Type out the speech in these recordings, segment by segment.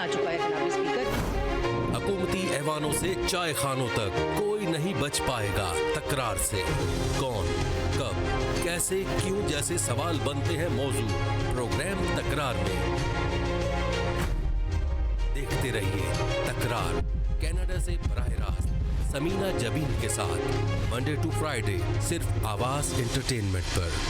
आ चुका है जनाब स्पीकर। हुकूमती ऐवानों से चाय खानों तक कोई नहीं बच पाएगा तकरार से। कौन, कब, कैसे, क्यों जैसे सवाल बनते हैं मौजू प्रोग्राम तकरार में। देखते रहिए तकरार कनाडा से बराह रास्त समीना जबीन के साथ मंडे टू फ्राइडे सिर्फ आवाज एंटरटेनमेंट पर।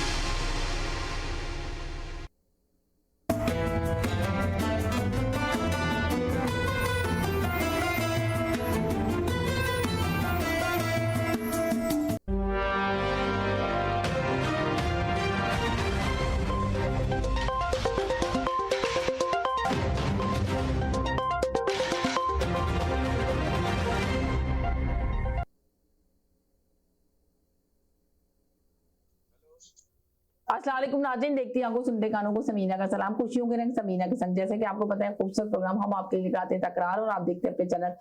अस्सलाम वालेकुम नाज़रीन, देखती आंखों सुनते कानों को समीना का सलाम। खुशियों के रंग समीना के संग। जैसे कि आपको पता है खूबसूरत प्रोग्राम हम आपके लिए कराते हैं तकरार, और आप देखते हैं अपने चैनल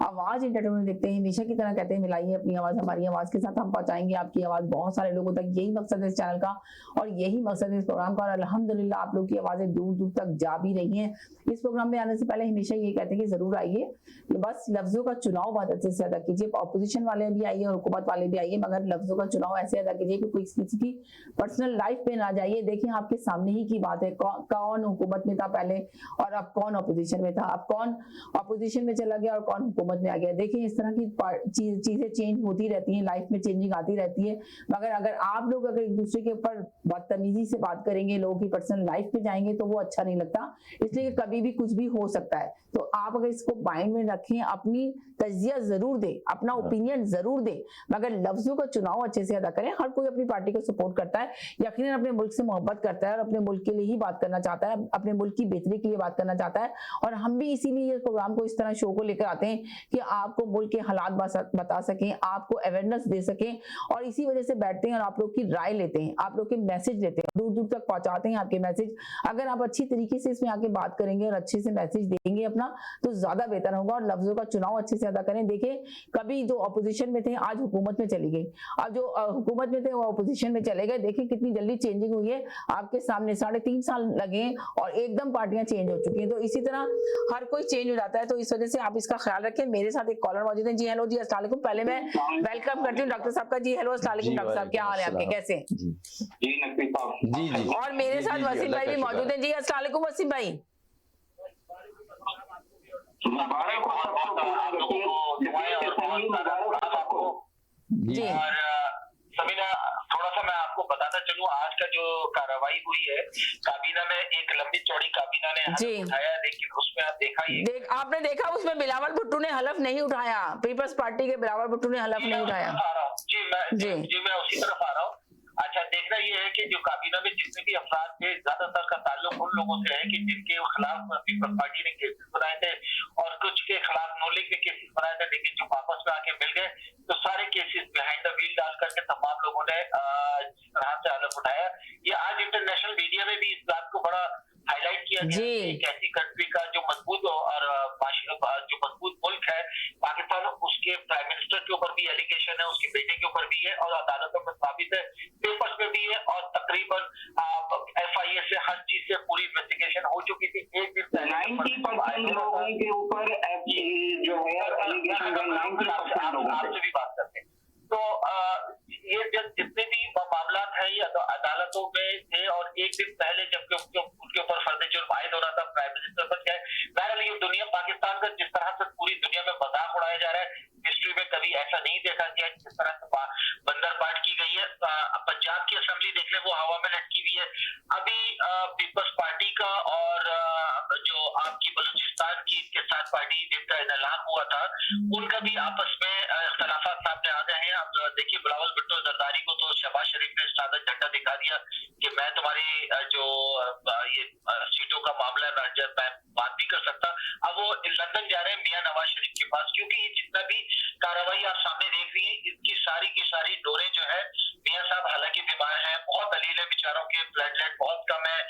आवाज एंटरटेनमेंट देखते हैं। हमेशा की तरह कहते हैं मिलाइए अपनी आवाज हमारी आवाज के साथ, हम पहुंचाएंगे आपकी आवाज बहुत सारे लोगों तक। यही मकसद है इस चैनल का और यही मकसद है इस प्रोग्राम का, और अल्हम्दुलिल्लाह आप लोग की आवाजें दूर दूर तक जा भी रही है। इस प्रोग्राम में आने से पहले हमेशा ये कहते हैं कि जरूर आइए, बस लफ्जों का चुनाव बहुत अच्छे से अदा कीजिए। अपोजिशन वाले भी आइए और हुकूमत वाले भी आइए, मगर लफ्जों का चुनाव ऐसे अदा कीजिए कि कोई किसी की पर्सनल लाइफ पे ना जाइए। देखिए आपके सामने ही की बात है, कौन हुकूमत में था पहले और अब कौन अपोजिशन में था, अब कौन अपोजिशन में चला गया और कौन हुकूमत में आ गया। देखिए इस तरह की चीजें चेंज होती रहती हैं, लाइफ में चेंजिंग आती रहती है। मगर अगर आप लोग अगर एक दूसरे के ऊपर बदतमीजी से बात करेंगे, लोगों की पर्सनल लाइफ पे जाएंगे, तो वो अच्छा नहीं लगता। इसलिए कभी भी कुछ भी हो सकता है, तो आप अगर इसको माइंड में रखें, अपनी तजिया जरूर दे, अपना ओपिनियन जरूर दे, मगर लफ्जों का चुनाव अच्छे से अदा करें। हर कोई अपनी पार्टी को सपोर्ट करता है, यकीनन अपने मुल्क से मोहब्बत करता है और अपने मुल्क के लिए ही बात करना चाहता है, अपने मुल्क की बेहतरी के लिए बात करना चाहता है। और हम भी इसीलिए इस प्रोग्राम को इस तरह शो को लेकर आते हैं कि आपको मुल्क के हालात बता सकें, आपको अवेयरनेस दे सकें, और इसी वजह से बैठते हैं और आप लोग की राय लेते हैं, आप लोग के मैसेज लेते हैं, दूर दूर तक पहुंचाते हैं आपके मैसेज। अगर आप अच्छी तरीके से इसमें आके बात करेंगे और अच्छे से मैसेज देंगे अपना, तो ज्यादा बेहतर होगा। और लफ्जों का चुनाव अच्छे से अदा करें। देखिए कभी जो अपोजिशन में थे आज हुकूमत में चली गई, अब जो हुकूमत में थे वो अपोजिशन में चले गए। देखिए कितनी जल्दी चेंजिंग हुई है आपके सामने, 3.5 साल लगे और एकदम पार्टियां चेंज हो चुकी हैं। तो इसी तरह हर कोई चेंज हो जाता है, तो इस वजह से आप इसका ख्याल रखें। मेरे साथ एक कॉलर मौजूद है। जी हेलो जी, अस्सलाम वालेकुम। पहले मैं वेलकम करती हूँ डॉक्टर साहब का। जी हेलो, अस्सलाम वालेकुम डॉक्टर साहब, क्या हाल है आपके, कैसे? जी। और मेरे साथ वसीम भाई भी मौजूद है। जी अस्सलाम वालेकुम वसीम भाई। जी और समीना, थोड़ा सा मैं आपको बताना चलूं, आज का जो कार्रवाई हुई है काबीना में, एक लंबी चौड़ी काबीना ने हलफ उठाया, लेकिन उसमें आप आपने देखा उसमें बिलावल भुट्टो ने हलफ नहीं उठाया, पीपल्स पार्टी के बिलावल भुट्टो ने हलफ नहीं उठाया। जी मैं उसी तरफ आ रहा हूँ। अच्छा, देखना ये है कि जो काबीना में जितने भी अफराद थे, ज्यादातर का ताल्लुक उन लोगों से है कि जिनके खिलाफ पीपल्स पार्टी ने केसेस बनाए थे और कुछ के खिलाफ नॉलेज के केसेस बनाए थे, लेकिन जो वापस में आके मिल गए, तो सारे केसेस बिहाइंड द व्हील डाल करके तमाम लोगों ने जिस तरह से हलफ उठाया। ये आज इंटरनेशनल मीडिया में भी इस बात को बड़ा हाईलाइट किया गया है। एक ऐसी कंट्री का जो मजबूत और जो मजबूत मुल्क है पाकिस्तान, उसके प्राइम मिनिस्टर के ऊपर भी एलिगेशन है, उसके बेटे के ऊपर भी है और अदालतों में साबित है, पेपर्स में भी है, और तकरीबन FIA से हर चीज से पूरी इन्वेस्टिगेशन हो चुकी थी। एक दिन 90% लोगों के ऊपर जो है आपसे भी बात करते हैं। तो ये जितने भी मामला है ये अदालतों में थे, और एक दिन पहले जब उनके ऊपर फर्ज जुर्म आयद हो रहा था प्राइम मिनिस्टर पर, क्या है बहरहाल ये दुनिया पाकिस्तान का जिस तरह से पूरी दुनिया में मजाक उड़ाया जा रहा है, हिस्ट्री में कभी ऐसा नहीं देखा गया जिस तरह से बंदर पाट की गई है। पंजाब की असेंबली देख ले, वो हवा में लटकी हुई है। अभी पीपल्स पार्टी का और जो आपकी बलूचिस्तान की इनके साथ पार्टी जिनका ऐलान हुआ था, उनका भी आपस में इख्तलाफात सामने आ गए हैं। अब देखिए बिलावल भुट्टो जरदारी को तो शहबाज शरीफ ने सादा झंडा दिखा दिया कि मैं तुम्हारी जो ये सीटों का मामला है मैं बात नहीं कर सकता। अब वो लंदन जा रहे हैं मियां नवाज शरीफ के पास, क्योंकि ये जितना भी कार्रवाई आप सामने देख रही है, इनकी सारी की सारी डोरें जो है, मियां साहब हालांकि बीमार हैं, बहुत अलील है बेचारों के, ब्लड लेट बहुत कम है,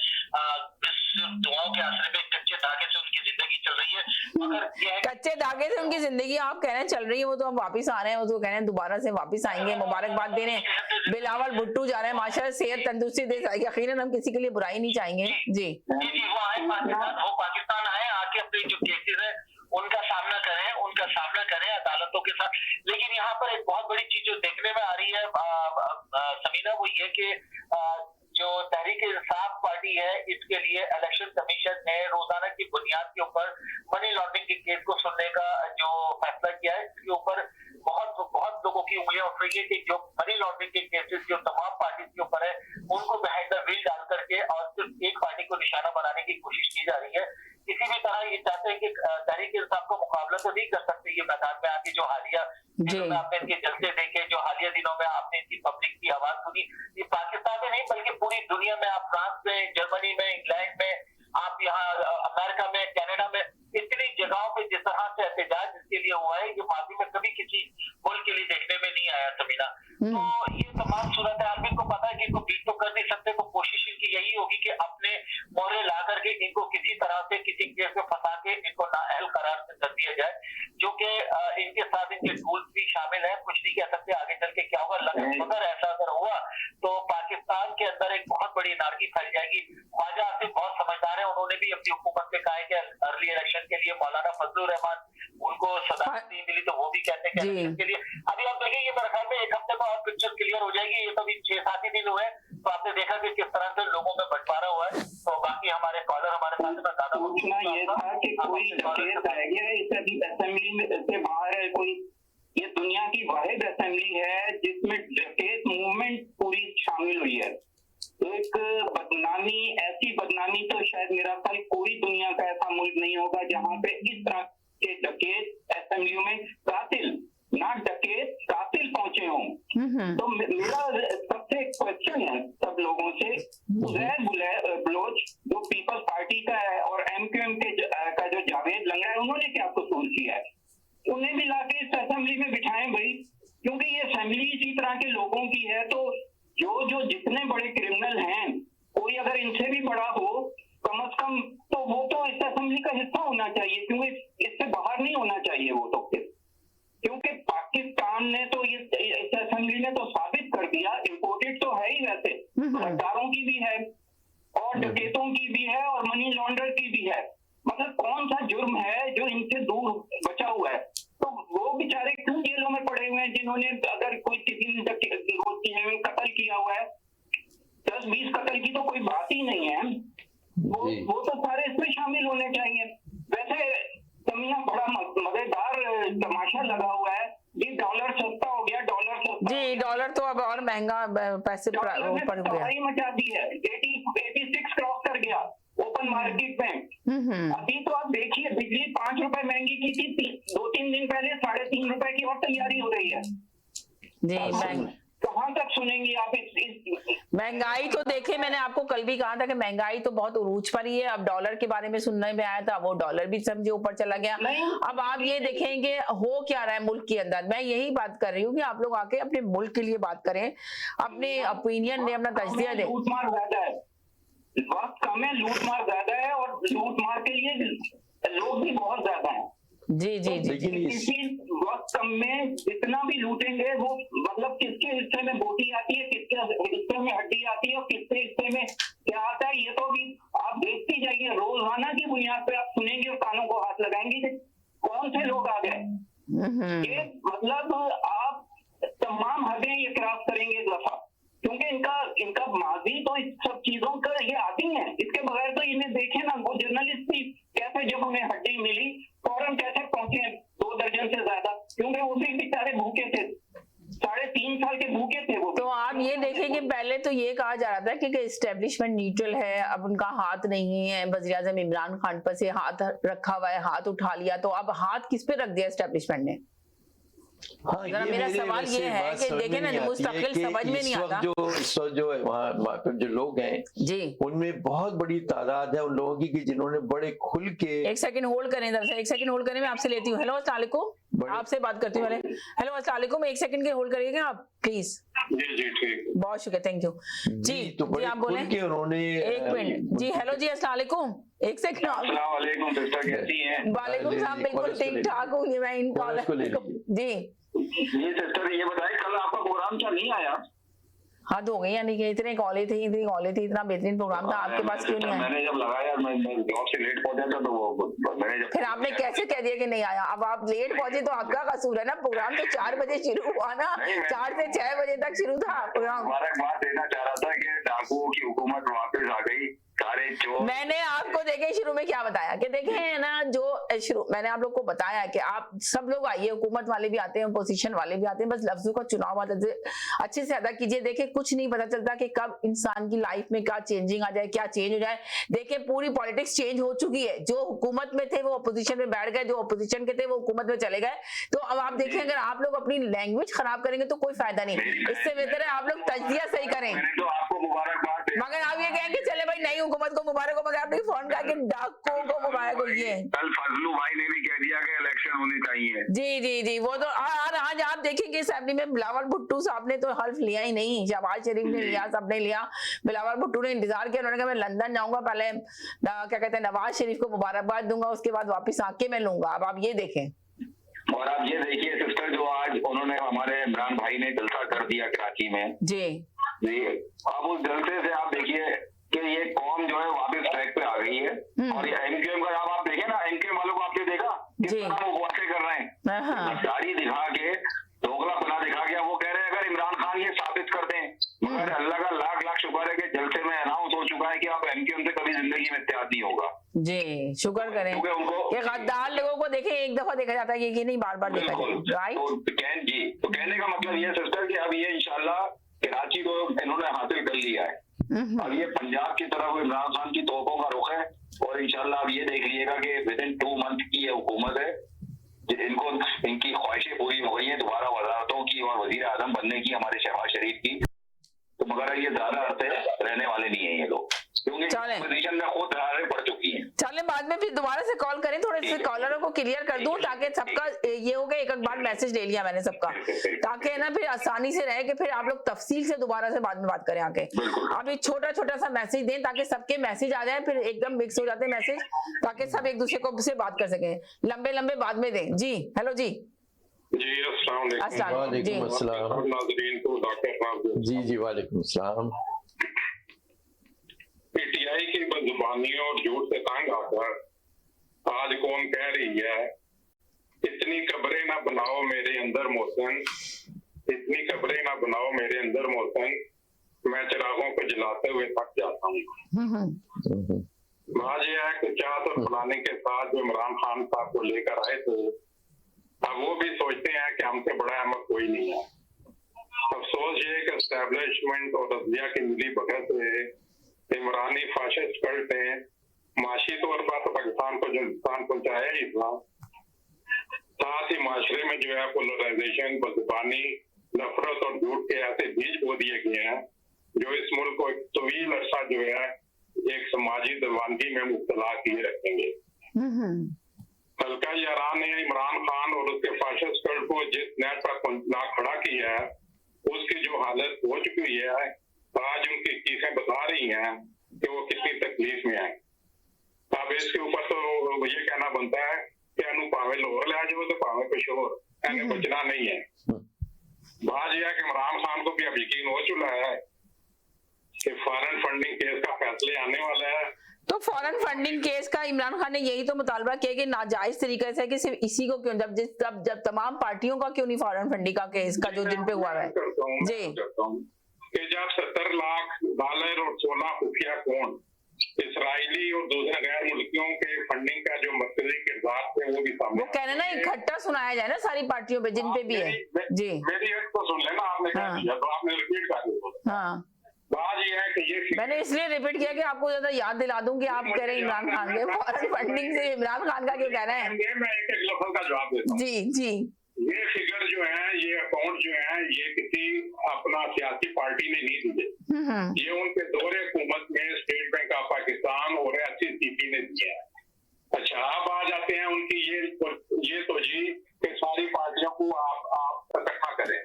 सिर्फ दुआओं के आसरे पे कच्चे धागे से उनकी जिंदगी चल रही है। मगर कच्चे धागे से उनकी जिंदगी आप कह रहे हैं चल रही है, वो तो अब वापिस आ रहे हैं, वो तो कह रहे हैं दोबारा से वापिस आएंगे, मुबारकबाद दे रहे हैं। बिलावल भुट्टो जा रहे हैं, माशाल्लाह सेहत तंदुरुस्ती दे, यकीनन हम किसी के लिए बुराई नहीं चाहेंगे। जी वो आए पाकिस्तान, आके अपनी जो है कि जो तहरीक-ए-इंसाफ पार्टी है, इसके लिए इलेक्शन कमीशन ने रोजाना की बुनियाद के ऊपर मनी लॉन्ड्रिंग के केस को सुनने का जो फैसला किया है, इसके ऊपर बहुत लोगों की उंगलियां उठ रही है कि जो मनी लॉन्ड्रिंग के केसेस जो तमाम पार्टी के ऊपर है, उनको बिहाइंड द व्हील डाल करके और सिर्फ एक पार्टी को निशाना बनाने की कोशिश की जा रही है। किसी भी तरह ये चाहते हैं कि तहरीक-ए-इंसाफ को मुकाबला तो नहीं कर सकते ये मैदान में आके, जो हालिया दिनों में आपने इनके जलसे देखे, जो हालिया दिनों में आपने इनकी पब्लिक की आवाज सुनी, ये पाकिस्तान में नहीं बल्कि पूरी दुनिया में, आप फ्रांस में, जर्मनी में, इंग्लैंड में, आप यहाँ अमेरिका में, कनाडा में, इतनी जगहों पे जिस तरह से एहतजाज इसके लिए हुआ है, ये माजी में कभी किसी मुल्क के लिए देखने में नहीं आया समीना। तो ये तमाम सूरत है, आप इनको पता है कि इनको बीट तो कर नहीं सकते, तो कोशिश इनकी यही होगी कि अपने मोहरे ला करके इनको किसी तरह से किसी केस में फंसा के इनको नाअहल करार कर दिया जाए, जो कि इनके साथ इनके टूल्स भी शामिल है। कुछ नहीं कह सकते आगे चल के क्या होगा, मगर ऐसा अगर हुआ तो पाकिस्तान के अंदर एक बहुत बड़ी नारकी फैल जाएगी। ख्वाजा आसिफ बहुत समझदार है, उन्होंने भी अपनी हुकूमत से कहा है कि अर्ली इलेक्शन के लिए मौलाना फजलुर रहमान, उनको सदाकत नहीं मिली तो वो भी कहते हैं इलेक्शन के लिए। अभी आप देखिए, ये मेरे ख्याल में एक हफ्ते में और पिक्चर क्लियर हो जाएगी। ये तो अभी 6-7 ही दिन हुए, तो आपने देखा कि किस तरह से लोगों में बंटवारा हुआ है। तो बाकी हमारे कॉलर हमारे साथ में ज्यादा पूछना ये था कि कोई डकैत है क्या इस असेंबली में से बाहर है कोई? ये दुनिया की वाहिद असेंबली है जिसमें डकैत मूवमेंट पूरी शामिल हुई है। एक बदनामी, ऐसी बदनामी तो शायद मेरा ख्याल कोई दुनिया का ऐसा मुल्क नहीं होगा जहां पे इस तरह के डकैत असेंबलियों में कातिल, ना डकैत कातिल पहुंचे हों। तो मेरा सबसे क्वेश्चन है सब लोगों से, उज़ैर बलोच जो पीपल्स पार्टी का है और एमक्यूएम का जो जावेद लंगड़ा है, उन्होंने क्या कसूर किया है? उन्हें भी लाके इस असेंबली में बिठाएं भाई, क्योंकि ये असेंबली इसी तरह के लोगों की है। तो जो जितने बड़े क्रिमिनल हैं, कोई अगर इनसे भी बड़ा हो कम से कम, तो वो तो इस असेंबली का हिस्सा होना चाहिए, क्योंकि इससे बाहर नहीं होना चाहिए वो तो। क्योंकि पाकिस्तान ने तो इस असेंबली ने तो साबित कर दिया, इम्पोर्टेड तो है ही, वैसे सरकारों की भी है और डकैतों की भी है और मनी लॉन्डर की भी है। मतलब कौन सा जुर्म है जो इनसे दूर बचा हुआ है? तो वो बेचारे क्यों जेलों में पड़े हुए हैं जिन्होंने, अगर कोई किसी ने कत्ल किया हुआ है, 10-20 कत्ल की तो कोई बात ही नहीं है, वो तो सारे इसमें शामिल होने चाहिए। वैसे समीना बड़ा मजेदार तमाशा लगा हुआ है जी, डॉलर सस्ता हो गया, डॉलर सस्ता जी, डॉलर तो अब और महंगा पैसे पड़ गया, मचा दी है, 86 क्रॉस कर गया ओपन मार्केट में। अभी तो आप देखिए, बिजली 5 रुपए महंगी की थी, 2-3 दिन पहले 3.5 रुपए की और तैयारी हो रही है जी। कहाँ तक सुनेंगे आप इस महंगाई? तो देखे, मैंने आपको कल भी कहा था कि महंगाई तो बहुत उरूज पर ही है। अब डॉलर के बारे में सुनने में आया था, वो डॉलर भी समझे ऊपर चला गया। अब आप ये देखेंगे हो क्या रहा है मुल्क के अंदर। मैं यही बात कर रही हूँ कि आप लोग आके अपने मुल्क के लिए बात करें, अपने ओपिनियन दें, अपना तजज़िया दें। लूटमार ज्यादा है, वक्त कम है, लूटमार ज्यादा है और लूटमार के लिए लोग भी बहुत ज्यादा है जी जी जी। लेकिन वक्त कम में जितना भी लूटेंगे, वो मतलब किसके हिस्से में बोटी आती है, किसके हिस्से में हड्डी आती है और किसके हिस्से में क्या आता है, ये तो भी आप देखते जाइए। रोजाना की बुनियाद पे आप सुनेंगे और कानों को हाथ लगाएंगे कि कौन से लोग आ गए। मतलब आप तमाम हदें ये क्रॉस करेंगे इस दफा, क्योंकि इनका माजी तो इस सब चीजों का ये आती है। इसके बगैर तो इन्हें देखे ना, वो जर्नलिस्ट भी कैसे जब उन्हें हड्डी मिली फौरन कैसे पहुंचे 2 दर्जन से ज्यादा, क्योंकि वो भी बेचारे भूखे थे, 3.5 साल के भूखे थे वो। तो आप ये देखें कि पहले तो ये कहा जा रहा था कि एस्टेब्लिशमेंट न्यूट्रल है, अब उनका हाथ नहीं है, वज़ीर-ए-आज़म इमरान खान पर से हाथ रखा हुआ है, हाथ उठा लिया, तो अब हाथ किस पे रख दिया एस्टेब्लिशमेंट ने? हाँ, मेरा सवाल ये है कि देखें ना, मुस्तकिल समझ में नहीं आता। इस वक्त जो वहाँ पे जो लोग हैं जी, उनमें बहुत बड़ी तादाद है उन लोगों की कि जिन्होंने बड़े खुल के। एक सेकंड होल्ड करें, दरअसल 1 सेकंड होल्ड करें, मैं आपसे लेती हूँ। हेलो अस्सलाम वालेकुम, आपसे बात करती हूँ। हेलो अस्सलाम वालेकुम, 1 सेकंड के होल्ड करिएगा आप प्लीज। जी ठीक, बहुत शुक्रिया, थैंक यू जी। तो जी आप बोले, उन्होंने 1 मिनट जी। हेलो जी, अस्सलाम वालेकुम, 1 सेकंड। अस्सलाम वालेकुम सिस्टर, कैसी हैं? वालेकुम सलाम, बिल्कुल ठीक ठाक हूँ मैं इन जी। ये सिस्टर ये बताइए, कल आपका प्रोग्राम क्या नहीं आया? हद हो गई, यानी कि इतनी कॉलेज थी, इतना बेहतरीन प्रोग्राम था, आपके पास क्यों नहीं आया? मैंने जब लगाया, मैं जॉब से लेट पहुंचा था, तो वो मैंने जब फिर आपने कैसे कह दिया कि नहीं आया। अब आप लेट पहुंचे तो आपका कसूर है ना, प्रोग्राम तो 4 बजे शुरू हुआ ना, 4 से 6 बजे तक शुरू था प्रोग्राम। बात देना चाह रहा था कि डाकुओं की हुकूमत वापस आ गई, सारे चोर। मैंने आपको देखे शुरू में क्या बताया कि देखें ना, जो शुरू मैंने आप लोग को बताया कि आप सब लोग आइए, हुकूमत वाले भी आते हैं, अपोजिशन वाले भी आते हैं, बस लफ्जों का चुनाव अच्छे से अदा कीजिए। देखिए कुछ नहीं पता चलता कि कब इंसान की लाइफ में क्या चेंजिंग आ जाए, क्या चेंज हो जाए। देखिए पूरी पॉलिटिक्स चेंज हो चुकी है, जो हुकूमत में थे वो अपोजिशन में बैठ गए, जो अपोजिशन के थे वो हुकूमत में चले गए। तो अब आप देखें, अगर आप लोग अपनी लैंग्वेज खराब करेंगे तो कोई फायदा नहीं, इससे बेहतर है आप लोग तजजिया सही करें। तो आपको मुबारकबाद, मगर आप ये कहें कि चले भाई नई हुकूमत को मुबारक हो, मगर आपने फोन करके डाकुओं को मुबारक हो। ये कल फजलू भाई ने भी कह दिया कि इलेक्शन होने चाहिए। जी जी जी, वो तो आज आप देखेंगे असेंबली में बिलावल भुट्टो साहब ने तो हल्फ लिया ही नहीं, शहबाज शरीफ ने लिया, सबने लिया। बिलावल भुट्टो ने इंतजार किया, उन्होंने कहा मैं लंदन जाऊंगा, पहले क्या कहते हैं नवाज शरीफ को मुबारकबाद दूंगा, उसके बाद वापस आके मैं लूंगा। अब आप ये देखें, और आप ये देखिए सिस्टर, जो आज उन्होंने हमारे इमरान भाई ने जलसा कर दिया कराची में जी जी, अब उस जलसे से आप देखिए कि ये कौम जो है वापस ट्रैक पे आ गई है। और ये एमक्यूएम का जब आप देखें ना, एमक्यूएम वालों को आपने देखा किस तरह वो बातें कर रहे हैं, गाड़ी दिखा के, दोगलापना दिखा के। वो कह रहे हैं अगर इमरान खान ये साबित कर दें, मगर अल्लाह का लाख लाख शुक्र है कि जलसे में अनाउंस हो चुका है कि अब एमक्यूएम से कभी जिंदगी में इत्तेहाद नहीं होगा। जी शुक्र करें कि गद्दार लोगों को देखें, एक दफा देखा जाता है कि नहीं बार बार देखा जाता है, राइट। तो कहने का मतलब ये सिस्टर कि अब ये इंशाल्लाह कराची को इन्होंने हासिल कर लिया है। अब ये पंजाब की तरफ इमरान खान की तोपों का रुख है, और इंशाल्लाह अब ये देख लीजिएगा कि विद इन 2 मंथ की ये हुकूमत है, इनको इनकी ख्वाहिशें पूरी हो गई हैं दोबारा वजारतों की और वजीर आजम बनने की, हमारे शहबाज शरीफ की। तो मगर ये ज्यादा अरसे रहने वाले नहीं है ये लोग, क्योंकि पोजीशन में खुद दरारें पड़ चुकी हैं। चले बाद में फिर दोबारा से कॉल करें, थोड़े से कॉलरों को क्लियर कर दूं ताकि सबका ये हो गया, एक बार मैसेज ले लिया मैंने सबका, ताकि ना फिर आसानी से रहे कि फिर आप लोग तफसील से दोबारा से बाद में बात करें आके। आप एक छोटा छोटा सा मैसेज दें ताकि सबके मैसेज आ जाए, फिर एकदम मिक्स हो जाते हैं मैसेज, ताकि सब एक दूसरे को से बात कर सकें। लंबे लंबे बाद में दें। जी हेलो जी जी, अस्सलाम वालेकुम अस्सलाम। नाज़रीन को डॉक्टर जी जी वालेकुम अस्सलाम। पीटीआई की बदजुबानियों और झूठ से तंग आकर आज कौन कह रही है, इतनी कब्रें ना बनाओ मेरे अंदर मोहसिन, इतनी कब्रें ना बनाओ मेरे अंदर मोहसिन, मैं चिरागों को जलाते हुए थक जाता हूँ। बात यह है कि चाहत और फलाने के साथ जो इमरान खान साहब को लेकर आए थे, अब वो भी सोचते हैं कि हमसे बड़ा अहमद कोई नहीं है। अफसोस ये कि एस्टेब्लिशमेंट और रजिया की मिली भगत से इमरानी फाशिस्ट कल्ट ने माशी तौर पर तो पाकिस्तान को जो नुकसान पहुंचाया ही था, साथ ही माशरे में जो है पोलराइजेशन, बदजुबानी, नफरत और झूठ के ऐसे बीज बो दिए गए हैं जो इस मुल्क को एक तवील अरसा जो है एक समाजी दीवानगी में मुब्तला किए रखेंगे। हल्का यारान ने इमरान खान और उसके फाशिस्ट कल्ट को जिस नेट पर ना खड़ा किया है, उसकी जो हालत हो चुकी है, आज उनकी चीजें बता रही हैं कि वो कितनी तकलीफ में है। अब इसके ऊपर तो ये कहना बनता है कि अनु पावे लोहर ले जाओ तो पावे पेशोर, यानी बचना नहीं है। बात यह है कि इमरान खान को भी अब यकीन हो चुका है कि फॉरेन फंडिंग केस का फैसले आने वाला है। तो फॉरेन फंडिंग केस का इमरान खान ने यही तो मुतालबा किया कि नाजायज तरीके से, कि सिर्फ इसी को क्यों, जब तमाम पार्टियों का क्यों नहीं फॉरेन फंडिंग का केस का जो जिन पे हुआ है जी, कि जब 70 लाख डॉलर और 16 खुफिया कोण इसराइली और दूसरे गैर मुल्कियों के फंडिंग का जो मरकजी किरदार थे वो भी सामने, वो कहना ना इकट्ठा सुनाया जाए ना सारी पार्टियों पे जिन पे भी है जी। मेरी एक तो सुन लेना, आपने कह दिया तो आपने रिपीट कर दिया। हाँ बात ये है कि ये मैंने इसलिए रिपीट किया कि आपको ज्यादा याद दिला दूं कि आप कह रहे हैं इमरान खान के फॉरेन फंडिंग से इमरान खान का क्यों कह रहे हैं। मैं एक एक लफ्ज का जवाब देता हूं। जी जी, ये फिगर जो है, ये अकाउंट जो है, ये किसी अपना सियासी पार्टी ने नहीं दिए, ये उनके दौरे हुकूमत में स्टेट बैंक ऑफ पाकिस्तान और SCCP ने दिया है। अच्छा, अब आ जाते हैं उनकी ये तो जी कि सारी पार्टियों को आप इकट्ठा करें।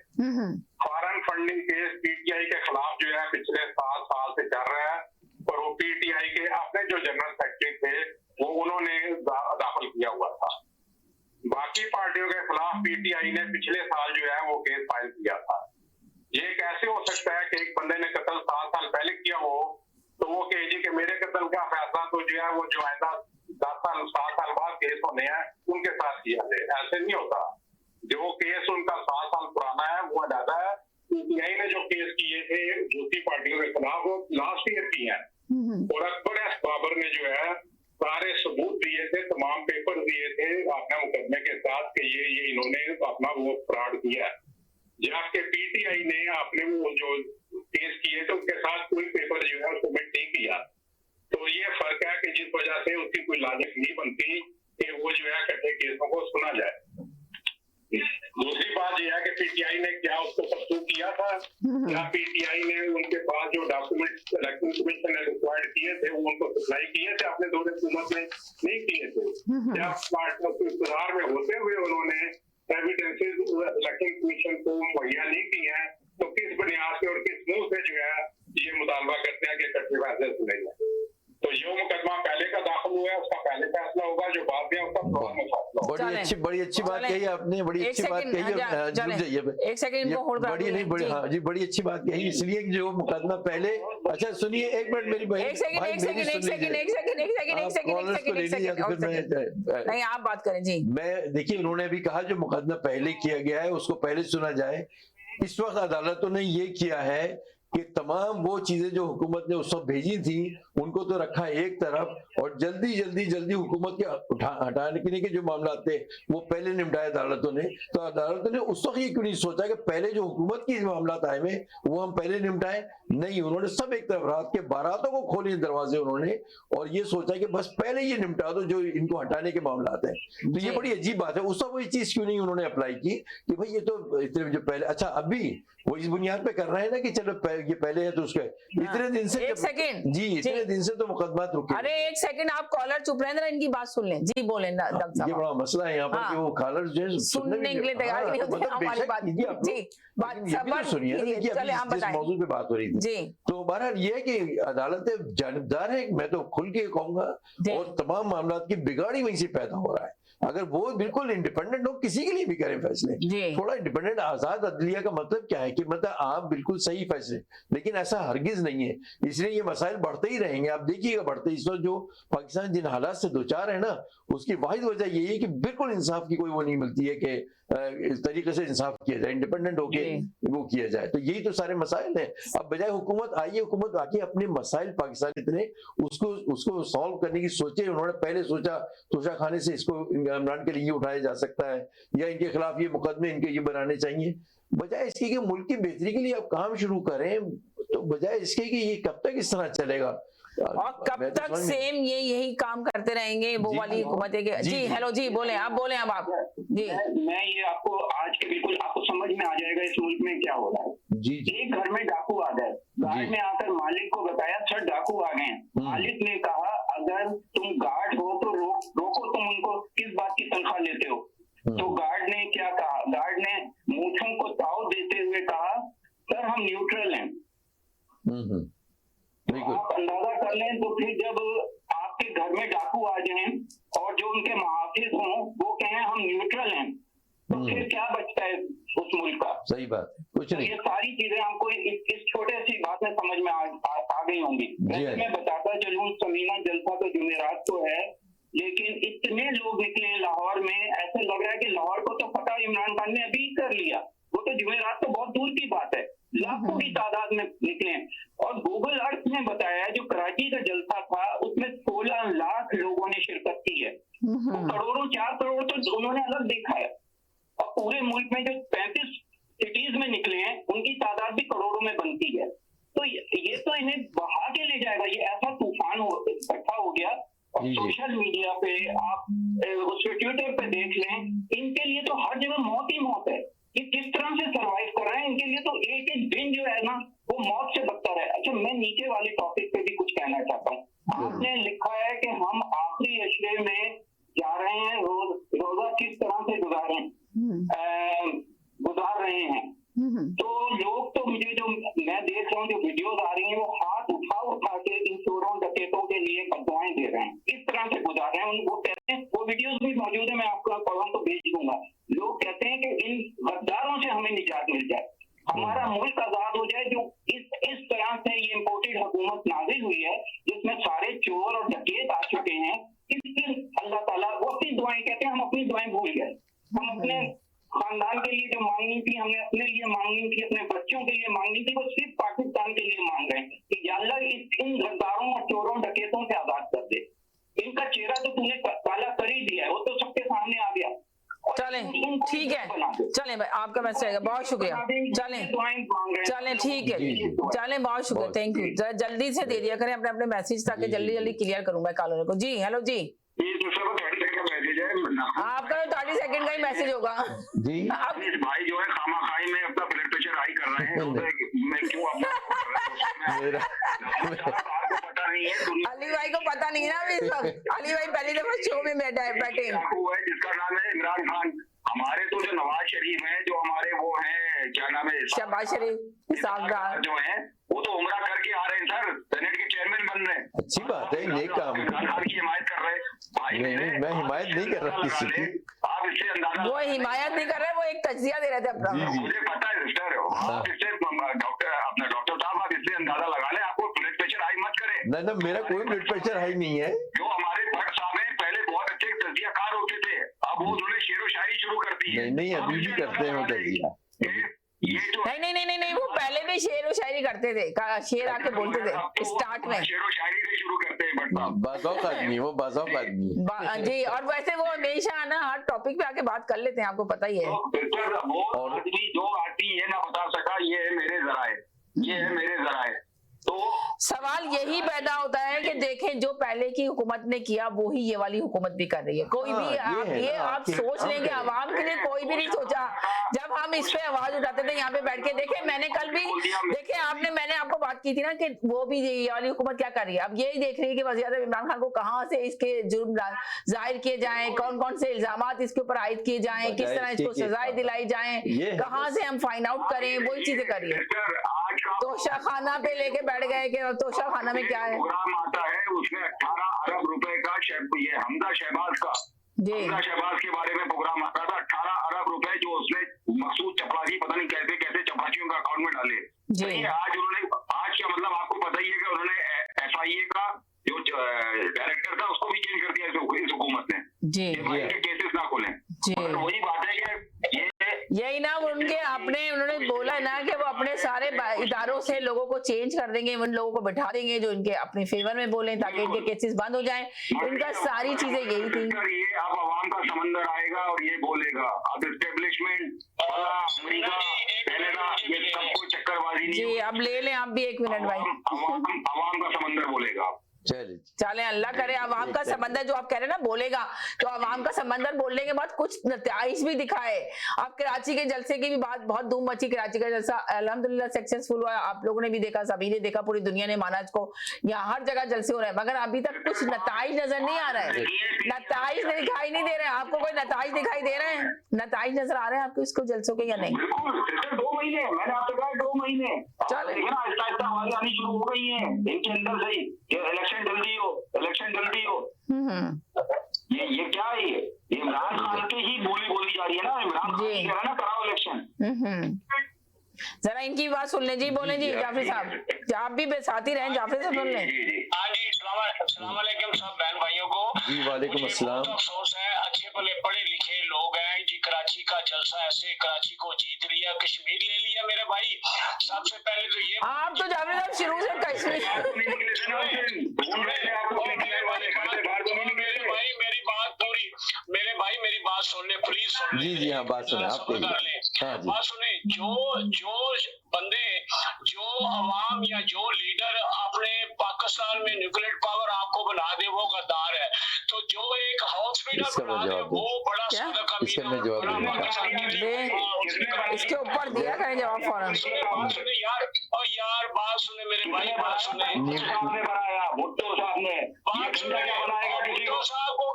फॉरेन फंडिंग केस PTI के खिलाफ जो है पिछले 7 साल से चल रहा है, और वो PTI के अपने जो जनरल सेक्रेटरी थे वो उन्होंने दाखिल किया हुआ था। बाकी पार्टियों के खिलाफ PTI ने पिछले साल जो है वो केस फाइल किया था। ये कैसे हो सकता है कि एक बंदे ने कत्ल 7 साल पहले किया हो तो वो कहे जी कि मेरे कत्ल का फैसला तो जो है वो जो आइंदा 10 साल 7 साल बाद केस होने हैं उनके साथ किया जाए, ऐसे नहीं होता। जो केस उनका 7 साल पुराना है वो अलग है। पीटीआई ने जो केस किए थे दूसरी पार्टियों के खिलाफ वो लास्ट ईयर किए हैं, और अकबर एस बाबर ने जो है सारे सबूत दिए थे, तमाम पेपर दिए थे अपने मुकदमे के साथ कि ये इन्होंने अपना वो फ्रॉड किया है। जबकि पीटीआई ने अपने वो जो केस किए थे उसके साथ कोई पेपर जो है उसको नहीं किया। तो ये फर्क है कि जिस वजह से उसकी कोई लॉजिक नहीं बनती कि वो जो है इकट्ठे केसों को सुना जाए। दूसरी बात यह है कि पीटीआई ने क्या उसको परसूख किया था, क्या पीटीआई ने उनके पास जो डॉक्यूमेंट इलेक्शन कमीशन ने रिक्वायर्ड किए थे वो उनको सप्लाई किए थे अपने दौरे हुकूमत में? नहीं किए थे। क्या पार्टियों के इंतजार में होते हुए उन्होंने एविडेंसेस इलेक्शन कमीशन को मुहैया नहीं किए हैं, तो किस बुनियाद से और किस मुंह से जो है ये मुतालबा करते हैं कि इकट्ठे फैसले सुने जाए? तो जो मुकदमा पहले का दाखिल हुआ है उसका पहले फैसला होगा, जो बाद में उसका बाद में फैसला होगा। बड़ी अच्छी बात कही आपने, बड़ी अच्छी बात कही है। जुड़ जाइए एक सेकंड इनको होल्ड बड़ी नहीं बड़ी, हाँ जी, बड़ी अच्छी बात कही, इसलिए कि जो मुकदमा पहले, अच्छा सुनिए एक मिनट मेरी बहन, नहीं आप बात करें जी। मैं देखिए उन्होंने भी कहा जो मुकदमा पहले किया गया है उसको पहले सुना जाए। इस वक्त अदालतों ने ये किया है कि तमाम वो चीजें जो हुकूमत ने उस वक्त भेजी थी उनको तो रखा एक तरफ, और जल्दी हुकूमत के हटाने के जो मामला थे वो पहले निपटाए अदालतों ने। तो अदालतों ने उस वक्त ये क्यों नहीं सोचा कि पहले जो हुकूमत की मामला आए में वो हम पहले निपटाए? नहीं, उन्होंने सब एक तरफ रात के बारातों को खोले दरवाजे उन्होंने, और ये सोचा कि बस पहले ये निपटा दो जो इनको हटाने के मामला आते हैं। तो ये बड़ी अजीब बात है। उस वक्त वो चीज क्यों नहीं उन्होंने अप्लाई की कि भाई ये तो इतने जो पहले, अच्छा अभी वो इस बुनियाद पे कर रहे हैं ना कि चलो ये पहले है तो उसके इतने दिन से, एक सेकंड जी, इतने दिन से तो मुकदमा रुके। अरे एक सेकंड आप कॉलर चुप रहे ना, इनकी बात सुन लें जी। बोले ये बड़ा मसला है यहाँ पर कि वो कॉलर जो है सुनने के लिए तैयार नहीं होते हमारी बात जी। बात सुनिए, जिस मौजूद पे बात हो रही थी जी, तो बहरहाल ये है कि अदालतें जानबदार है, मैं तो खुल के कहूंगा, और तमाम मामला की बिगाड़ी वहीं से पैदा हो रहा है। अगर वो बिल्कुल इंडिपेंडेंट हो, किसी के लिए भी करें फैसले, थोड़ा इंडिपेंडेंट आजाद अदलिया का मतलब क्या है कि मतलब आप बिल्कुल सही फैसले, लेकिन ऐसा हरगिज नहीं है। इसलिए ये मसाइल बढ़ते ही रहेंगे, आप देखिएगा बढ़ते। इस वक्त जो पाकिस्तान जिन हालात से दो चार है ना, उसकी वाहिद वजह यही है कि बिल्कुल इंसाफ की कोई वो नहीं मिलती है कि इस तरीके से इंसाफ किया जाए, इंडिपेंडेंट होके वो किया जाए। तो यही तो सारे मसाइल हैं। अब बजाय हुकूमत आइए, हुकूमत आके अपने मसाइल पाकिस्तान इतने उसको सॉल्व करने की सोचे। उन्होंने पहले सोचा तोशा खाने से इसको इमरान के लिए उठाया जा सकता है, या इनके खिलाफ ये मुकदमे इनके ये बनाने चाहिए, बजाय इसके कि मुल्क की बेहतरी के लिए अब काम शुरू करें। तो बजाय इसके कि ये कब तक इस तरह चलेगा और कब तक सेम यही काम करते रहेंगे वो वाली हुकूमत है। जी हेलो जी, बोले आप, बोले अब आप जी। मैं ये आपको आज के बिल्कुल आपको समझ में आ जाएगा इस मुल्क में क्या हो रहा है। जी एक घर में डाकू आ गए, गार्ड ने आकर मालिक को बताया सर डाकू आ गए। मालिक ने कहा अगर तुम गार्ड हो तो रोको, तुम उनको किस बात की तनख्वाह लेते हो? तो गार्ड ने क्या कहा? गार्ड ने मूंछों को ताव देते हुए कहा सर हम न्यूट्रल हैं। आप अंदाजा कर लें तो फिर जब आपके घर में डाकू आ जाएं और जो उनके मुहाफिज हों वो कहें हम न्यूट्रल हैं, तो फिर क्या बचता है उस मुल्क का? सही बात है, कुछ नहीं। ये सारी चीजें हमको इस छोटे सी बात में समझ में आ गई होंगी। वैसे मैं बताता चलूं, समीना जलसा तो जुमेरात को है, लेकिन इतने लोग निकले लाहौर में, ऐसे लग रहा है कि लाहौर को तो पता इमरान खान ने अभी कर लिया, वो तो जुमेरात तो बहुत दूर की बात है। लाखों की तादाद में निकले, और गूगल अर्थ ने बताया जो कराची का जलसा था उसमें 16 लाख लोगों ने शिरकत की है। तो करोड़ों 4 करोड़ तो उन्होंने अलग देखा है, और पूरे मुल्क में जो 35 सिटीज में निकले हैं उनकी तादाद भी करोड़ों में बनती है। तो ये तो इन्हें बहा के ले जाएगा, ये ऐसा तूफान इकट्ठा हो गया। और सोशल मीडिया पे आप उस ट्विटर पे देख लें, इनके लिए तो हर जगह मौत ही मौत है। कि किस तरह से सरवाइव कर रहे हैं, इनके लिए तो एक एक दिन जो है ना वो मौत से बदतर है। अच्छा, मैं नीचे वाले टॉपिक पे भी कुछ कहना चाहता हूँ। आपने लिखा है कि हम आखिरी अशरे में जा रहे हैं, रोजा किस तरह से गुजार रहे हैं। तो लोग तो मुझे जो मैं देख रहा हूँ जो वीडियोज आ रही हैं वो हाथ उठा के इन चोरों डकैतों के लिए बदुआएं दे रहे हैं, इस तरह से गुजार रहे हैं। वो कहते हैं, वो वीडियोज भी मौजूद है, मैं आपको पढ़ूँ तो भेज दूंगा। लोग कहते हैं कि इन गद्दारों से हमें निजात मिल जाए, हमारा मुल्क आजाद हो जाए। जो इस तरह से ये इम्पोर्टेड हुकूमत नाजिल हुई है जिसमें सारे चोर और डकैत आ चुके हैं, इस दिन अल्लाह ताला वो अपनी दुआ दुआएं, कहते हैं हम अपनी दुआएं भूल गए। हम अपने खानदान के लिए जो मांगनी थी, हमने अपने लिए मांगनी थी, अपने बच्चों के लिए मांगनी थी, वो सिर्फ पाकिस्तान के लिए मांग रहे हैं कि या अल्लाह इन गद्दारों और चोरों डकैतों से आजाद कर दे। इनका चेहरा तो तूने काला कर ही दिया है, वो तो सबके सामने आ गया। चलें ठीक है, चलें भाई आपका मैसेज है, बहुत शुक्रिया। चलें ठीक है, चलें बहुत शुक्रिया, थैंक यू। जरा जल्दी से दे दिया करें अपने अपने मैसेज ताकि जल्दी जल्दी क्लियर करूँ मैं कॉलर को। जी हेलो जी, आपका तो 30 सेकंड का ही मैसेज होगा जी। भाई जो है खामाखाई में अपना ब्लड प्रेशर हाई कर रहे हैं, मैं क्यों अपना पता नहीं है, अली भाई को पता नहीं है ना अभी इस वक्त। अली भाई पहली दफा शो में बैठे हैं, जिसका नाम है इमरान खान। हमारे तो जो नवाज शरीफ है, जो हमारे वो है क्या नाम है, शहबाज शरीफ साहब जो है, वो तो उम्रा करके आ रहे हैं सर, सेनेट के चेयरमैन बन रहे हैं। अच्छी बात है, नेक काम। इमरान खान की हिमायत कर रहे हैं भाई। नहीं, मैं हिमायत नहीं कर रहा किसी की। आप इससे अंदाजा, वो हिमायत नहीं कर रहे, वो एक तजिया दे रहे थे अपना। मुझे पता है सिस्टर, आप इससे डॉक्टर साहब आप इससे अंदाजा लगा लें, आपको ब्लड प्रेशर हाई मत करें। ना मेरा कोई ब्लड प्रेशर हाई नहीं है। जो हमारे भट्ट साहब हैं, पहले बहुत अच्छे तजियाकार होते थे, अब वो उन्होंने शेरो शायरी शुरू कर दी है। नहीं, अभी भी करते हैं वो तजिया। ये जो नहीं, वो पहले भी शेर व शायरी करते थे, शेर आके बोलते थे स्टार्ट में। शेरो शायरी से शुरू करते हैं भट्ट साहब। बाज़ौक़ आदमी, वो बाज़ौक़ आदमी जी। और वैसे वो हमेशा ना हर टॉपिक पे आके बात कर लेते हैं, आपको पता ही है। वो आदमी जो आदमी ये ना बता सका, ये है मेरे जराए, ये है मेरे जराए। तो सवाल यही पैदा होता है कि देखें जो पहले की हुकूमत ने किया वो ही ये वाली हुकूमत भी कर रही है। कोई भी आप सोच लें कि आवाम के लिए कोई भी नहीं सोचा। जब हम इस पे आवाज उठाते थे यहाँ पे बैठ के, देखे मैंने कल भी देखे मैंने आपको बात की थी ना कि वो भी ये वाली हुकूमत क्या कर रही है। अब यही देख रही है कि वज़ीर-ए-आज़म इमरान खान को कहाँ से इसके जुर्म जाहिर किए जाए, कौन कौन से इल्जामात इसके ऊपर आयद किए जाए, किस तरह इसको सजाएं दिलाई जाए, कहाँ से हम फाइंड आउट करें, वही चीजें कर रही है। तोशा खाना पे लेके बैठ गए कि तोशा खाना में क्या है। प्रोग्राम आता है उसमें 18 अरब रुपए का, ये हमदा शहबाज का, हमदा शहबाज के बारे में प्रोग्राम आता था। 18 अरब रुपए जो उसने मकसूद चपरासी पता नहीं कैसे कैसे चपरासियों का अकाउंट में डाले। आज उन्होंने, आज क्या मतलब आपको पता ही है कि उन्होंने FIA का जो डायरेक्टर था उसको भी चेंज कर दिया इस हुकूमत ने, केसेस ना खोलें। वही बात है कि यही ना उनके अपने उन्होंने बोला ना कि वो अपने सारे इदारों से लोगों को चेंज कर देंगे, उन लोगों को बैठा देंगे जो इनके अपने फेवर में बोलें ताकि इनके केसेस बंद हो जाएं। इनका सारी चीजें यही थी। ये अब आवाम का समंदर आएगा और ये बोलेगा अब एस्टेब्लिशमेंट अमेरिका कनाडा ये सब कोई चक्करबाजी नहीं। जी अब ले लें आप भी 1 मिनट भाई। आवाम का समंदर बोलेगा। चले अल्लाह करे आवाम का समंदर जो आप कह रहे हैं ना बोलेगा, तो आवाम का समंदर बोलने के बाद कुछ नतीजे भी दिखाए। आप कराची के जलसे की भी बात बहुत धूम मची, कराची का जलसा अल्हम्दुलिल्लाह सक्सेसफुल हुआ, आप लोगों ने भी देखा, सभी ने देखा, पूरी दुनिया ने माना इसको। यहाँ हर जगह जलसे हो रहे हैं मगर अभी तक कुछ नतीजे नजर नहीं आ रहे हैं, नतीजे दिखाई नहीं दे रहे हैं। आपको कोई नतीजे दिखाई दे रहे हैं, नतीजे नजर आ रहे हैं आपको इसको जलसों के या नहीं? 2 महीने मैंने आपसे कहा 2 महीने चले आहिस्ता आवाजें आनी शुरू हो गई है इनके अंदर से ही, इलेक्शन जल्दी हो, इलेक्शन जल्दी हो। ये क्या है? ये इमरान खान की ही बोली जा रही है ना, इमरान खान कह रहा है ना कराओ इलेक्शन। जरा इनकी बात सुन लें जी, बोले जी जाफरी साहब, आप भी साथ ही रहें, जाफरी साहब सुन लें। हाँ जी, अस्सलाम वालेकुम सब बहन भाइयों को। जी वालेकुम अस्सलाम। अफसोस है, अच्छे भले पढ़े लिखे लोग हैं जी, कराची का जलसा ऐसे कराची को जीत लिया, कश्मीर ले लिया मेरे भाई। सबसे पहले तो ये आप तो जाफरी साहब शुरू से कश्मीर मेरे भाई मेरी बात सुन ले प्लीज, सुन ले। जी हाँ बात सुने आप, बात सुने। जो बंदे, जो अवाम या जो लीडर अपने पाकिस्तान में न्यूक्लियर पावर आपको बना दे वो गद्दार है। तो जो एक हॉस्पिटल बना दे वो बड़ा सदका इसके ऊपर दिया करें जवाब फौरन। सुने यार, और यार बात सुने मेरे भाई, बात सुने। भुट्टो साहब ने बात सुने, भुट्टो साहब को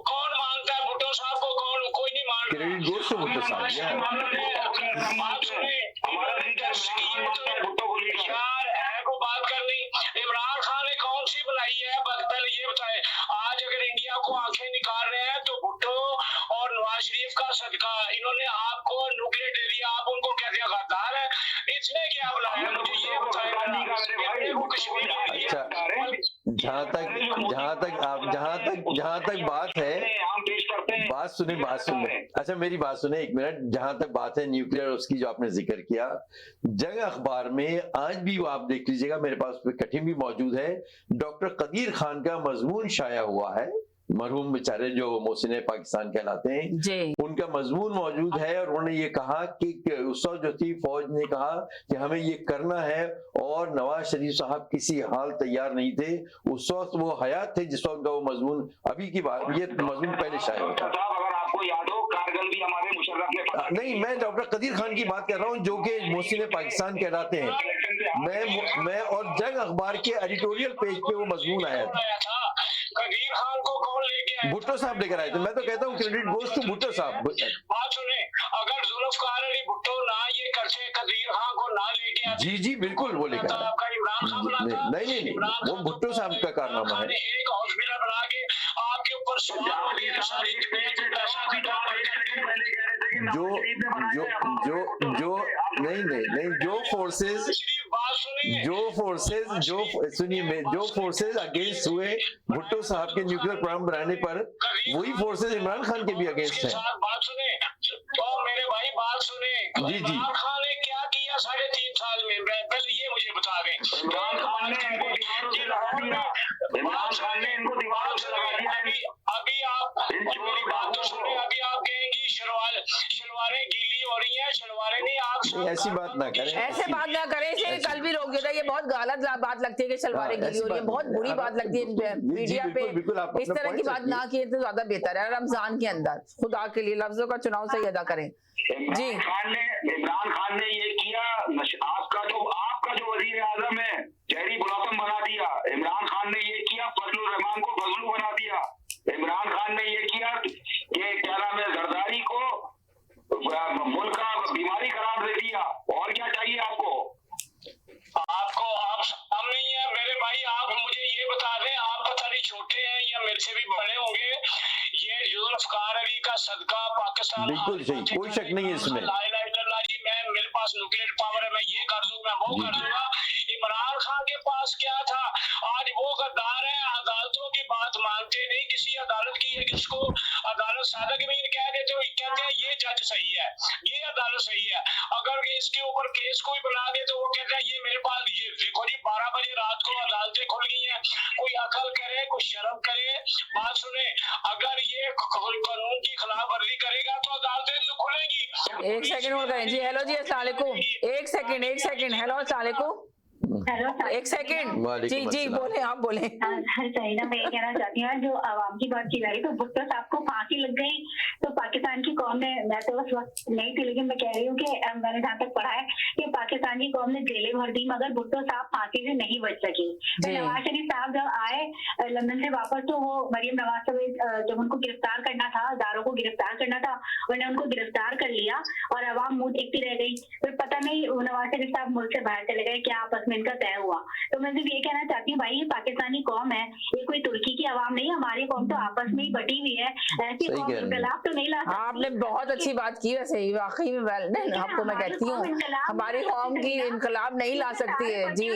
कौन मानता है? भुट्टो साहब को कौन? कोई नहीं मानता। बात सुने, यार है को बात करनी। इमरान खान ने कौन सी बनाई है? पहले ये बताए। आज अगर इंडिया को आंखें निकाल रहे हैं तो भुट्टो और नवाज शरीफ का सदका, इन्होंने आपको न्यूक्लियर दे दिया, आप उनको कहते हैं गद्दार है। इसने क्या बनाया मुझे ये बताएगा। अच्छा, जहाँ तक बात है, बात सुने अच्छा मेरी बात सुने एक मिनट। जहां तक बात है न्यूक्लियर उसकी जो आपने जिक्र किया, जंग अखबार में आज भी वो आप देख लीजिएगा, मेरे पास उस पर कटिंग भी मौजूद है, डॉक्टर कदीर खान का मजमून शाया हुआ है, मरहूम बेचारे जो मोहसिन पाकिस्तान कहलाते हैं, उनका मजमून मौजूद है। और उन्होंने ये कहा कि उस वक्त जो थी फौज ने कहा कि हमें ये करना है, और नवाज शरीफ साहब किसी हाल तैयार नहीं थे। उस वक्त वो हयात थे जिस वक्त का वो मजमून, अभी की बात, ये मजमून पहले शाया हुआ था। अगर आपको याद हो, कारगिल भी हमारे मुशर्रफ ने नहीं, मैं डॉक्टर कदीर खान की बात कर रहा हूँ जो कि मोहसिन पाकिस्तान कहलाते हैं। मैं और जंग अखबार के एडिटोरियल पेज पे वो मजमून आया था। कदीर खान को कौन लेके आया? भुट्टो साहब लेकर आए थे। मैं तो कहता हूँ क्रेडिट गोज टू भुट्टो साहब। बात सुने, अगर जुल्फकार अली भुट्टो ना ये करते, कदीर खान को ना लेके आते, जी बिल्कुल वो लेकर आए। आपका इमरान खान बनाता? नहीं, वो भुट्टो साहब का कारनामा है। एक हॉस्पिटल बना के आपके ऊपर जो फोर्सेज अगेंस्ट हुए भुट्टो साहब के न्यूक्लियर प्रोग्राम बनाने पर, वही फोर्सेज इमरान खान के भी अगेंस्ट हैं। बात सुने तो मेरे भाई, बात सुने, इमरान खान ने क्या किया 3.5 साल में? पहले ये मुझे बता दें। इमरान खान ने इनको दीवारों से लगा दिया। अभी आप मेरी बात तो सुने, अभी आप कहेंगी शलवारें गीली हो रही हैं, शलवारें नहीं, आप ऐसी बात ना करें, ऐसे बात ना करें। इसे कल भी रोक दिया था, ये बहुत गलत बात लगती है कि शलवारें गीली हो रही है, बहुत बुरी बात लगती है मीडिया पे। इस तरह की बात ना की तो ज्यादा बेहतर है। रमजान के अंदर खुदा के लिए लफ्जों का चुनाव सही अदा करें। जी, इमरान खान ने ये किया, आपका जो वजीर आजम है चेरी ब्लॉसम बना दिया। इमरान खान ने ये किया, फजलुर रहमान को फजलू बना दिया। इमरान खान ने ये किया कि क्या नाम है, जरदारी को मुल्क का बीमारी करार दे दिया। और क्या चाहिए आपको? आप हम नहीं है मेरे भाई। आप मुझे ये बता दें, आप पता नहीं छोटे हैं या मेरे से भी बड़े होंगे, ये जुल्फकार अली का सदका पाकिस्तान बिल्कुल सही, कोई शक नहीं है इसमें। जी, मेरे पास न्यूक्लियर पावर है, मैं ये कर दूं, मैं वो कर दूंगा। इमरान खान के पास क्या था? आज वो गद्दार है, अदालतों की बात मानते नहीं, किसी अदालत की, किसको अदालत सादक भी कह देते हो, कहते हैं ये जज सही है, ये अदालत सही है। अगर इसके ऊपर केस कोई बना दे तो वो कहते हैं ये मेरे पास, ये देखो जी 12 बजे रात को अदालतें खुल गई हैं। कोई अकल करे, कोई शर्म करे। बात सुने, अगर ये कानून की खिलाफ वर्जी करेगा तो अदालतें तो खुलेंगी। एक सेकंड और करें जी। हेलो जी, अस्सलाम वालेकुम। एक सेकंड हेलो, अस्सलाम वालेकुम। एक सेकंड जी बोले, आप बोले। सहीना, मैं ये कहना चाहती हूँ, जो आवाम की बात की जा रही, तो भुट्टो साहब को फांसी लग गई तो पाकिस्तान की कौम ने, मैं तो उस वक्त नहीं थी लेकिन मैं कह रही हूँ कि मैंने जहाँ तक पढ़ा है कि पाकिस्तान की कौम ने जेलें भर दी, मगर भुट्टो साहब फांसी से नहीं बच सकी। तो नवाज शरीफ साहब जब आए लंदन से वापस, तो वो मरियम नवाज समेत जब उनको गिरफ्तार करना था, हजारों को गिरफ्तार करना था, उन्होंने उनको गिरफ्तार कर लिया और अवाम मुंह देखती रह गई। फिर पता नहीं नवाज शरीफ साहब मुल्क से बाहर चले गए, क्या आपस में इनका तय हुआ। तो मैं सिर्फ ये कहना चाहती हूँ भाई, ये पाकिस्तानी कौम है, ये कोई तुर्की की आवाम नहीं, हमारी कौम तो आपस में ही बटी हुई है। ऐसी कौम इनकलाब तो नहीं ला सकती। आपने बहुत अच्छी बात की, वैसे ही वाकई में वेल, आपको मैं कहती हूँ हमारी कौम की इनकलाब नहीं ला सकती है जी।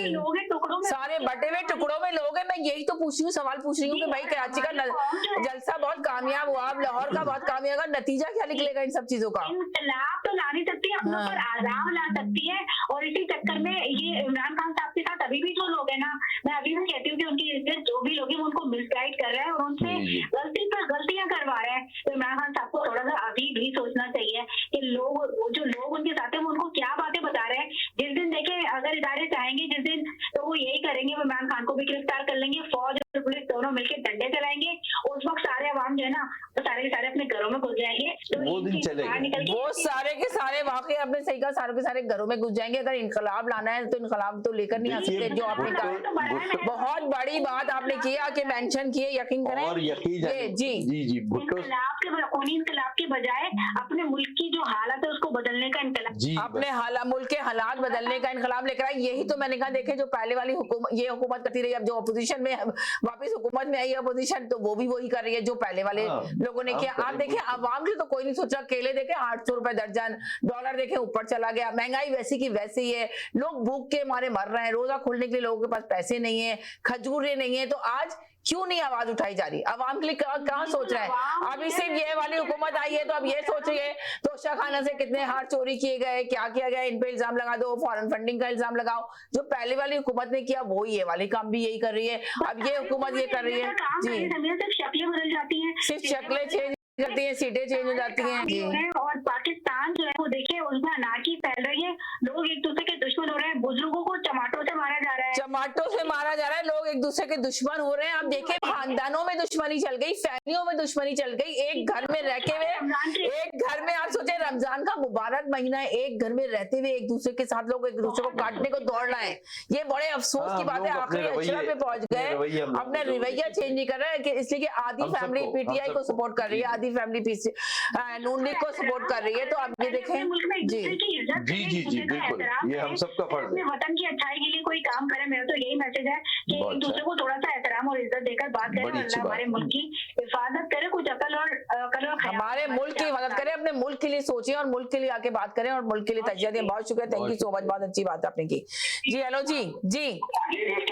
सारे बटे हुए टुकड़ों में लोग हैं। मैं यही तो पूछ रही हूँ, सवाल पूछ रही हूँ कि भाई कराची का जलसा बहुत कामयाब हुआ, अब लाहौर का बहुत कामयाब हुआ, नतीजा क्या निकलेगा इन सब चीजों का? इनकलाब तो ला नहीं सकती, अपने ऊपर आजाम ला सकती है। और इसी चक्कर में ये इमरान खान साहब के साथ अभी भी जो लोग हैं ना, मैं अभी भी कहती हूँ कि उनकी इज्जत जो भी लोग हैं वो उनको मिसगाइड कर रहे हैं और उनसे गलती पर गलतियां करवा रहे हैं। तो इमरान खान साहब को थोड़ा सा अभी भी सोचना चाहिए कि जो लोग उनके साथ हैं वो उनको क्या बातें बता रहे हैं। जिस दिन देखें, अगर इदारे चाहेंगे जिस दिन, तो वो यही करेंगे, वो इमरान खान को भी गिरफ्तार कर लेंगे, फौज और पुलिस दोनों मिलकर डंडे चलाएंगे। उस वक्त सारे अवाम जो है ना, वो सारे के सारे अपने घरों में घुस जाएंगे। तो वो दिन चलेगा, वो सारे के सारे वाकई आपने सही कहा, सारे के सारे घरों में घुस जाएंगे। अगर इनकलाब लाना है तो इनकलाब तो लेकर नहीं आ सकते। जो आपने कहा बहुत बड़ी बात आपने किया कि मेंशन किए, यकीन करें। और यकीन जी इनकलाब के बजाय अपने मुल्क की जो हालत है उसको बदलने का इनकलाब, अपने मुल्क के हालात बदलने का इनकलाब लेकर आए। यही तो मैंने कहा, देखे जो पहले वाली ये हुकूमत करती रही, अब जो अपोजिशन में वापस हुकूमत में आई अपोजिशन, तो वो भी वही कर रही है जो पहले वाले लोगों ने किया। आप देखें, आवाम के तो कोई नहीं सोच रहा। केले देखे 800 रुपए दर्जन, डॉलर देखे ऊपर चला गया, महंगाई वैसी की वैसी ही है, लोग भूख के मारे मर रहे हैं, रोजा खोलने के लिए लोगों के पास पैसे नहीं है, खजूरें नहीं है। तो आज क्यों नहीं आवाज उठाई जा रही? अवाम के लिए कहाँ सोच रहे हैं? अभी सिर्फ ये वाली हुकूमत आई है तो अब ये सोचिए तोशाखाना से कितने हार चोरी किए गए, क्या किया गया, इन पे इल्जाम लगा दो, फॉरेन फंडिंग का इल्जाम लगाओ। जो पहले वाली हुकूमत ने किया वो ये वाली काम भी यही कर रही है, अब ये हुकूमत ये कर रही है जी। शक्लें बदल जाती हैं, सिर्फ शक्लें चेंज करती हैं, सीटें चेंज हो जाती हैं जी। और पाकिस्तान जो है वो देखिए उसमें अनारकी फैल रही है, लोग एक दूसरे के दुश्मन हो रहे हैं, बुजुर्गों को टमाटो से मारा जा रहा है, टमाटो से मारा जा रहा है, लोग एक दूसरे के दुश्मन हो रहे हैं। अब देखिए खानदानों में दुश्मनी चल गई, फैमिलियों में दुश्मनी चल गई, एक घर में रह के हुए, एक घर में आप सोचे रमजान का मुबारक महीना है, एक घर में रहते हुए एक दूसरे के साथ लोग एक दूसरे को काटने को दौड़ रहे हैं। ये बड़े अफसोस की बात है, आखिरी अशरा पे पहुंच गए, अपना रवैया चेंज नहीं कर रहा है, इसलिए कि आधी फैमिली पीटीआई को सपोर्ट कर रही है, आधी फैमिली नून लीग को सपोर्ट कर रही है। तो अब ये देखें जी जी जी जी बिल्कुल, ये हम सबका फर्ज है। वतन की अच्छाई के लिए कोई काम करे, मेरा तो यही मैसेज है कि एक दूसरे को थोड़ा सा एहतराम और इज्जत देकर बात करें, अल्लाह हमारे मुल्क की हिफाजत करे, कुछ अकल और हमारे मुल्क की हिफाजत करें, अपने मुल्क के लिए सोचें और मुल्क के लिए आके बात करें और मुल्क के लिए तजिया दें। बहुत शुक्रिया, थैंक यू सो मच, बहुत अच्छी बात आपने की जी। हेलो जी जी,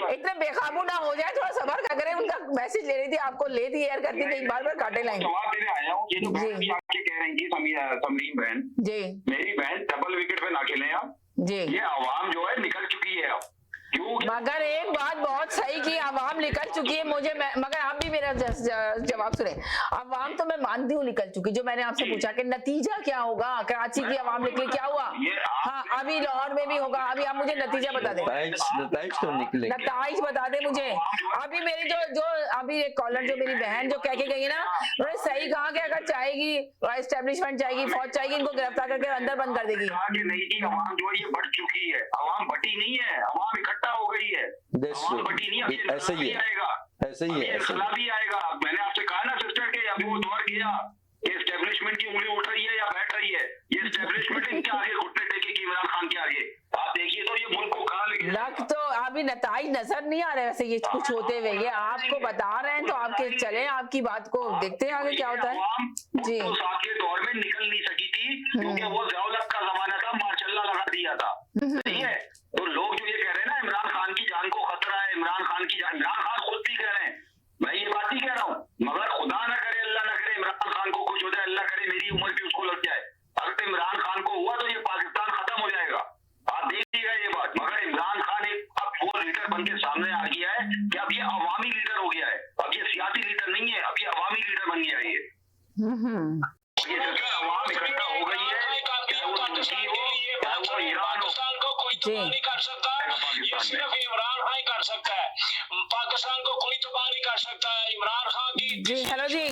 इतने बेकाबू ना हो जाए, थोड़ा सबर का करें, उनका मैसेज ले रही थी, आपको ले दी एयर करती थी, बार बार काटे लाइन जी। आपके कह रही थी समरीन बहन जी, मेरी बहन डबल विकेट पे ना खेले आप जी। ये आवाम जो है निकल चुकी है अब, मगर एक बात बहुत सही की, आवाम निकल चुकी है, मुझे मगर आप भी मेरा जवाब सुने। आवाम तो मैं मानती हूँ निकल चुकी, जो मैंने आपसे पूछा कि नतीजा क्या होगा, कराची की आवाम निकली, क्या हुआ? हाँ, अभी लाहौर में भी होगा, अभी आप मुझे नतीजा बता दें, नताइज बता दें मुझे। अभी मेरी जो अभी एक कॉलर जो मेरी बहन जो कह के गई ना, उन्होंने सही कहा कि अगर चाहेगी एस्टेब्लिशमेंट चाहेगी, फौज चाहेगी, इनको गिरफ्तार करके अंदर बंद कर देगी। आवाम जो है ये बढ़ चुकी है, आवाम बटी नहीं है, आवाम इकट्ठा हो गई है, आवाम बटी नहीं है, ऐसा ही है, ऐसा ही है, इनकलाब भी आएगा। मैंने आपसे कहा ना सिस्टर के अभी वो दौर गया, ये एस्टेब्लिशमेंट की उंगली उठ रही है या बैठ रही है, ये एस्टेब्लिशमेंट इनके आगे घुटने टेकेगी इमरान खान के आगे। आप देखिए तो ये मुल्क को कहाँ लेके लग तो अभी नताइज नजर नहीं आ रहे वैसे ये कुछ होते हुए, ये आपको बता रहे हैं तो आपके चले, आपकी बात को देखते हैं आगे क्या होता है जी। तो साथ के दौर में निकल नहीं सकी थी क्योंकि वो ज़ियाउल-हक का जमाना था, माशाल्लाह लगा दिया था, नहीं है? तो लोग जो ये कह रहे हैं ना इमरान खान की जान को खतरा है, इमरान खान की जान, इमरान खान खुद भी कह रहे हैं, मैं ये बात नहीं कह रहा हूँ, मगर खुदा ना करे, अल्लाह ना करे इमरान खान को कुछ हो जाए, अल्लाह करे मेरी उम्र भी उसको लग जाए, अगर इमरान खान को हुआ तो ये पाकिस्तान खत्म हो जाएगा, आप देखिएगा ये बात। मगर इमरान खान एक अब वो लीडर बन के सामने आ गया है कि अब ये अवामी लीडर हो गया है, अब ये सियासी लीडर नहीं है, अब ये अवामी लीडर बन गया है ये अवाम इकट्ठा हो गई है, चाहे वो तुर्की हो, चाहे वो ईरान हो, पाकिस्तान को कोई तबाह नहीं कर सकता, ये सिर्फ इमरान खान ही कर सकता है, पाकिस्तान को कोई तबाह नहीं कर सकता है, इमरान खान की जी। हेलो जी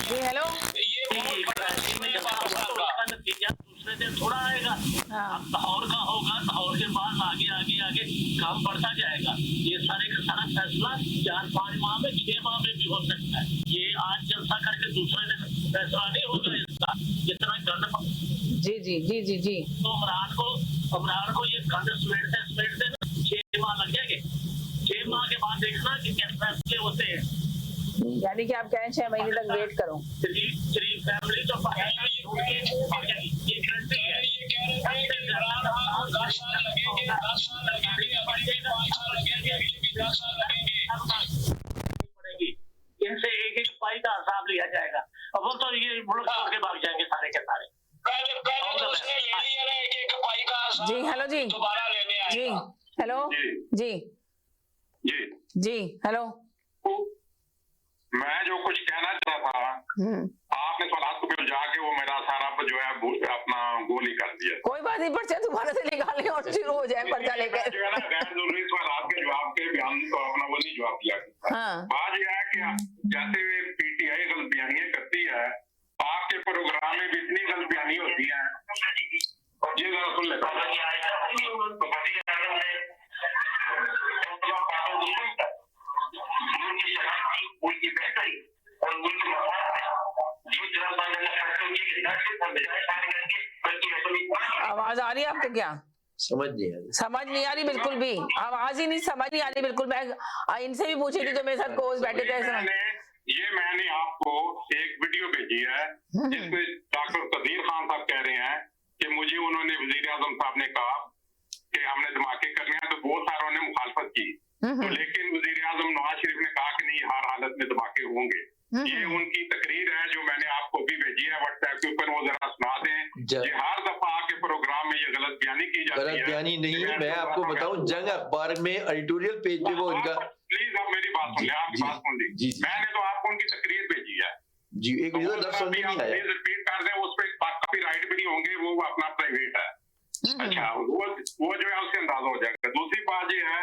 जी, हेलो, ये बहुत बड़ा है पाकिस्तान का नतीजा दूसरे दिन थोड़ा आएगा, लाहौर का होगा, लाहौर के बाद आगे आगे आगे काम बढ़ता जाएगा, ये सारे का सारा फैसला 4-5 माह में 6 माह में भी हो सकता है, ये आज जलसा करके दूसरे दिन फैसला नहीं होगा इसका, जितना गंद जी जी जी जी जी। तो इमरान को ये गंद समेटते 6 माह लग जाएंगे, 6 माह के बाद देखना कि क्या फैसले होते हैं। यानी कि आप कह रहे हैं 6 महीने तक वेट करो। शरीफ फैमिली तो ये गारंटी है, ये कह रहे हैं कि इमरान खान 10 साल लगेंगे, 10 साल लगेंगे, 5 साल लगेंगे, 10 साल लगेंगे, पड़ेगी, इनसे एक पाई का हिसाब लिया जाएगा, अब वो तो ये मुल्क छोड़ के भाग जाएंगे सारे के सारे। जी हेलो जी दोबारा लेने आए जी, हेलो जी जी जी, हेलो, मैं जो कुछ कहना चाहता था आपने सवाल को फिर जाके वो मेरा सारा जो है अपना गोली कर दिया। कोई बात नहीं, पर्चा दोबारा से निकालें और शुरू हो जाए पर्चा लेकर। जो है ना गैर जरूरी सवाल के जवाब के बयान को अपना वो नहीं जवाब दिया। बात यह है कि जैसे पीटीआई गलतियां करती है, आपके प्रोग्राम में भी इतनी गलतियां होती है, ये जरा सुन लेता आवाज आ रही है आपको? क्या समझ नहीं आ रही? समझ नहीं आ रही बिल्कुल भी, आवाज ही नहीं, समझ नहीं आ रही बिल्कुल। मैं इनसे भी पूछी थी जो मेरे साथ कोच बैठे थे। ये मैंने आपको एक वीडियो भेजी है जिसमें डॉक्टर कदीर खान साहब कह रहे हैं कि मुझे उन्होंने वजीर आजम साहब ने कहा कि हमने धमाके करने हैं, तो बहुत सारों ने मुखालफत की। तो लेकिन वजीर आजम नवाज शरीफ ने कहा कि नहीं, हर हालत में धमाके होंगे। ये उनकी तकरीर है जो मैंने आपको भी भेजी है व्हाट्सएप के ऊपर, वो जरा सुना दें। ये हर दफा आके प्रोग्राम में ये गलत बयानी की जाती है। गलत बयानी नहीं, मैं आपको बताऊं, जंग अखबार में एडिटोरियल पेज पे वो इनका, प्लीज आप मेरी बात सुन ले, आपकी बात सुन ली। मैंने तो आपको उनकी तकरीर भेजी है जी, एक लफ्ज समझ नहीं आया, प्लीज रिपीट कर दें, उस पर कॉपीराइट भी नहीं होंगे, वो अपना प्राइवेट है। अच्छा, वो जो है उससे अंदाजा हो जाएगा। दूसरी बात ये है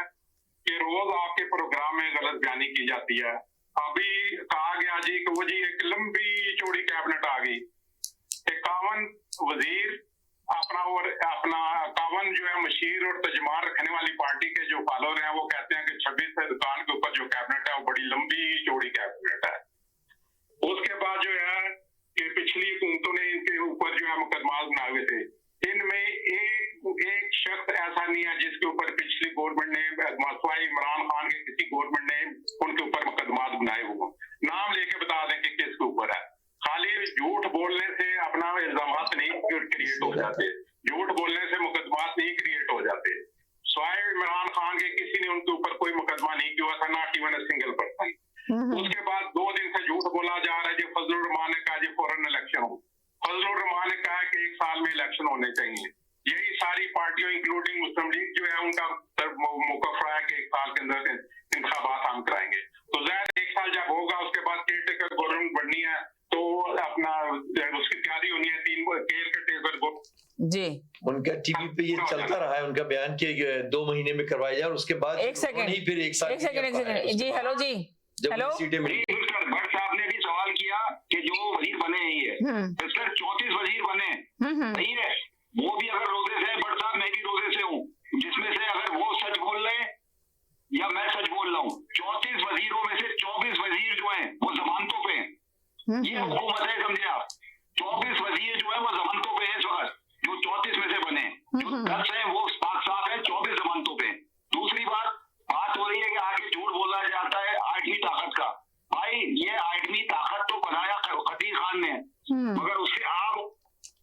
कि रोज आपके प्रोग्राम में गलत बयानी की जाती है। अभी कहा गया जी कि वो जी एक लंबी चौड़ी कैबिनेट आ गई, 51 वजीर अपना, और अपना 51 जो है मशीर और तजमान रखने वाली पार्टी के जो फॉलोअर हैं वो कहते हैं कि 26 दुकान के ऊपर जो कैबिनेट है वो बड़ी लंबी चौड़ी कैबिनेट है। उसके बाद जो है कि पिछली हुकूमतों ने इनके ऊपर जो है मुकदमा बनाए हुए थे, इनमें एक शख्स ऐसा नहीं है जिसके ऊपर पिछली गवर्नमेंट ने, सिवाय इमरान खान के किसी गवर्नमेंट ने उनके ऊपर मुकदमा बनाए हुए। नाम लेके बता दें कि किसके ऊपर है। खाली झूठ बोलने से अपना इल्जामात नहीं क्रिएट हो जाते, झूठ बोलने से मुकदमात नहीं क्रिएट हो जाते। सिवाय इमरान खान के किसी ने उनके ऊपर कोई मुकदमा नहीं किया था, not even a single person. उसके बाद 2 दिन से झूठ बोला जा रहा है जी फजलुर रहमान ने कहा जी फौरन इलेक्शन हो। फजलुर रहमान ने कहा कि 1 साल में इलेक्शन होने चाहिए। यही सारी पार्टियों इंक्लूडिंग मुस्लिम लीग जो है उनका मुकफरा है कि 1 साल के अंदर इंतखाबात हम कराएंगे। तो ज़ाहिर 1 साल जब होगा उसके बाद केयर टेकर गवर्नमेंट बननी है तो अपना उसकी तैयारी होनी है। 3 केयर टेकर जी, उनका टीवी पे ये चलता रहा है उनका बयान कि 2 महीने में करवाया जाए और उसके बाद एक सेकंड नहीं, फिर 1 साल जी। हेलो जी, हेलो सीटें मिली। भट्ट साहब ने भी सवाल किया कि जो वजीर बने ही है, सर 34 वजीर बने, सही है, वो भी अगर रोजे से, भट्ट साहब मैं भी रोजे से हूँ, जिसमें से अगर वो सच बोल रहे हैं या मैं सच बोल रहा हूँ, 34 वजीरों में से 24 वजीर जो हैं वो जमानतों पे हैं। ये हुकूमत है, समझे आप। 24 वजीर जो है वो जमानतों पे है इस वक्त, जो 34 में से बने, जो 10 है वो साफ है, 24 जमानतों पे। दूसरी बात हो रही है कि आगे झूठ बोला जाता है 8वीं ताकत का। भाई ये 8वीं ताकत तो बनाया कदीर खान ने, मगर उससे आप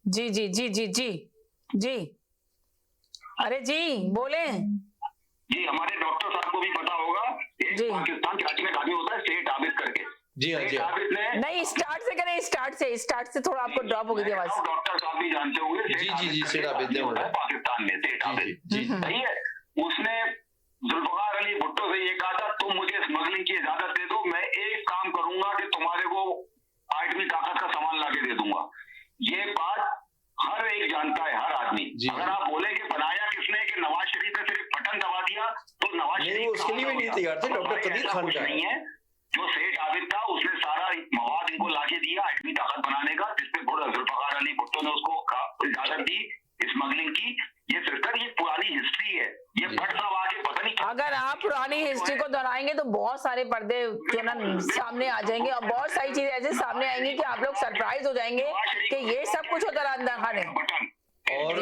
जी जी जी जी जी जी अरे जी बोले जी, हमारे डॉक्टर साहब को भी पता होगा, एक पाकिस्तान कराची में आदमी होता है सेठ आबिद करके। जी हाँ जी, नहीं स्टार्ट से करें, स्टार्ट से थोड़ा आपको ड्रॉप हो गई थी आवाज। डॉक्टर साहब भी जानते होंगे, जी सेठ आबिद होता है पाकिस्तान में, सेठ आबिद, सही है। उसने जुल्फकार अली भुट्टो से ये कहा था तुम मुझे स्मगलिंग की इजाजत दे दो, मैं एक काम करूंगा कि तुम्हारे को 8वीं ताकत का सामान लाके दे दूंगा। ये बात हर एक जानता है, हर आदमी। अगर आप बोले कि बनाया किसने, कि नवाज शरीफ ने सिर्फ बटन दबा दिया, तो नवाज शरीफ उसके लिए भी नहीं तैयार थे, डॉक्टर कदीर खान का नहीं है। जो सेठ आबिद था उसने सारा मवाद इनको लाके दिया 8वीं ताकत बनाने का, जिसपे जुल्फकार अली भुट्टो ने उसको इजाजत दी स्मगलिंग की। ये सिस्टर ये पुरानी हिस्ट्री है, ये भट्ट साहब आगे पता नहीं। अगर आप पुरानी हिस्ट्री को दोहराएंगे तो बहुत सारे पर्दे जो ना सामने आ जाएंगे और बहुत सारी चीजें ऐसे सामने आएंगी कि आप लोग सरप्राइज हो जाएंगे कि ये सब कुछ होता रहा है। और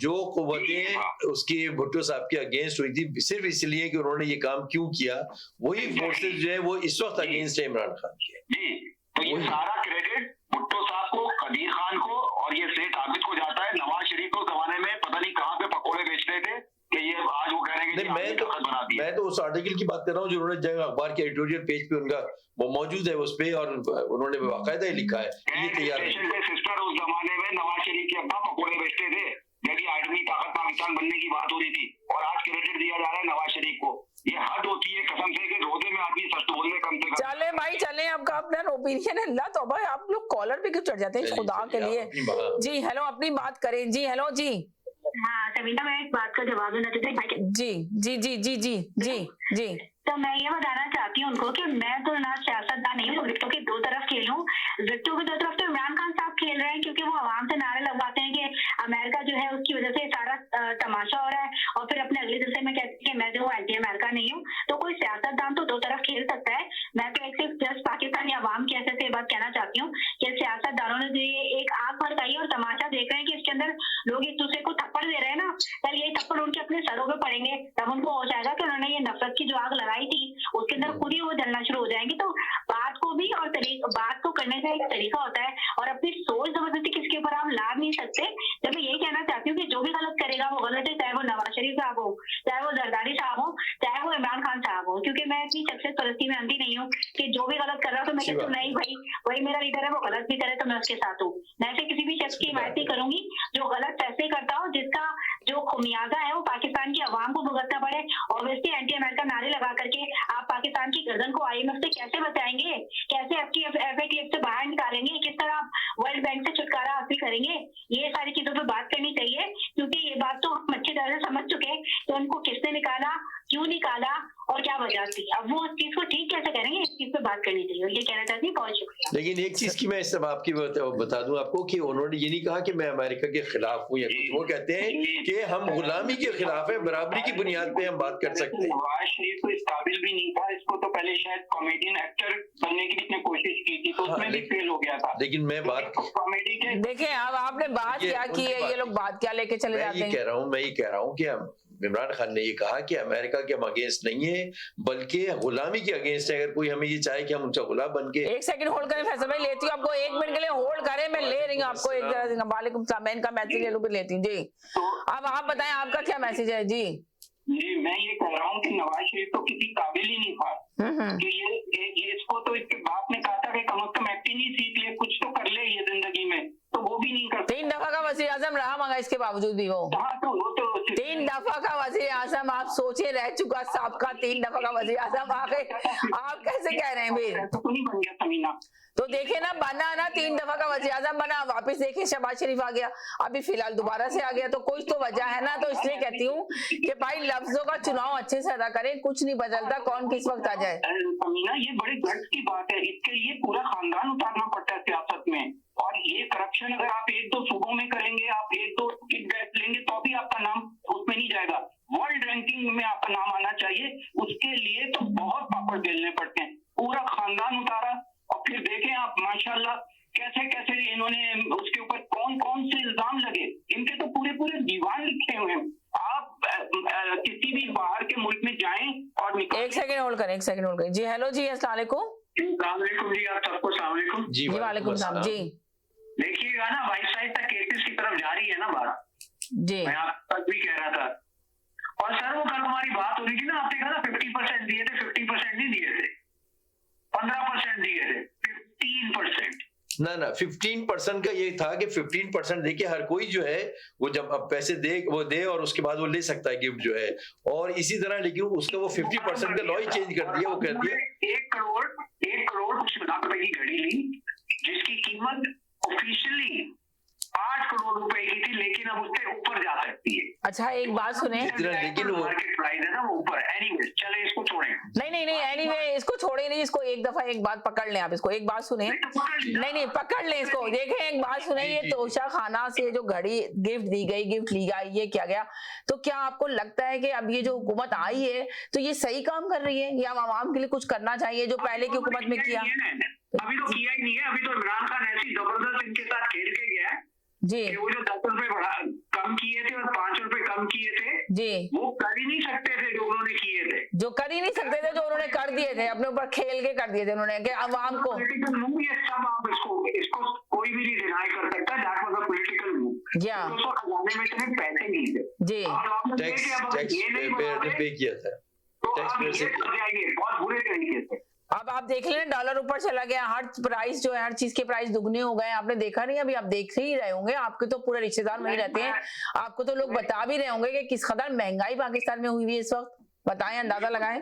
जो कुव्वतें उसकी भुट्टो साहब के अगेंस्ट हुई थी सिर्फ इसलिए कि उन्होंने ये काम क्यों किया, वही फोर्सेस जो है वो इस वक्त अगेंस्ट है इमरान खान के। जी, तो ये सारा क्रेडिट भुट्टो साहब को, कदीर खान को और ये सेठ आबिद को जाता है। नवाज शरीफ को जमाने में पता नहीं कहाँ पे पकोड़े बेच रहे थे कि ये आज वो कह रहे हैं कि मैं तो उस आर्टिकल की बात कर रहा हूँ जो उन्होंने जंग अखबार के एडिटोरियल पेज पे उनका वो मौजूद है उस पे, और उन्होंने बाकायदा लिखा है ये तैयार है। सिस्टर उस जमाने में नवाज शरीफ के अब्बा पकोड़े बेचते थे जब 8वीं ताकत पाकिस्तान बनने की बात हो रही थी, और आज क्रेडिट दिया जा रहा है नवाज शरीफ को। ये हद होती है कसम से कि रोजे में आदमी सच बोल रहे कम से कम। चले भाई चले, आपका अपना ओपिनियन है। अल्लाह तौबा, आप लोग कॉलर पे क्यों चढ़ जाते हैं खुदा के लिए। जी हेलो, अपनी बात करें। जी हेलो जी। हाँ सविता, मैं एक बात का जवाब देना चाहती हूँ। जी जी जी जी जी जी जी तो मैं ये बताना चाहती हूँ उनको कि मैं तो ना सियासतदान नहीं हूँ, विक्टो की 2 तरफ खेलूं। विक्टो की 2 तरफ तो इमरान खान साहब खेल रहे हैं, क्योंकि वो आवाम से नारे लगवाते हैं कि अमेरिका जो है उसकी वजह से सारा तमाशा हो रहा है, और फिर अपने अगले दिन से मैं कहती हूँ कि मैं जो एंटी अमेरिका नहीं हूँ। तो कोई सियासतदान तो 2 तरफ खेल सकता है। मैं तो एक सिर्फ जस्ट पाकिस्तानी अवाम की ऐसे बात कहना चाहती हूँ कि सियासतदानों ने जो ये एक आग भड़काई और तमाशा देख रहे हैं कि इसके अंदर लोग एक दूसरे को थप्पड़ दे रहे हैं ना, कल ये थप्पड़ उनके अपने सरों पे पड़ेंगे, तब उनको हो जाएगा कि उन्होंने ये नफरत की जो आग लगाई थी उसके अंदर खुद ही वो जलना शुरू हो जाएंगे। तो बात को भी और बात को करने का एक तरीका होता है, और अपनी सोच जबरदस्ती किसके ऊपर आप ला नहीं सकते। जब मैं यही कहना चाहती हूँ कि जो भी गलत करेगा वो गलत है, चाहे वो नवाज शरीफ साहब हो, चाहे वो जरदारी साहब हो, चाहे वो हूँ, क्योंकि मैं इतनी शख्सियत परस्ती में अंधी नहीं हूँ कि जो भी गलत कर रहा हो तो मैं कहती हूँ नहीं भाई वही मेरा लीडर है, वो गलत भी करे तो मैं उसके साथ हूँ। मैं ऐसे किसी भी शख्स की हिमायत नहीं करूंगी जो गलत फैसले करता हो, जिसका जो खुमियाजा है वो पाकिस्तान की आवाम को भुगतना पड़े। ऑब्वियसली एंटी अमेरिका नारे लगा करके आप पाकिस्तान की गर्दन को IMF से कैसे बचाएंगे, कैसे FATF से बाहर निकालेंगे, किस तरह आप वर्ल्ड बैंक से छुटकारा हासिल करेंगे, ये सारी चीजों पर बात करनी चाहिए। क्योंकि ये बात तो हम अच्छी तरह से समझ चुके हैं कि उनको किसने निकाला, क्यों निकाला और क्या वजह थी। अब वो उस चीज को ठीक कैसे करेंगे, इस चीज पे बात करनी चाहिए। ये कहना चाहती हूँ, बहुत शुक्रिया। लेकिन एक चीज की मैं इस सब आपकी बता दूं आपको कि उन्होंने ये नहीं कहा कि मैं अमेरिका के खिलाफ हूँ या कुछ। वो कहते हैं कि हम गुलामी के खिलाफ है, बराबरी की बुनियाद पे हम बात कर सकते हैं। नवाज शरीफ तो इस काबिल भी नहीं था, इसको तो पहले शायद कॉमेडियन एक्टर बनने की इसने कोशिश की थी तो उसमें भी फेल हो गया था। लेकिन मैं बात कॉमेडी के देखिए अब आपने बात क्या की है, ये लोग बात क्या लेके चले जाते हैं। मैं ये कह रहा हूँ कि इमरान खान ने ये कहा कि अमेरिका के हम अगेंस्ट नहीं है बल्कि गुलामी के अगेंस्ट है। अगर कोई हमें ये चाहे कि हम उनका गुलाम बन के। एक सेकंड होल्ड करें फैसल भाई, लेती हूँ आपको, 1 मिनट के लिए होल्ड करें, मैं ले रही हूँ आपको। एक वालेकुम सलाम, मैं इनका मैसेज ले लूँ फिर लेती हूँ जी। अब आप बताएं आपका क्या मैसेज है जी। जी मैं ये कह रहा हूँ कि नवाज शरीफ तो किसी काबिल ही नहीं था कि ये इसको तो इसके बाप ने कहा था कि कम से कम एक्टिंग ही सीख ले, कुछ तो कर ले ये जिंदगी में, तो वो भी नहीं कर। 3 दफा का वज़ीर आज़म रहा मगर इसके बावजूद भी वो 3 दफा का वज़ीर आज़म, आप सोचिए रह चुका सबका 3 दफा का वज़ीर आज़म आ गए, आप कैसे कह रहे हैं फिर? तो नहीं बन गया समीना। तो देखे ना बना ना 3 दफा का वज़ीर आज़म बना, वापस देखे शहबाज शरीफ आ गया, अभी फिलहाल दोबारा से आ गया, तो कुछ तो वजह है ना। तो इसलिए कहती हूँ कि भाई लफ्जों का चुनाव अच्छे से अदा करें, कुछ नहीं बदलता कौन किस वक्त आ जाए। समीना ये बड़ी गर्व की बात है, इसके लिए पूरा खानदान उतारना पड़ता है सियासत में। और ये करप्शन अगर आप 1-2 सूबों में करेंगे, आप 1-2 किट लेंगे तो भी आपका नाम उसमें नहीं जाएगा, वर्ल्ड रैंकिंग में आपका नाम आना चाहिए। उसके लिए तो बहुत पापड़ बेलने पड़ते हैं, पूरा खानदान उतारा। और फिर देखें आप माशाल्लाह कैसे कैसे इन्होंने उसके ऊपर कौन कौन से इल्जाम लगे, इनके तो पूरे पूरे दीवान लिखे हुए हैं। आप किसी भी बाहर के मुल्क में जाएं और एक सेकंड होल्ड करें, एक सेकंड होल्ड करें जी। हेलो जी, अस्सलाम वालेकुम जी, आप सबको अस्सलाम वालेकुम जी। वालेकुम सलाम जी। देखिएगा ना वाइट साइड तक केसेस की तरफ जा रही है ना बात जी, मैं आप तक भी कह रहा था। और सर वो कल हमारी बात हो रही थी ना, आपने कहा ना 50% दिए थे, 50% नहीं दिए थे, 15% दिए थे, 15%। ना 15% का ये था कि 15% देखिए हर कोई जो है वो जब अब पैसे दे वो दे और उसके बाद वो ले सकता है गिफ्ट जो है, और इसी तरह लेकिन उसका वो 50% का लॉ ही चेंज कर दिया। वो कर दिया 1 करोड़ कुछ लाख रुपए की घड़ी ली जिसकी कीमत ऑफिशियली 8 करोड़ रुपए की थी, लेकिन अब उससे ऊपर जा सकती है। अच्छा एक बात सुने, लेकिन वो मार्केट प्राइस है ना वो ऊपर। एनीवे चले इसको छोड़ें। नहीं एनीवे इसको छोड़े नहीं, इसको एक दफा एक बात पकड़ लें आप, इसको एक बात सुने। नहीं पकड़ लें इसको, देखें एक बात सुने, ये तोशा खाना से जो घड़ी गिफ्ट दी गई, गिफ्ट ली गई, ये क्या गया, तो क्या आपको लगता है कि अब ये जो हुकूमत आई है तो ये सही काम कर रही है या आवाम के लिए कुछ करना चाहिए जो पहले की हुकूमत में किया? अभी तो किया ही नहीं है। अभी तो इमरान खान ऐसी जबरदस्त इनके साथ खेल के गया है जी, कि वो जो 10 रुपए कम किए थे और 5 रुपए कम किए थे जी, वो कर ही नहीं सकते थे जो उन्होंने किए थे, जो कर ही नहीं सकते थे, जो उन्होंने कर दिए थे, अपने ऊपर खेल के कर दिए थे उन्होंने कि अवाम को। ये सब आप इसको कोई भी नहीं डिनाई कर सकता। That was a political move. या दोस्तों खजाने में सिर्फ पैसे नहीं थे जी, टैक्स पे पे किया था, तो अब ये कर जाएंगे बहुत बुरे तरीके से। अब आप देख लें डॉलर ऊपर चला गया, हर प्राइस जो है हर चीज के प्राइस दुगने हो गए। आपने देखा नहीं, अभी आप देख ही रहे होंगे, आपके तो पूरे रिश्तेदार वहीं रहते हैं, आपको तो लोग बता भी रहे होंगे कि किस कदर महंगाई पाकिस्तान में हुई है इस वक्त, बताएं अंदाजा लगाएं।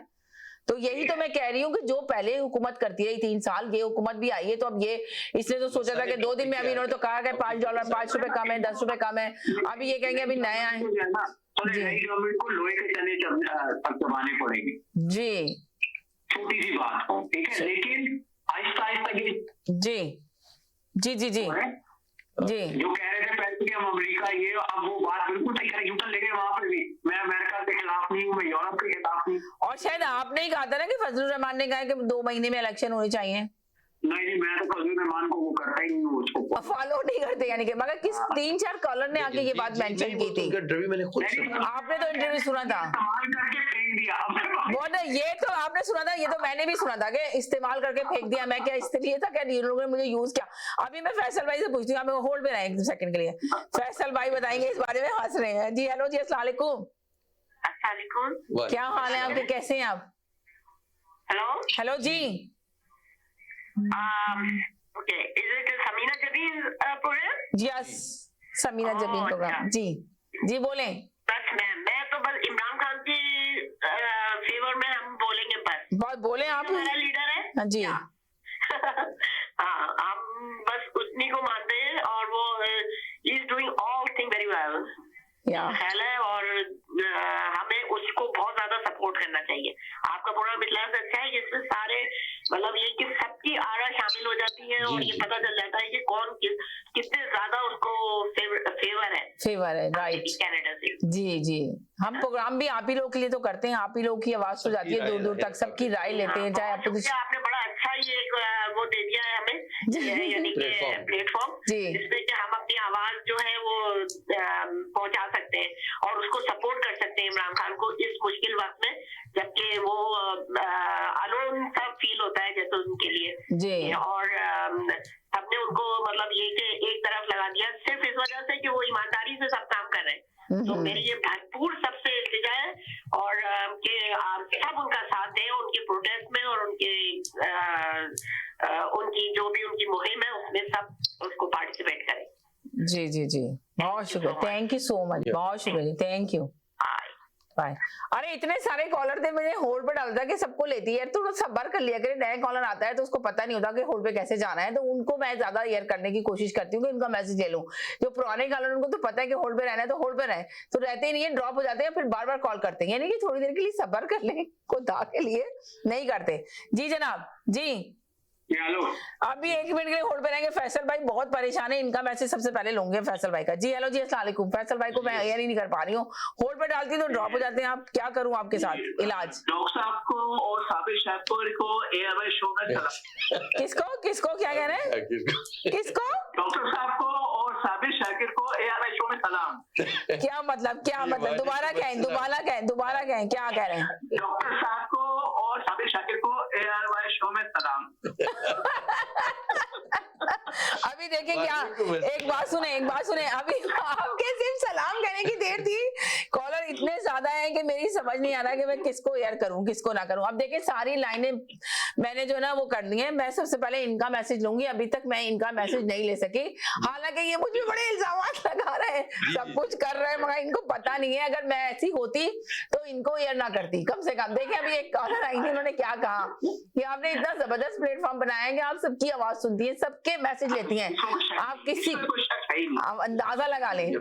तो यही तो मैं कह रही हूँ कि जो पहले हुकूमत करती रही 3 साल, ये हुकूमत भी आई है तो अब ये इसने तो सोचा था कि 2 दिन में, अभी इन्होंने तो कहा कि $5 5 रुपए कम है, 10 रुपए कम है, अभी ये कहेंगे अभी नए आए गवर्नमेंट को लोहे के चने चबाने पड़ेंगे जी, छोटी सी बात हो, ठीक है, लेकिन आहिस्ता आहिस्ता जी जी जी जी जी जो कह रहे थे पहले कि हम अमेरिका ये, अब वो बात बिल्कुल सही है, यूटर्न लेके वहां पे भी मैं अमेरिका के खिलाफ नहीं हूँ, मैं यूरोप के खिलाफ नहीं। और शायद आपने ही कहा था ना कि फजलुर रहमान ने कहा कि 2 महीने में इलेक्शन होनी चाहिए। नहीं मैं तो फजलुर रहमान को वो करता ही नहीं हूँ, उसको फॉलो नहीं करते यानी कि, मगर किस 3-4 कॉलर ने आके ये बात मेंशन की थी, मैंने खुद सुना, आपने तो इंटरव्यू सुना था, करके फेंक दिया वो ना, ये तो आपने सुना था, ये तो मैंने भी सुना था कि इस्तेमाल करके फेंक दिया। मैं क्या इसलिए था क्या लोगों ने मुझे यूज किया। अभी मैं फैसल भाई से पूछती हूँ, आप होल्ड पे रहें 1 सेकंड के लिए, फैसल भाई बताएंगे इस बारे में, हंस रहे हैं जी। हेलो जी, अस्सलाम वालेकुम, अस्सलाम वालेकुम, क्या हाल है आपके, कैसे हैं आप? हेलो जी। Okay, is it Samina Jabin program? Yes, Samina Jabin program. जी जी बोलें। बस मैं तो बस इमरान खान की फेवर में हम बोलेंगे बस। बहुत बोले आप। हमारा लीडर है। हाँ जी। हाँ, हम बस उतनी को मानते हैं और वो is doing all thing very well. ख्याल है और हमें उसको बहुत ज्यादा सपोर्ट करना चाहिए। आपका प्रोग्राम इतना अच्छा है जिसमें सारे मतलब ये कि सबकी आरा शामिल हो जाती है और ये पता चल जाता है कि कौन कितने ज्यादा उसको फेवर है राइट कनाडा से। जी जी, हम प्रोग्राम भी आप ही लोग के लिए तो करते हैं, आप ही लोग की आवाज तो जाती है दूर दूर तक, सबकी राय लेते हैं। चाहे आपने बड़ा अच्छा ये वो दे दिया है हमें, यानी कि प्लेटफॉर्म जिसमें कि हम अपनी आवाज जो है वो पहुंचा सकते हैं और उसको सपोर्ट कर सकते हैं इमरान खान को इस मुश्किल वक्त में, जबकि वो अलोन सा फील होता है जैसे उनके लिए जी। और हमने उनको मतलब ये कि एक तरफ लगा दिया सिर्फ इस वजह से कि वो ईमानदारी से सब काम कर रहे हैं। तो मेरी ये भरपूर सबसे इल्तिजा है और कि आप सब उनका साथ दें उनके प्रोटेस्ट में और उनकी जो भी उनकी मुहिम है उसमें सब उसको पार्टिसिपेट करें। जी जी जी, बहुत शुक्रिया, थैंक यू सो मच, बहुत शुक्रिया, थैंक यू, बाय। अरे इतने सारे कॉलर थे, मैंने होल्ड पे डाल दिया कि सबको लेती है, तो सब्र कर लिया करे, नया कॉलर आता है तो उसको पता नहीं होता कि होल्ड पे कैसे जाना है, तो उनको मैं ज्यादा एयर करने की कोशिश करती हूँ कि उनका मैसेज ले लूं। जो पुराने कॉलर उनको तो पता है कि होल्ड पे रहना है तो होल्ड पे रहे, तो रहते ही नहीं है, ड्रॉप हो जाते हैं, फिर बार बार कॉल करते हैं, यानी कि थोड़ी देर के लिए सब्र कर लें, खुदा के लिए नहीं करते। जी जनाब जी, हेलो, अभी 1 मिनट के लिए होल्ड पे रहेंगे। फैसल भाई बहुत परेशान है, इनका मैसेज सबसे पहले लूंगे फैसल भाई का। जी हेलो जी, अस्सलाम वालेकुम। फैसल भाई को मैं एयर ही नहीं कर पा रही हूँ, होल्ड पे डालती हूँ तो ड्रॉप हो जाते हैं। आप क्या करूँ आपके साथ इलाज? डॉक्टर साहब को और साबिर शाकिर को एयर शो में चला। किसको किसको क्या कह रहे हैं? किसको? डॉक्टर साहब को और साबिर शाकिर को एयर शो में सलाम। क्या मतलब, क्या मतलब? दोबारा कहें, दोबारा कहें, दोबारा कहें, क्या कह रहे हैं? डॉक्टर साहब को और साबिर शाकिर को एयर शो में सलाम। अभी देखें क्या, एक बात सुने, अभी आपके सिर्फ सलाम कहने की देर थी, कॉलर इतने ज्यादा हैं कि मेरी समझ नहीं आ रहा कि मैं किसको एयर करूं किसको ना करूं। अब देखें सारी लाइनें मैंने जो ना वो कर दी है, मैं सबसे पहले इनका मैसेज लूंगी, अभी तक मैं इनका मैसेज नहीं ले सकी, हालांकि ये मुझे बड़े इल्जाम लगा रहे हैं, सब कुछ कर रहे हैं, मगर इनको पता नहीं है अगर मैं ऐसी होती तो इनको एयर ना करती कम से कम। देखिए अभी एक कॉलर आई थी, उन्होंने क्या कहा कि आपने इतना जबरदस्त प्लेटफॉर्म बनाया है कि आप सबकी आवाज सुनती है, सबके मैसेज लेती हैं, आप किसी आप अंदाजा लगा लें,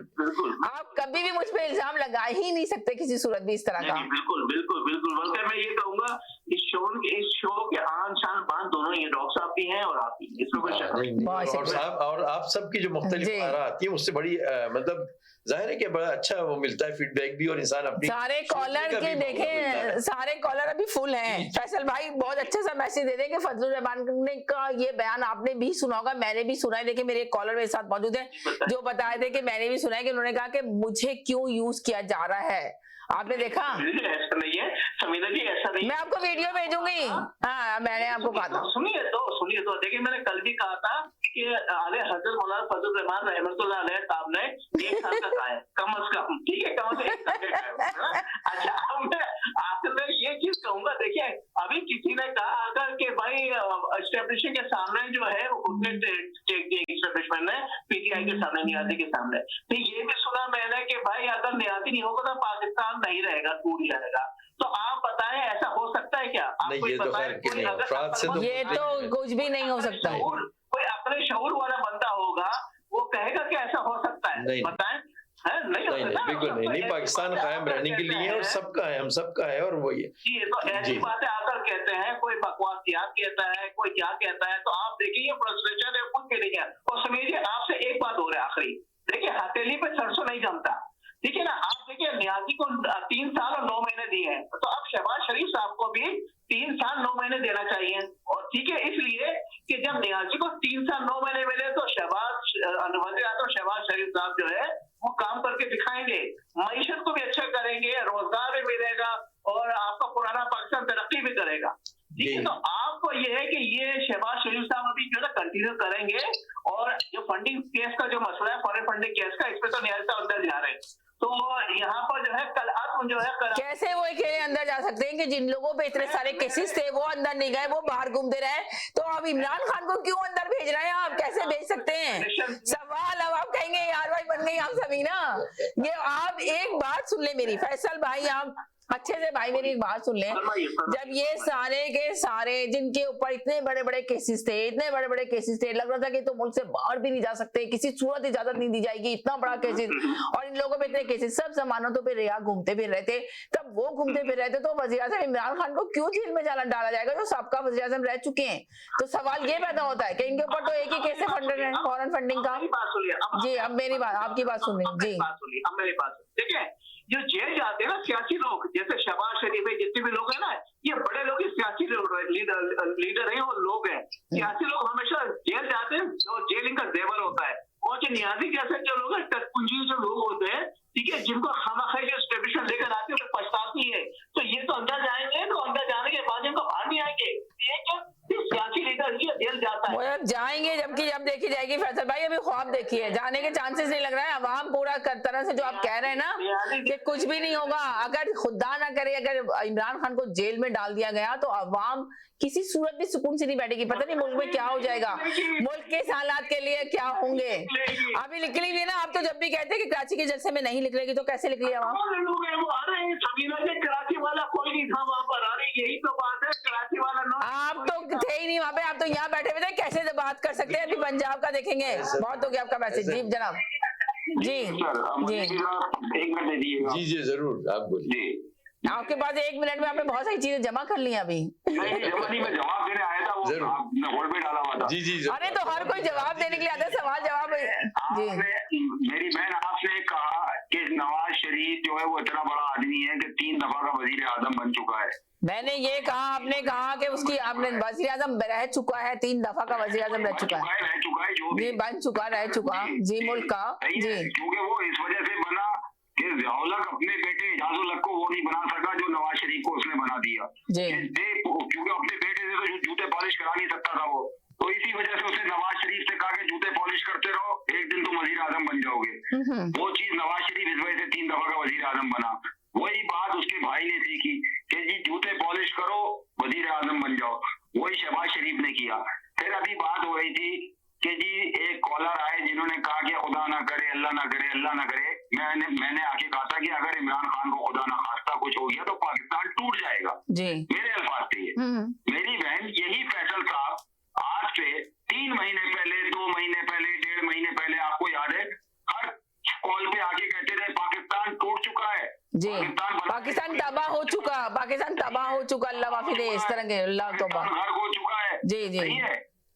आप कभी भी मुझ पे इल्जाम लगा ही नहीं सकते किसी सूरत भी इस तरह का। बिल्कुल बिल्कुल बिल्कुल, बल्कि मैं ये कहूंगा इस शो के आन शान बान दोनों ये डॉक्टर साहब भी हैं और आप भी, इसमें कोई शक नहीं। और आप सबकी जो मुख्तलिफ आरा आती है उससे बड़ी मतलब जाहिर है कि बड़ा अच्छा वो मिलता है फीडबैक भी, और इंसान अपनी सारे कॉलर के देखें, सारे कॉलर अभी फुल हैं। फैसल भाई बहुत अच्छा सा मैसेज दे दें कि फजलुर रहमान ने का ये बयान आपने भी सुना होगा, मैंने भी सुना है। देखिए मेरे कॉलर मेरे साथ मौजूद है जो बताए थे कि मैंने भी सुना है कि उन्होंने कहा कि मुझे क्यों यूज किया जा रहा है, आपने देखा? ऐसा नहीं है समीना जी, ऐसा नहीं। मैं आपको वीडियो भेजूंगी, हाँ मैंने आपको कहा था। सुनिए तो देखिए मैंने कल भी कहा था कि आले हजरत मौलाना फजलुर रहमान रहमतुल्लाह अलैह साहब ने 1 साल का कहा है कम अज कम, ठीक है, कम से 1 साल का कहा है। अच्छा अब मैं आखिर में ये चीज कहूंगा, देखिए अभी किसी ने कहा अगर कि भाई एस्टेब्लिशमेंट के सामने जो है उतने एस्टेब्लिशमेंट ने पीटीआई के सामने, नियाजी के सामने, तो ये भी सुना मैंने कि भाई अगर नियाजी नहीं होगा तो पाकिस्तान नहीं रहेगा, टूट जाएगा। तो आप बताएं ऐसा हो सकता है क्या? आप नहीं, कोई ये तो बताएं, ये तो कुछ भी नहीं हो सकता है। कोई अपने शऊर वाला बंदा होगा वो कहेगा कि ऐसा हो सकता है, बताएं? नहीं, बिल्कुल नहीं, पाकिस्तान कायम रहने के लिए और सबका है, हम सबका है, और वही है जी। तो ऐसी बातें आकर कहते हैं, कोई बकवासियात कहता है, कोई क्या कहता है, तो आप देखिए फ्रस्ट्रेशन है, कुछ भी नहीं है। और समझिए आपसे एक बात हो रहा है आखिरी, देखिए हथेली पे सरसों नहीं जमता, ठीक है ना? आप देखिए नियाजी को 3 साल और 9 महीने दिए हैं, तो अब शहबाज शरीफ साहब को भी 3 साल 9 महीने देना चाहिए, और ठीक है इसलिए कि जब नियाजी को 3 साल 9 महीने मिले तो शहबाज शरीफ साहब जो है वो काम करके दिखाएंगे, मईशत को भी अच्छा करेंगे, रोजगार भी मिलेगा और आपका पुराना पाकिस्तान तरक्की भी करेगा, ठीक है? तो आपको ये है कि ये शहबाज शरीफ साहब अभी जो है कंटिन्यू करेंगे, और जो फंडिंग केस का जो मसला है, फॉरेन फंडिंग केस का, इस पे तो नियाजी साहब अंदर जा रहे हैं, तो यहाँ पर जो है कल कैसे वो अकेले अंदर जा सकते हैं कि जिन लोगों पे इतने सारे केसेस थे वो अंदर नहीं गए, वो बाहर घूमते रहे, तो अब इमरान खान को क्यों अंदर भेज रहे हैं आप? कैसे भेज सकते हैं? सवाल अब आप कहेंगे यार भाई बन गई हम सभी ना। ये आप एक बात सुन ले मेरी, फैसल भाई आप अच्छे से भाई मेरी एक बात सुन लें। जब ये सारे के सारे जिनके ऊपर इतने बड़े बड़े केसेस थे, इतने बड़े बड़े केसेस थे, लग रहा था कि तो मुल्क से बाहर भी नहीं जा सकते, किसी सूरत इजाजत नहीं दी जाएगी, इतना बड़ा केसेस, और इन लोगों पे इतने केसेस, सब जमानतों पे रिहा घूमते फिर रहे थे। तब वो घूमते फिर रहे थे तो वज़ीर आज़म इमरान खान को क्यों जेल में डाला जाएगा जो सबका वज़ीर आज़म रह चुके हैं? तो सवाल ये पैदा होता है कि इनके ऊपर तो एक ही केस से फंडेड है, फॉरेन फंडिंग का। जी अब मेरी बात, आपकी बात सुन रही हूँ जी। अब मेरी बात देखिए, जो जेल जाते हैं ना सियासी लोग, जैसे शहबाज शरीफ है, जितने भी लोग हैं ना, ये बड़े लोग सियासी लीडर हैं और लोग हैं। सियासी लोग हमेशा जेल जाते हैं, जो जेल इनका जेवर होता है। और जो नियाजी जैसे जो लोग हैं, टटपुंजी जो लोग होते हैं, ठीक है, जिनको खामखा जो एस्टेब्लिशमेंट लेकर आते हैं पछताती है, तो ये तो अंदर जाएंगे, तो अंदर जाने के बाद इनको बाहर नहीं आएंगे। ये क्या सियासी लीडर ही जेल जाता है, वो अब जाएंगे जबकि जब देखी जाएगी। फैसल भाई अभी ख्वाब देखिए, जाने के चांसेस नहीं लग रहा है। अवाम पूरा तरह से जो आप कह रहे हैं ना कि कुछ भी नहीं होगा, अगर खुदा ना करे अगर इमरान खान को जेल में डाल दिया गया तो अवाम किसी सूरत भी सुकून से नहीं बैठेगी। पता नहीं मुल्क में क्या हो जाएगा, मुल्क के हालात के लिए क्या होंगे। अभी निकली हुई है ना, आप तो जब भी कहते हैं कि कराची के जलसे में नहीं निकलेगी, तो कैसे निकली आवाम? कराची वाला कोई नहीं था वहाँ पर, यही तो बात है, कराची वाला आप तो थे ही नहीं वहाँ पे, आप तो यहाँ बैठे हुए थे, कैसे बात कर सकते हैं? अभी पंजाब का देखेंगे, बहुत हो गया आपका मैसेज। जी जनाब, जी जी एक मिनट दे दिएगा। जी जी जरूर, आप बोलिए। आपके पास 1 मिनट में आपने बहुत सारी चीजें जमा कर ली अभी। नहीं जमा नहीं, मैं जवाब देने आया था, वो आपने होल्ड पे डाला हुआ था। जी जी अरे तो हर कोई जवाब देने के लिए आता है, सवाल जवाब। जी मेरी बहन आपने कहा कि नवाज शरीफ जो है वो इतना बड़ा आदमी है कि 3 दफा का वजीर आजम बन चुका है। मैंने ये कहा, आपने कहा कि उसकी आपने वजीर आजम रह चुका है, 3 दफा का वजीर आजम रह चुका है, जो भी बन चुका रह चुका जी मुल्क का। जी क्योंकि वो इस वजह से बना कि ज़ियाउल-हक अपने बेटे इजाज़ुल-हक को वो नहीं बना सका जो नवाज शरीफ को उसने बना दिया, क्योंकि अपने बेटे से तो जूते पॉलिश करा नहीं सकता था वो, तो इसी वजह से उसने नवाज शरीफ से कहा कि जूते पॉलिश करते रहो, एक दिन तुम वजीर आजम बन जाओगे। वो चीज नवाज शरीफ इस वजह से 3 दफा का वजीर आजम बना। वही बात उसके भाई ने सीखी कि जी जूते पॉलिश करो वजीर आजम बन जाओ, वही शहबाज शरीफ ने किया। फिर अभी बात हो रही थी कि जी एक कॉलर आए जिन्होंने कहा कि खुदा ना करे, अल्लाह ना करे, अल्लाह ना करे। मैंने आके कहा था कि अगर इमरान खान को खुदा ना खास्ता कुछ हो गया तो पाकिस्तान टूट जाएगा। मेरे अल्फाज थे ये। मेरी बहन यही फैसल साहब आज से 3 महीने पहले, 2 महीने पहले, 1.5 महीने पहले, आपको याद है, हर कॉल पे आके कहते थे पाकिस्तान टूट चुका है, जी पाकिस्तान तबाह हो चुका, पाकिस्तान तबाह हो चुका, अल्लाह माफी दे, इस तरह के अल्लाह तौबा हो चुका है। जी जी है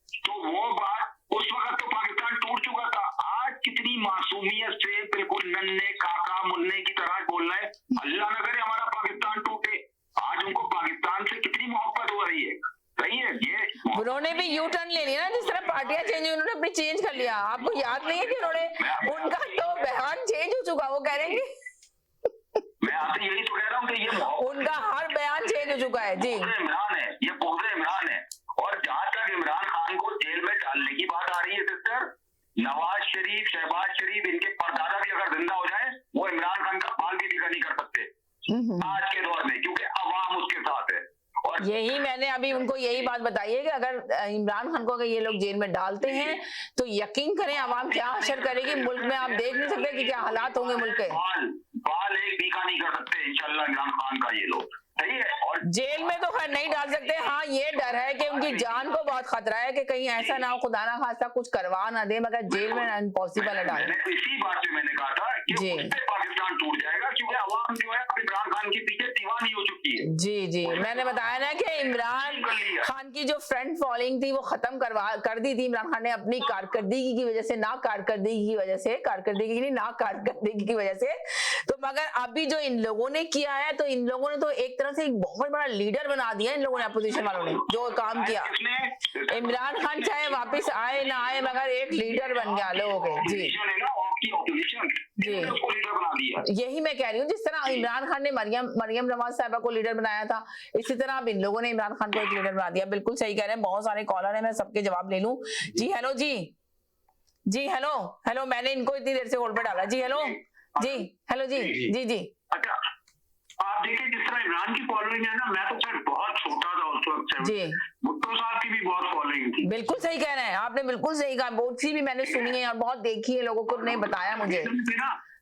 तो वो बात उस वक्त तो पाकिस्तान टूट चुका था। आज कितनी मासूमियत से बिल्कुल नन्हे काका मुन्ने की तरह बोल रहे हैं अल्लाह न करे हमारा पाकिस्तान टूटे। आज उनको पाकिस्तान से कितनी मोहब्बत हो रही है। सही है, ये उन्होंने भी यू टर्न ले लिया ना, जिस तरह पार्टियां चेंज हुई उन्होंने अपनी चेंज कर लिया। आपको याद नहीं है कि उन्होंने उनका तो बयान चेंज हो चुका, वो कह रहे हैं मैं आपसे यही तो कह रहा हूँ कि ये उनका हर बयान चेंज हो चुका है। जी इमरान है, ये पूरे इमरान है। और जहां तक इमरान खान को जेल में डालने की बात आ रही है सिस्टर, नवाज शरीफ, शहबाज शरीफ, इनके परदादा भी अगर जिंदा हो जाए वो इमरान खान का बाल भी बिका नहीं कर सकते आज के दौर में, क्योंकि अवाम उसके साथ है। और यही मैंने अभी उनको यही बात बताई है कि अगर इमरान खान को अगर ये लोग जेल में डालते हैं तो यकीन करें अवाम क्या हशर करेगी मुल्क में। आप देख नहीं सकते कि क्या हालात होंगे मुल्क के। बाल एक बीका नहीं कर सकते इंशाल्लाह इमरान खान का ये लोग। सही है, और जेल में तो खैर नहीं डाल सकते। हाँ ये डर है कि उनकी जान को बहुत खतरा है कि कहीं ऐसा ना हो खुदा ना खास्ता कुछ करवा ना दे, मगर जेल में इम्पॉसिबल है डालना। इसी बात पे मैंने कहा था कि पाकिस्तान टूट जाएगा क्योंकि अवाम जो है इमरान खान के पीछे दीवानी हो चुकी है। जी जी मैंने बताया ना कि इमरान खान की जो फ्रंट फॉलोइंग थी वो खत्म कर दी थी इमरान खान ने अपनी कारकर्दगी की वजह से, ना कारकर्दगी की वजह से, कारकर्दगी नहीं ना कारकर्दगी की वजह से। तो मगर अभी जो इन लोगों ने किया है तो इन लोगों ने तो एक तरह से एक बहुत बड़ा लीडर बना दिया इन लोगों ने, अपोजिशन वालों ने जो काम किया। इमरान खान चाहे वापस आए ना आए मगर एक लीडर बन गया लोगों के। जी जी यही मैं कह रही हूँ, जिस तरह इमरान खान ने मरियम नवाज साहिबा को लीडर बनाया था, इसी तरह अब इन लोगों ने इमरान खान को एक लीडर बना दिया। बिल्कुल सही कह रहे हैं, बहुत सारे कॉलर हैं, मैं सबके जवाब ले लूं। जी हेलो, जी जी हेलो हेलो, मैंने इनको इतनी देर से होल्ड पे डाला। जी हेलो जी हेलो जी जी जी अच्छा, आप देखिए जिस तरह इमरान की फॉलोइंग है ना, मैं तो खैर बहुत छोटा था उस वक्त जी, भुट्टो साहब की भी बहुत फॉलोइंग थी। बिल्कुल सही कह रहे हैं आपने, बिल्कुल सही कहा, बहुत सी भी मैंने सुनी है और बहुत देखी है, लोगों को नहीं बताया मुझे।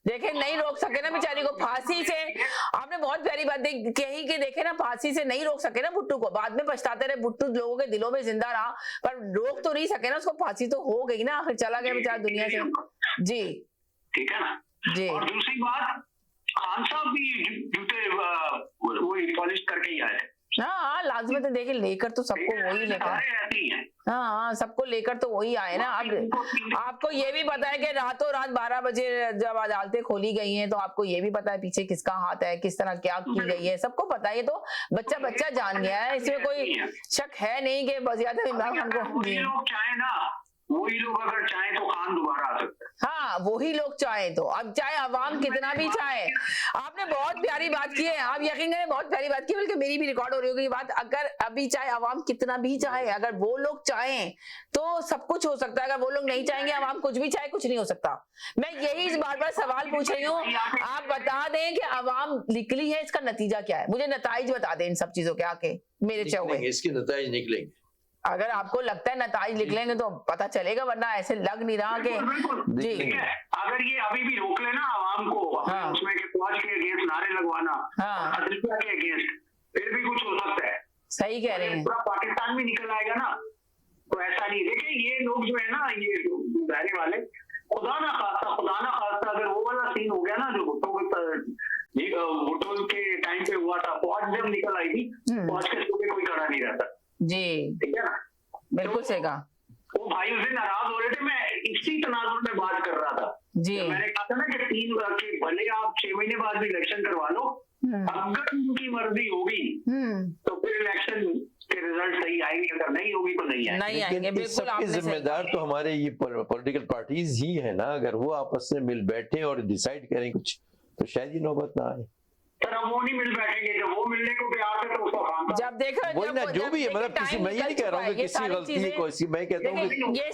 देखे नहीं रोक सके ना बेचारी को फांसी से, आपने बहुत प्यारी बात कही कि देखे ना फांसी से नहीं रोक सके ना भुट्टो को, बाद में पछताते रहे, भुट्टो लोगों के दिलों में जिंदा रहा पर रोक तो नहीं सके ना उसको, फांसी तो हो गई ना, आखिर चला गया बेचारा दुनिया से। जी ठीक है ना जी। और दूसरी बात, खान साहब भी जूते वही पॉलिश करके ही आए। हाँ लाजमत है, देखिए लेकर तो सबको वही लेकर, हाँ सबको लेकर तो वही आए ना। अब आपको ये भी पता है कि रातों रात 12 बजे जब अदालतें खोली गई हैं तो आपको ये भी पता है पीछे किसका हाथ है, किस तरह क्या की गई है, सबको पता है, ये तो बच्चा बच्चा जान गया है, इसमें कोई शक है नहीं कि वज़ीर इमरान खान को। वही लोग चाहे ना, वही लोग अगर चाहे तो खान दोबारा आ सकते हैं। हाँ वही लोग चाहे तो, अब चाहे अवाम कितना भी चाहे। आपने बहुत प्यारी बात की है, आप यकीन करें बहुत प्यारी बात की, बल्कि मेरी भी रिकॉर्ड हो रही होगी ये बात, अगर अभी चाहे अवाम कितना भी चाहे, अगर वो लोग चाहें तो सब कुछ हो सकता है, अगर वो लोग नहीं चाहेंगे, अवाम कुछ भी चाहे, कुछ नहीं हो सकता। मैं यही इस बार बार सवाल पूछ रही हूँ, आप बता दें कि अवाम निकली है, इसका नतीजा क्या है, मुझे नताइज बता दें इन सब चीजों के आके मेरे चौके। इसके नताइज निकलेंगे, अगर आपको लगता है नताइज निकलेंगे तो पता चलेगा, वरना ऐसे लग नहीं रहा कि जी। अगर ये अभी भी रोक लेना आवाम को, हाँ। उसमें के फौज के अगेंस्ट नारे लगवाना, हाँ। अदलिया के अगेंस्ट, फिर भी कुछ हो सकता है। सही कह रहे हैं, पूरा पाकिस्तान भी निकल आएगा ना, तो ऐसा नहीं। देखिए ये लोग जो है ना, ये दायरे वाले, खुदा ना खास्ता अगर वो वाला सीन हो गया ना जो भुट्टो के टाइम पे हुआ था, फौज जब निकल आई थी, फौज के सूबे कोई खड़ा नहीं रहता जी, ठीक है ना, बिल्कुल सही कहा। वो भाई उसे नाराज हो रहे थे, मैं इसी तनाजुर में बात कर रहा था जी। मैंने कहा था ना कि 3 के भले आप 6 महीने बाद भी इलेक्शन करवा लो, अगर उनकी मर्जी होगी तो फिर इलेक्शन के रिजल्ट सही आएंगे, अगर नहीं होगी तो नहीं आएंगे। बिल्कुल सबके जिम्मेदार तो हमारे ये पॉलिटिकल पार्टीज ही है ना, अगर वो आपस में मिल बैठे और डिसाइड करें कुछ तो शायद ही नौबत ना आए। सर अब वो नहीं मिल बैठेंगे, जब वो मिलने को तैयार है तो उसको काम जब देखो वही ना, जो भी है, मतलब किसी, मैं ये नहीं कह रहा हूँ कि किसी गलती है कोई, मैं कहता हूँ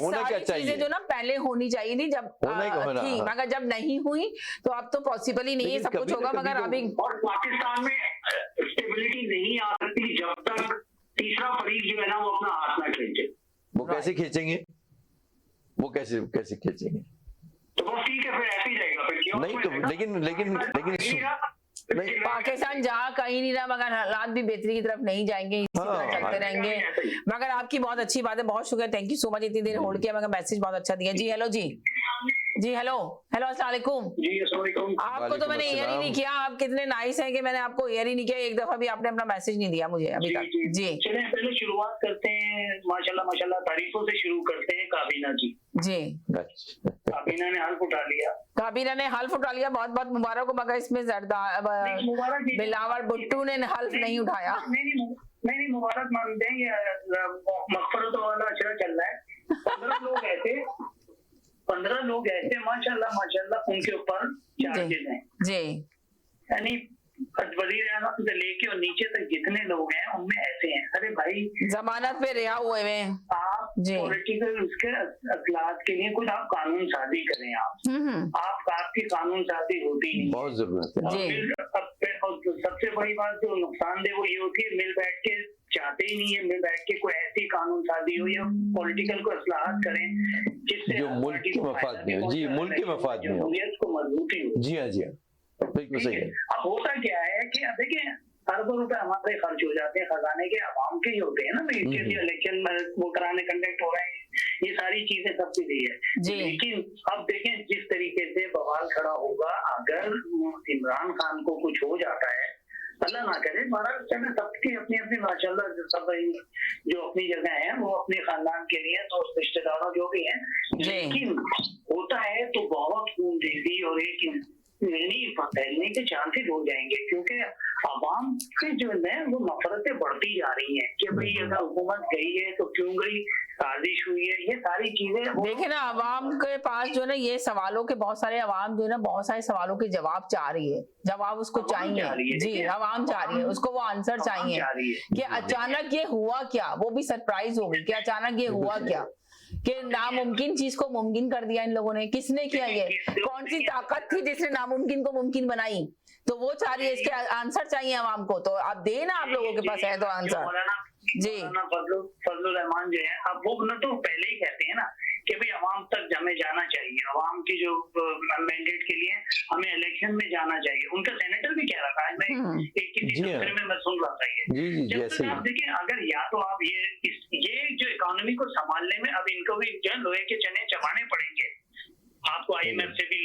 होना क्या चाहिए, जो ना पहले होनी चाहिए थी जब थी, मगर जब नहीं हुई तो अब तो पॉसिबल ही नहीं है, सब कुछ होगा, मगर अभी और पाकिस्तान में स्टेबिलिटी नहीं आ सकती जब तक तीसरा फरीक जो है ना वो अपना हाथ ना खींचे। वो कैसे खींचेंगे, वो कैसे खींचेंगे? तो बस ठीक है, फिर ऐसे ही रहेगा फिर क्यों नहीं तो, लेकिन पाकिस्तान जहाँ कहीं नहीं रहा, मगर हालात भी बेहतरी की तरफ नहीं जाएंगे, इसी तरह चलते रहेंगे। मगर आपकी बहुत अच्छी बात है, बहुत शुक्रिया, थैंक यू सो मच, इतनी देर होल्ड किया, मगर मैसेज बहुत अच्छा दिया। जी हेलो जी हेलो अस्सलाम वालेकुम। जी अस्सलाम वालेकुम। आपको तो मैंने एयर ही नहीं किया, आप कितने नाइस हैं कि मैंने आपको एयर ही नहीं किया, एक दफा भी आपने अपना मैसेज नहीं दिया मुझे अभी तक। जी चलिए पहले शुरुआत करते हैं, माशाल्लाह तारीफों से शुरू करते हैं काबीना जी। काबीना ने हल्फ उठा लिया, बहुत बहुत मुबारक हो, मगर इसमें बिलावल भुट्टो ने हल्फ नहीं उठाया। नहीं मुबारक मानते हैं, ये मगफरत वाला अशरा चल रहा है। 15 लोग ऐसे माशाल्लाह उनके ऊपर चार्जेस हैं जी, यानी वजीर आज़म से लेके और नीचे तक जितने लोग हैं उनमें ऐसे हैं। अरे भाई जमानत पे रिहा हुए हैं आप, पॉलिटिकल उसके असलात के लिए कुछ आप कानून साजी करें, आपकी कानून साजी होती नहीं, बहुत जरूरत है। और सबसे बड़ी बात जो नुकसानदेह वो ये होती है, मिल बैठ के चाहते ही नहीं है, मिल बैठ के कोई ऐसी कानून साजी हो या पॉलिटिकल को असलाहत करें जिससे जो मुल्क के मफाद में हो। जी, मुल्क के मफाद में हो, को मजबूती हो। जी हाँ बिल्कुल सही है। अब होता क्या है कि अब देखिए अरबों रुपए हमारे खर्च हो जाते हैं खजाने के, आवाम के ही होते हैं ना, इलेक्शन वो कराने कंडक्ट हो रहे हैं, ये सारी चीजें सब्सिडी है। लेकिन अब देखें जिस तरीके से बवाल खड़ा होगा, अगर इमरान खान को कुछ हो जाता है, अल्लाह ना करे, महाराष्ट्र में सबकी अपनी अपनी माशाल्लाह सब जो अपनी जगह है वो अपने खानदान के लिए, दोस्त रिश्तेदारों जो भी है, लेकिन होता है तो बहुत खूनरेजी और एक फैलने के चांसेस हो जाएंगे, क्योंकि आवाम के जो है वो नफरतें बढ़ती जा रही हैं कि भाई अगर हुकूमत गई है तो क्यों गई, साजिश हुई है, ये सारी चीजें। देखिए ना आवाम के पास जो है ना ये सवालों के बहुत सारे, आवाम जो है ना बहुत सारे सवालों के जवाब चाह रही है, जवाब उसको चाहिए जी, आवाम चाह रही है, उसको वो आंसर चाहिए कि अचानक ये हुआ क्या, वो भी सरप्राइज हो गई कि अचानक ये हुआ क्या, कि नामुमकिन चीज को मुमकिन कर दिया इन लोगों ने। किसने किया ये? कौन सी ताकत थी जिसने नामुमकिन को मुमकिन बनाई? तो वो चाह रही है, इसके आंसर चाहिए आवाम को, तो आप देना, आप लोगों के पास है तो आंसर। जी फजलुर रहमान जो है, अब वो न तो पहले ही कहते हैं ना कि भाई अवाम तक हमें जाना चाहिए, अवाम की जो मैंडेट के लिए हमें इलेक्शन में जाना चाहिए। उनका सेनेटर भी कह रहा था, आज मैं एक किसी दूसरे में मैं सुन रहा था ये। जब तक आप देखिए, अगर या तो आप ये जो इकोनॉमी को संभालने में अब इनको भी जो है लोहे के चने चबाने पड़ेंगे। आपको IMF से भी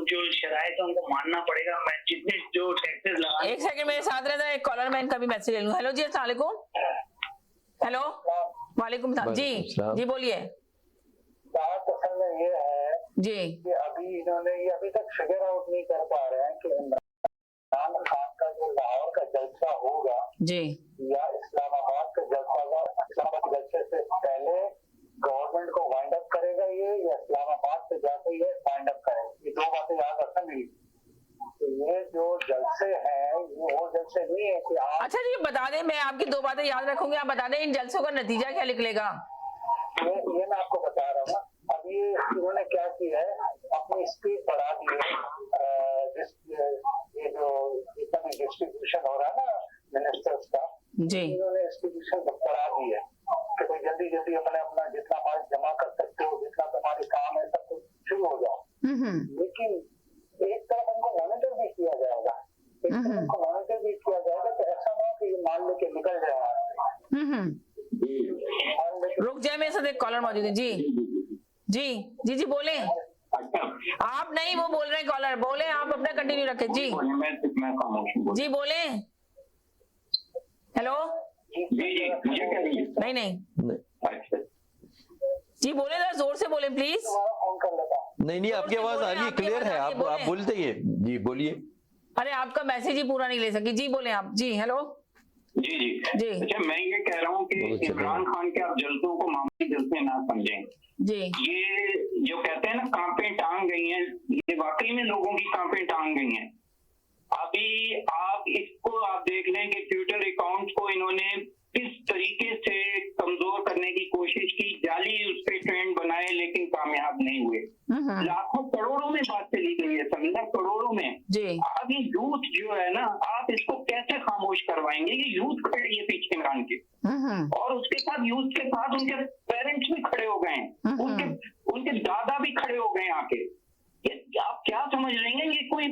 जो शराइत है उनको मानना पड़ेगा। मैं जितने जो टैक्सेस लगा। एक सेकंड मेरे साथ रहता है, एक कॉलर मैं इनका भी मैसेज ले लूं। हेलो जी, अस्सलाम वालेकुम। हेलो, वालेकुम सलाम जी, जी बोलिए। बात असल में ये है जी कि अभी तक फिगर आउट नहीं कर पा रहे हैं कि इमरान खान का जो लाहौर का जलसा होगा जी या इस्लामाबाद का जलसा होगा, इस्लामाबाद के जलसे से पहले गवर्नमेंट को वाइंड अप करेगा ये, या इस्लामाबाद से जाके ये वाइंड अप करेगा। ये दो बातें याद रखना मेरी। तो ये जो जलसे हैं ये वो जलसे नहीं है कि आप। अच्छा जी बता दें, मैं आपकी दो बातें याद रखूंगी, आप बता दें इन जलसों का नतीजा क्या निकलेगा। ये मैं आपको बता रहा हूँ ना। अभी इन्होंने क्या किया है, अपनी स्पीड बढ़ा दी है। ये जो जितना भी डिस्ट्रीब्यूशन हो रहा है ना मिनिस्टर्स का, जी इन्होंने डिस्ट्रीब्यूशन बढ़ा दी है कि भाई जल्दी जल्दी अपना जितना माल जमा कर सकते हो, जितना तुम्हारे काम है सब कुछ शुरू हो जाओ। लेकिन एक तरफ उनको मॉनिटर भी किया जाएगा, एक तरफ उनको मॉनिटर भी किया जाएगा कि ऐसा ना हो कि ये माल लेके निकल जाए। रुक जाए, मेरे साथ एक कॉलर मौजूद है। जी जी जी जी बोले। आप नहीं, वो बोल रहे हैं कॉलर, बोले आप अपना कंटिन्यू रखें। जी जी बोले। हेलो नहीं नहीं जी बोले, जरा जोर से बोले प्लीज। नहीं आपकी आवाज आ रही है, क्लियर है, आप बोलते ही। जी बोलिए। अरे आपका मैसेज ही पूरा नहीं ले सकी। जी बोले आप। जी हेलो। जी अच्छा, मैं ये कह रहा हूँ कि इमरान खान के आप जलसों को मामूली जलसे ना समझें। जी ये जो कहते हैं ना कांपें टांग गई हैं, ये वाकई में लोगों की कांपें टांग गई हैं। अभी आप इसको आप देख लें कि ट्विटर अकाउंट को इन्होंने किस तरीके से कमजोर करने की कोशिश की, जाली उस पर ट्रेंड बनाए, लेकिन कामयाब नहीं हुए। लाखों करोड़ों में बात चली गई है, समझा, करोड़ों में। अब ये यूथ जो है ना, आप इसको कैसे खामोश करवाएंगे? ये यूथ खड़ी है पीछे इमरान के, और उसके साथ यूथ के साथ उनके पेरेंट्स भी खड़े हो गए हैं, उनके दादा भी खड़े हो गए आके। आप क्या समझ लेंगे? ये कोई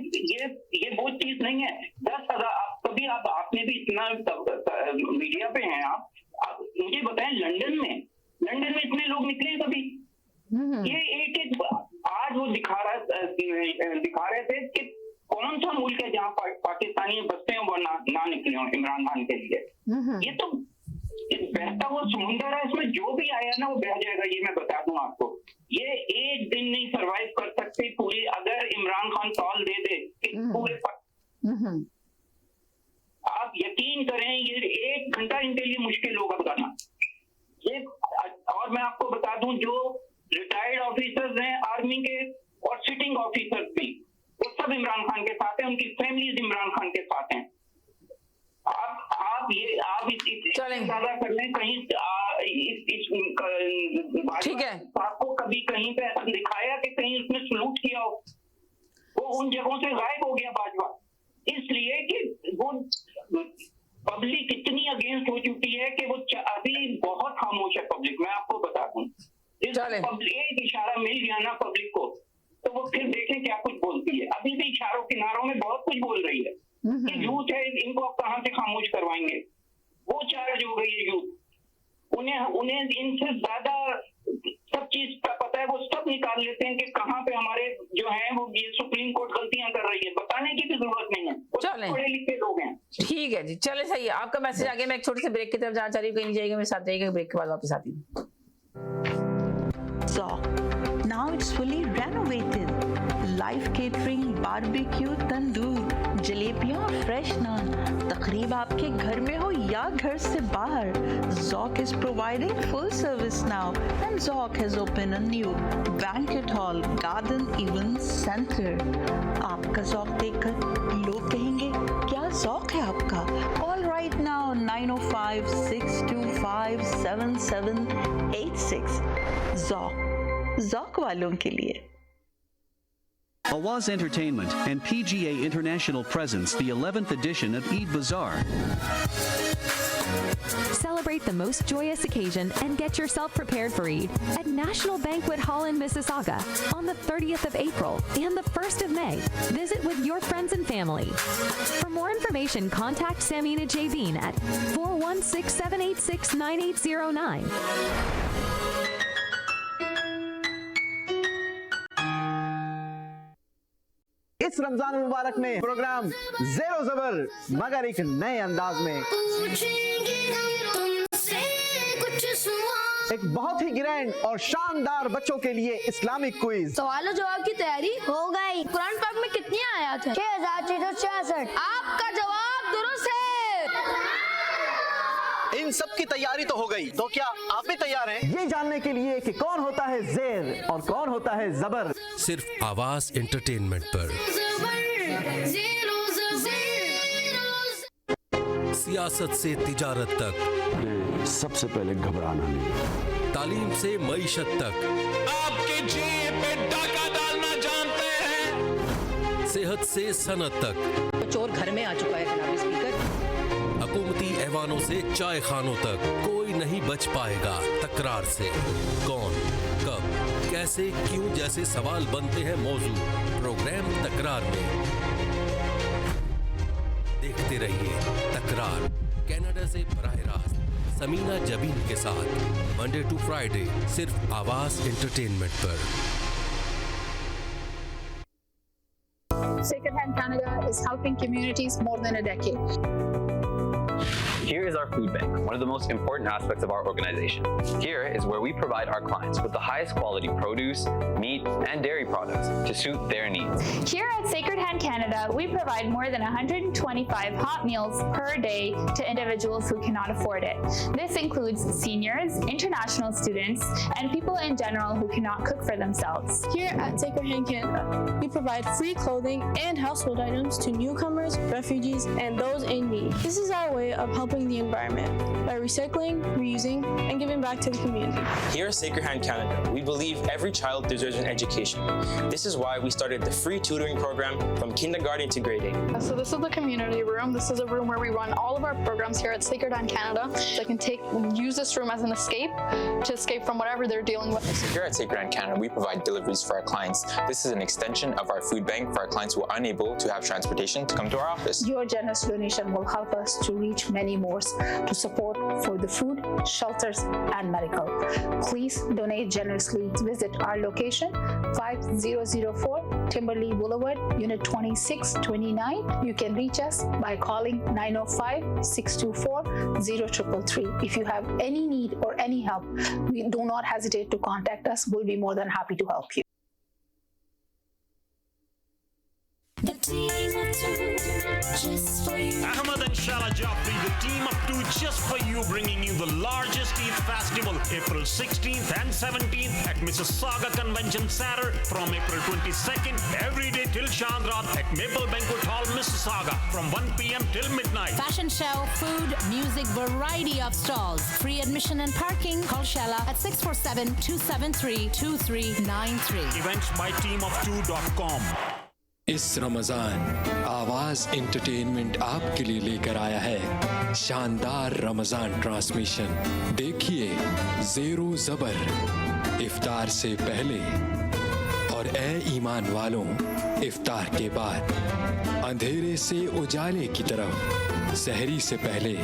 ये वो चीज नहीं है। 10,000 आपने भी इतना मीडिया पे हैं आप मुझे बताएं, लंदन में इतने लोग निकले कभी? ये एक आज वो दिखा रहे थे कि कौन सा मुल्क है जहाँ पाकिस्तानी बसते हैं वो ना निकले हों इमरान खान के लिए। ये तो बहता हुआ समुंदर है, इसमें जो भी आया ना वो बह जाएगा। ये मैं बता दूं आपको, ये एक दिन नहीं सरवाइव कर सकते पूरी, अगर इमरान खान कॉल दे दे कि पूरे आप यकीन करें ये 1 घंटा इनके लिए मुश्किल होगा बताना ये। और मैं आपको बता दूं, जो रिटायर्ड ऑफिसर्स हैं आर्मी के और सिटिंग ऑफिसर्स भी, वो सब इमरान खान के साथ हैं, उनकी फैमिलीज इमरान खान के साथ हैं। आप ज्यादा कर लें कहीं ठीक है, आपको कभी कहीं पे ऐसा दिखाया कि कहीं उसने सलूट किया हो? वो उन जगहों से गायब हो गया बाजवा, इसलिए कि वो पब्लिक इतनी अगेंस्ट हो चुकी है कि वो अभी बहुत खामोश है पब्लिक। मैं आपको बता दूं, एक इशारा मिल गया ना पब्लिक को, तो वो फिर देखें क्या कुछ बोलती है। अभी भी इशारों किनारों में बहुत कुछ बोल रही है कि यूथ है, इनको आप कहां से खामोश करवाएंगे? वो चार्ज हो गई है यूथ, उन्हें इनसे ज्यादा सब चीज का पता है। वो सब निकाल लेते हैं कि कहां पे हमारे जो है वो ये सुप्रीम कोर्ट गलतियां कर रही है, बताने की भी जरूरत नहीं है, पढ़े लिखे लोग हैं। ठीक है जी, चले सही है, आपका मैसेज आ गया। मैं एक छोटे से ब्रेक की तरफ जाना चाह रही हूँ, कहीं नहीं जाएगा, मेरे साथ जाइएगा, ब्रेक के बाद वापस आती हूँ। Now it's fully renovated. Live catering, barbecue, tandoor, जलेबियाँ और फ्रेश नान। तकरीब आपके घर में हो या घर से बाहर, Zoc is providing full service now, and Zoc has opened a new banquet hall, garden event center. आपका Zoc देखकर लोग कहेंगे क्या Zoc है आपका? All right. right now 905-625-7786. ज़ौक़ वालों के लिए. Awaz Entertainment and PGA International presents the 11th edition of Eid Bazaar. Celebrate the most joyous occasion and get yourself prepared for Eid at National Banquet Hall in Mississauga on the 30th of April and the 1st of May. Visit with your friends and family. For more information, contact Samina Javeen at 416-786-9809. इस रमजान मुबारक में programme ज़ेरो ज़बर मगर एक नए अंदाज में, एक बहुत ही grand और शानदार बच्चों के लिए इस्लामिक क्विज। सवाल जवाब की तैयारी हो गई। कुरान पाक में कितनी आयत है? 6366। आपका जवाब दुरुस्त है। इन सब की तैयारी तो हो गई, तो क्या आप भी तैयार हैं ये जानने के लिए कि कौन होता है ज़ेर और कौन होता है ज़बर? सिर्फ आवाज एंटरटेनमेंट पर। सियासत से तिजारत तक, सबसे पहले घबराना नहीं, तालीम से मईशत तक, आपके जेब पे डाका डालना जानते हैं, सेहत से सनत तक, चोर घर में आ चुका है जनाब स्पीकर। हुकूमती ऐवानों से चाय खानों तक, कोई नहीं बच पाएगा तकरार से। कौन, कब, कैसे, क्यों जैसे सवाल बनते हैं मौजू प्रोग्राम तकरार में। देखते रहिए तकरार, कनाडा से बराह रास्त समीना जबीन के साथ, मंडे टू फ्राइडे सिर्फ आवाज एंटरटेनमेंट पर। Sacred Hand Canada is helping communities more than a decade. Here is our food bank, one of the most important aspects of our organization. Here is where we provide our clients with the highest quality produce, meat, and dairy products to suit their needs. Here at Sacred Hand Canada, we provide more than 125 hot meals per day to individuals who cannot afford it. This includes seniors, international students, and people in general who cannot cook for themselves. Here at Sacred Hand Canada, we provide free clothing and household items to newcomers, refugees, and those in need. This is our way of helping the environment by recycling, reusing, and giving back to the community. Here at Sacred Hand Canada, we believe every child deserves an education. This is why we started the free tutoring program from kindergarten to grade 8. So this is the community room. This is a room where we run all of our programs here at Sacred Hand Canada. So they can use this room as an escape to escape from whatever they're dealing with. Here at Sacred Hand Canada, we provide deliveries for our clients. This is an extension of our food bank for our clients who are unable to have transportation to come to our office. Your generous donation will help us to reach many more to support for the food, shelters, and medical. Please donate generously. Visit our location, 5004 Timberley Boulevard, Unit 2629. You can reach us by calling 905-624-0333. If you have any need or any help, do not hesitate to contact us. We'll be more than happy to help you. Ahmed and Shala Jafri, the team up to just for you, bringing you the largest Eid festival, April 16th and 17th at Mississauga Convention Center from April 22nd, every day till Chandrat at Maple Banquet Hall, Mississauga from 1 p.m. till midnight. Fashion show, food, music, variety of stalls, free admission and parking. Call Shella at 647-273-2393. Events by teamof2.com. इस रमजान आवाज entertainment आपके लिए लेकर आया है शानदार Ramzan transmission. देखिए ज़ेरो ज़बर इफ्तार से पहले और ए ईमान वालों इफ्तार के बाद, अंधेरे से उजाले की तरफ सहरी से पहले,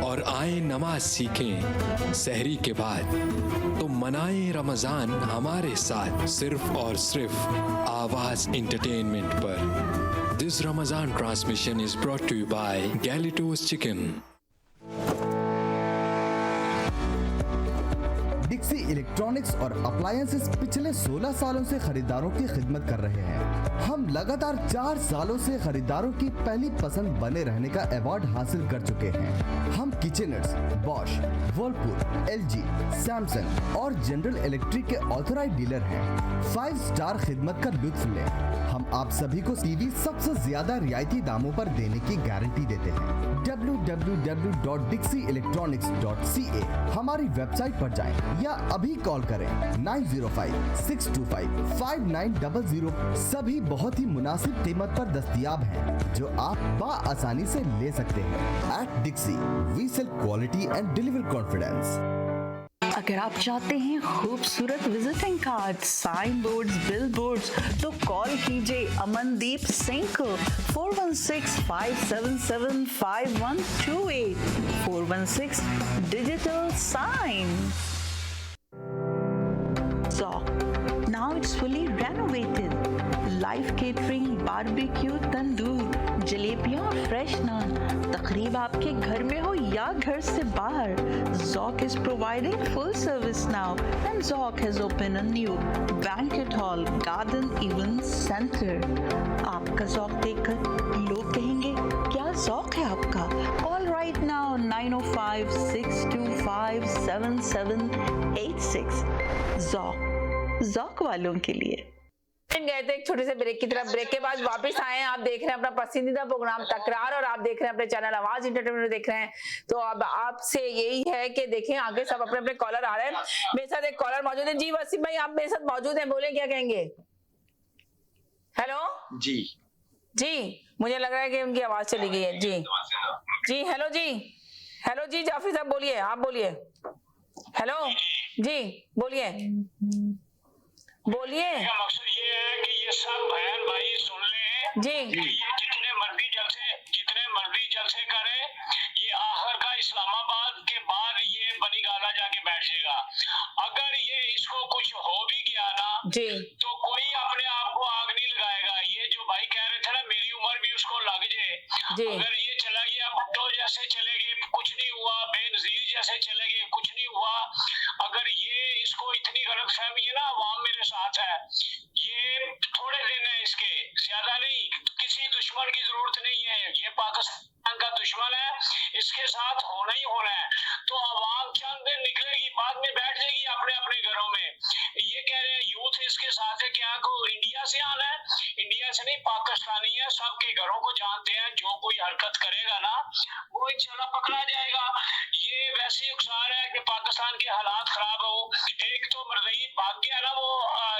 और आए नमाज सीखें सहरी के बाद। तो मनाए रमजान हमारे साथ सिर्फ और सिर्फ आवाज एंटरटेनमेंट पर। This Ramzan transmission is brought to you by Galitos chicken. Dixie electronics और अप्लायंसेस पिछले 16 सालों से खरीदारों की खिदमत कर रहे हैं। हम लगातार 4 सालों से खरीदारों की पहली पसंद बने रहने का अवार्ड हासिल कर चुके हैं। हम किचनर्स, बॉश, व्हर्लपूल, एलजी, सैमसंग और जनरल इलेक्ट्रिक के ऑथराइज्ड डीलर हैं। 5 स्टार खिदमत का लुत्फ लें। हम आप सभी को टीवी सबसे ज्यादा रियायती दामों पर देने की गारंटी देते हैं। www.dixieelectronics.ca हमारी वेबसाइट पर जाएं या अभी कॉल करें 9056255900। सभी बहुत ही मुनासिब कीमत पर दस्तयाब हैं जो आप आसानी से ले सकते हैं। At Dixie we sell quality and deliver confidence. अगर आप चाहते हैं खूबसूरत visiting card, sign boards, billboards, तो कॉल कीजिए अमनदीप सिंह को 416-577-5128 416 digital sign. Zoc. Now it's fully renovated. Live catering, barbecue, tandoor, जलेबियाँ और फ्रेश नान। तकरीब आपके घर में हो या घर से बाहर, Zoc is providing full service now, and Zoc has opened a new banquet hall, garden event center. आपका Zoc देखकर लोग कहेंगे क्या Zoc है आपका? Call right now 905-625-7786. Zoc वालों के लिए। गए थे एक छोटे से ब्रेक की तरफ। ब्रेक के बाद वापस आए हैं। आप देख रहे हैं अपना पसंदीदा प्रोग्राम तकरार और आप देख रहे हैं अपने चैनल आवाज एंटरटेनमेंट देख रहे हैं। तो अब आपसे यही है कि देखें आगे सब अपने अपने कॉलर आ रहे हैं। मेरे साथ एक कॉलर मौजूद है। जी वसीम भाई आप मेरे साथ मौजूद हैं, बोले क्या कहेंगे? हेलो जी मुझे लग रहा है कि उनकी आवाज चली गई है। जी हेलो जी जाफरी साहब बोलिए, आप बोलिए। हेलो जी बोलिए। मकसद ये है कि ये सब बहन भाई सुन ले जी, ये जितने मर्जी जलसे करे, ये आखिर का इस्लामाबाद के बाद ये बनी गाला जाके बैठ जाएगा। अगर ये इसको कुछ हो भी गया ना जी, तो कोई अपने आप को आग नहीं लगाएगा। ये जो भाई कह रहे थे ना मेरी उम्र भी उसको लग जाए, अगर ये चला गया भुट्टो जैसे चले गए कुछ नहीं हुआ, बेनजीर जैसे चले गए कुछ नहीं हुआ। अगर ये इसको इतनी गलतफहमी है ना अवाम मेरे साथ है, ये थोड़े दिन है इसके, ज्यादा नहीं। किसी दुश्मन की जरूरत नहीं है, ये पाकिस्तान का दुश्मन है, इसके साथ होना ही होना है। तो अवाम चंद दिन निकलेगी, बाद में बैठ जाएगी अपने अपने घरों में। ये कह रहे हैं यूथ इसके साथ है, क्या को इंडिया से आना है? इंडिया से नहीं, पाकिस्तानी है, सबके घरों को जानते हैं। जो कोई हरकत करेगा ना वो इंशाल्लाह पकड़ा जाएगा। ये वैसे उकसार है कि पाकिस्तान के हालात खराब हो। एक तो मरज़ई भाग गया ना, वो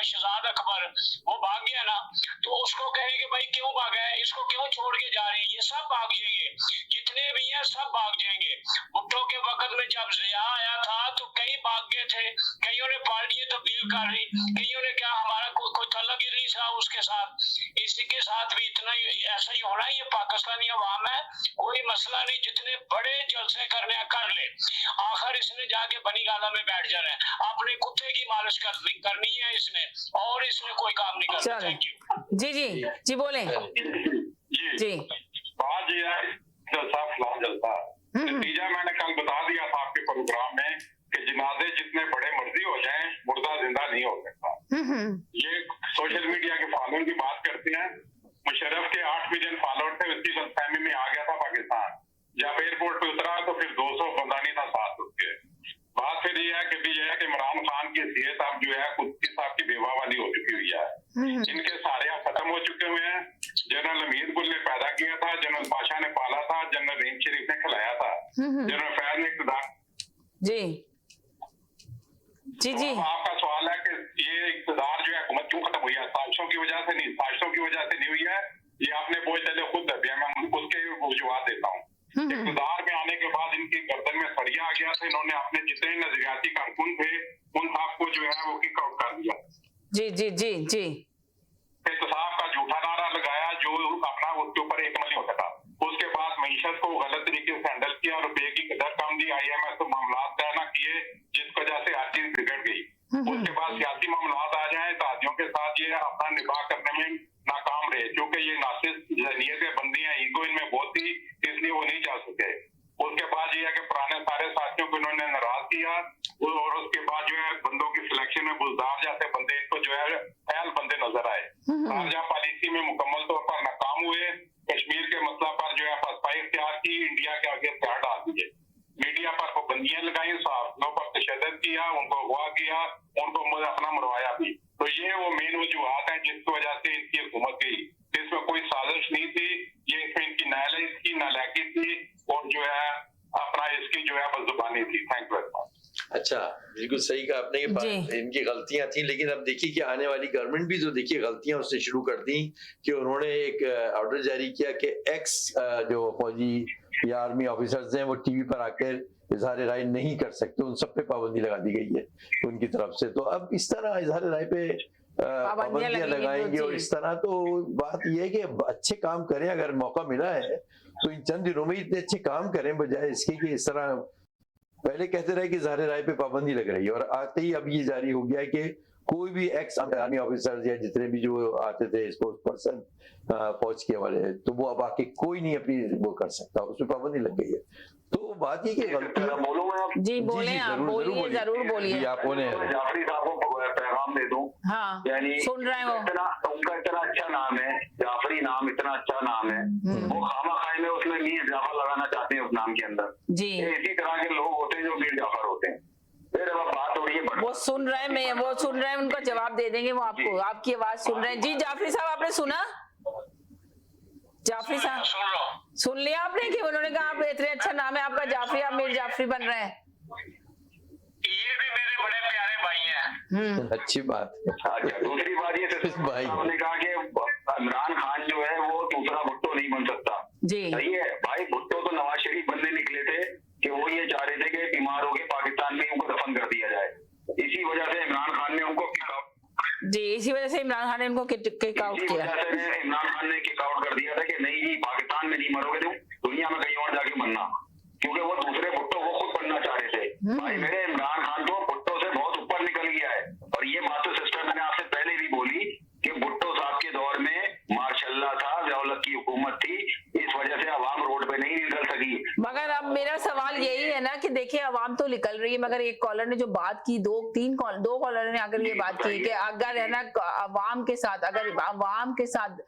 शहजाद अकबर वो भाग गया ना, तो उसको कहेंगे भाई क्यों भागा है, इसको क्यों छोड़ के जा रहे हैं? ये सब भाग जाएंगे, जितने भी हैं सब भाग जाएंगे। भुट्टो के वक्त में जब ज़िया आया था तो कई भाग गए थे, कईयों ने पार्टियां तब्दील कर रही, कईयों ने क्या हमारा कोई तल्लुक ही नहीं था उसके साथ। इसी के साथ भी इतना ऐसा ही होना। ये पाकिस्तानी अवाम है, कोई मसला नहीं, जितने बड़े जलसे करने कर ले, आखिर इसने जाके बनी गाला में बैठ जाना है। अपने कुत्ते की मालिश करनी है इसने, और इसने कोई काम नहीं करना। Thank you. जी बोले जी। बात ये है जलसा नतीजा मैंने कल बता दिया था आपके प्रोग्राम में कि जनाजे जितने बड़े मर्जी हो जाएं, मुर्दा जिंदा नहीं हो सकता। ये सोशल मीडिया के फॉलोअर की बात करते हैं। मुशर्रफ के 8 मिलियन फॉलोअर थे, उसकी गलतफहमी में आ गया था पाकिस्तान। जब एयरपोर्ट पे उतरा तो फिर 200 बंदा नहीं था साथ उसके। बात फिर ये है कि इमरान खान की हैसियत अब जो है कुत्ती साहब की बेवा वाली हो चुकी हुई है। इनके सारे अब खत्म हो चुके हुए हैं। जनरल अमीर गुल ने पैदा किया था, जनरल बादशाह ने पाला था, जनरल रेम शरीफ ने खिलाया था, जनरल फैज ने इक़्तिदार। जी आपका सवाल है कि ये इक़्तिदार जो है हुकूमत क्यों खत्म हुई है? साजिशों की वजह से नहीं, साजिशों की वजह से नहीं हुई है। ये आपने बोझ चले खुद दबिया, मैं उसके वजूहात देता हूँ। इक़्तिदार में आने के बाद इनकी गर्दन में सरिया आ गया था। इन्होंने अपने जितने नजरियाती कारकुन थे उन सबको जो है वो किक आउट कर दिया। जी साहब का झूठा नारा लगाया जो अपना उसके ऊपर एक अमल नहीं हो सका। उसके बाद मईशत को गलत तरीके से हैंडल किया, रुपये की कदर कम दी, IMF तो मामला तय न किए, जिस वजह से हर चीज बिगड़ गई। उसके बाद सियासी मामला आ जाए तो आदियों के साथ ये अपना निभा करने में नाकाम रहे, क्योंकि ये नासिस ज़हनियत के बंदी हैं, ईगो इनमें बहुत थी, इसलिए वो नहीं जा सके। उसके बाद ये है कि पुराने सारे साथियों को इन्होंने नाराज किया और उसके बाद जो है फैल बनते नजर आए। खारजा पॉलिसी में मुकम्मल तौर पर नाकाम हुए। कश्मीर के मसला पर जो है फसपाई इख्तियार की, इंडिया के आगे इख्तियार डाल दिए। मीडिया पर पाबंदियां लगाई, सहाफियों पर तशद्दुद किया, उनको अगवा किया, उनको अपना मरवाया भी। तो ये वो मेन वजूहात हैं जिसकी वजह से इनकी हुकूमत गई। इसमें कोई साजिश नहीं थी, ये इसमें इनकी नालायकी थी और जो है अपना इसकी जो है बदजुबानी थी। Thank you very much. अच्छा, बिल्कुल सही कहा आपने कि इनकी गलतियां थी, लेकिन अब देखिए कि आने वाली गवर्नमेंट भी जो देखिए गलतियां उससे शुरू कर दी कि उन्होंने एक ऑर्डर जारी किया कि एक्स जो फौजी या आर्मी ऑफिसर्स हैं वो टीवी पर आकर इजहार राय नहीं कर सकते, उन सब पे पाबंदी लगा दी गई है उनकी तरफ से। तो अब इस तरह इजहार राय पे पाबंदियां लगाएंगे और इस तरह, तो बात यह है कि अच्छे काम करें, अगर मौका मिला है तो इन चंद दिनों में इतने अच्छे काम करें बजाय इसके कि इस तरह पहले कहते रहे कि इजहार राय पे पाबंदी लग रही है और आते ही अब ये जारी हो गया है कि कोई भी एक्स आर्मी ऑफिसर्स या जितने भी जो आते थे स्पोर्ट्स पर्सन फौज के वाले, तो वो अब आके कोई नहीं अपनी वो कर सकता, उसमें पाबंदी लग गई है। तो बात ये कि गलती जी बोले आप, बोलिए, जरूर बोलिए। आपने जाफरी साहब को पैगाम दे दूं। हाँ, यानी सुन रहे हो। उनका इतना अच्छा नाम है, जाफरी नाम इतना अच्छा नाम है, वो खामा-खाई में उसमें मीर जाफर लगाना चाहते हैं उस नाम के अंदर जी। इसी तरह के लोग होते हैं जो मीर जाफर होते हैं। फिर अब बात हो रही है, वो सुन रहे हैं, वो सुन रहे हैं, उनका जवाब दे देंगे वो आपको, आपकी आवाज सुन रहे हैं। जी जाफरी साहब, आपने सुना? जाफरी साहब सुन लिया आपने कि उन्होंने कहा आप इतने अच्छा नाम है आपका जाफरी, आप मीर जाफरी बन रहे हैं। ये भी मेरे बड़े प्यारे भाई हैं। अच्छी बात है। अच्छा, दूसरी बात ये भाई हमने कहा कि इमरान खान जो है वो दूसरा भुट्टो नहीं बन सकता जी। सही है भाई, भुट्टो तो नवाज शरीफ बनने निकले थे कि वो ये चाह रहे थे कि बीमार हो गए पाकिस्तान में उनको दफन कर दिया जाए। इसी वजह से इमरान खान ने उनको जी, इसी वजह से इमरान खान ने उनको किक आउट किया। इमरान खान ने किक आउट कर दिया था कि नहीं जी पाकिस्तान में नहीं मरोगे तुम, दुनिया में कहीं और जाके मरना, क्योंकि वो दूसरे भुट्टो को खुद बनना चाह रहे थे। भाई मेरे इमरान खान तो भुट्टो से बहुत ऊपर निकल गया है। और ये बात तो सिस्टर मैंने आपसे पहले भी बोली कि भुट्टो साहब के दौर में मार्शल्लाह था, ज़िया-उल-हक की हुकूमत थी, इस वजह से अवाम रोड पे नहीं निकल सकी। मगर अब मेरा सवाल यही है ना कि देखिए अवाम तो निकल रही है, मगर एक कॉलर ने जो बात की, दो कॉलर ने आकर ये बात की कि अगर है ना अवाम के साथ, अगर अवाम के साथ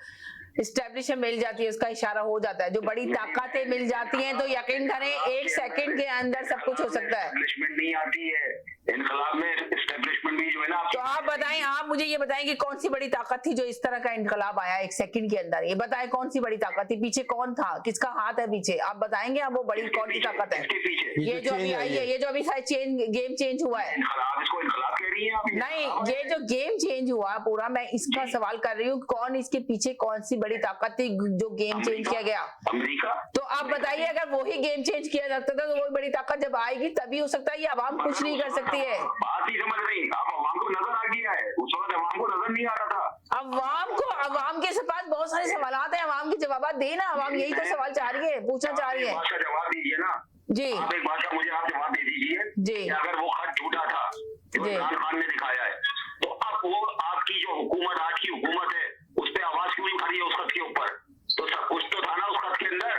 इस्टेब्लिशमेंट मिल जाती है, उसका इशारा हो जाता है, जो बड़ी ताकतें मिल जाती हैं तो यकीन करें 1 सेकंड के अंदर सब कुछ हो सकता है। एस्टेब्लिशमेंट नहीं आती है इनकलाब में, एस्टेब्लिशमेंट भी जो है ना। तो आप बताएं, आप मुझे ये बताएं कि कौन सी बड़ी ताकत थी जो इस तरह का इनकलाब आया 1 सेकंड के अंदर, ये बताएं कौन सी बड़ी ताकत थी, पीछे कौन था, किसका हाथ है पीछे, आप बताएंगे आप वो बड़ी कौन सी ताकत है? ये जो अभी आई है, ये जो अभी गेम चेंज हुआ है, नहीं ये जो गेम चेंज हुआ पूरा, मैं इसका सवाल कर रही हूँ कौन इसके पीछे, कौन सी बड़ी ताकत थी जो गेम चेंज किया गया? अमेरिका। तो आप बताइए अगर वही गेम चेंज किया जाता था तो वही बड़ी ताकत जब आएगी तभी हो सकता है, ये अवाम कुछ नहीं कर सकती है। बात नहीं समझ रही आप, अवाम को नजर आ गया है, उस वक्त अवाम को नजर नहीं आ रहा था। अवाम के पास बहुत सारे सवाल हैं, अवाम के जवाब देना, अवाम यही तो सवाल चाह रही है, पूछना चाह रही है। जवाब दीजिए ना जी, आप एक बात का मुझे आप जवाब दे दीजिए जी। अगर वो खत झूठा था जो इमरान खान ने दिखाया है, तो अब वो आपकी जो हुकूमत आज की हुकूमत है उस पर आवाज क्यों नहीं उठा रही है उस खत के ऊपर? तो सब कुछ तो था ना उस खत के अंदर,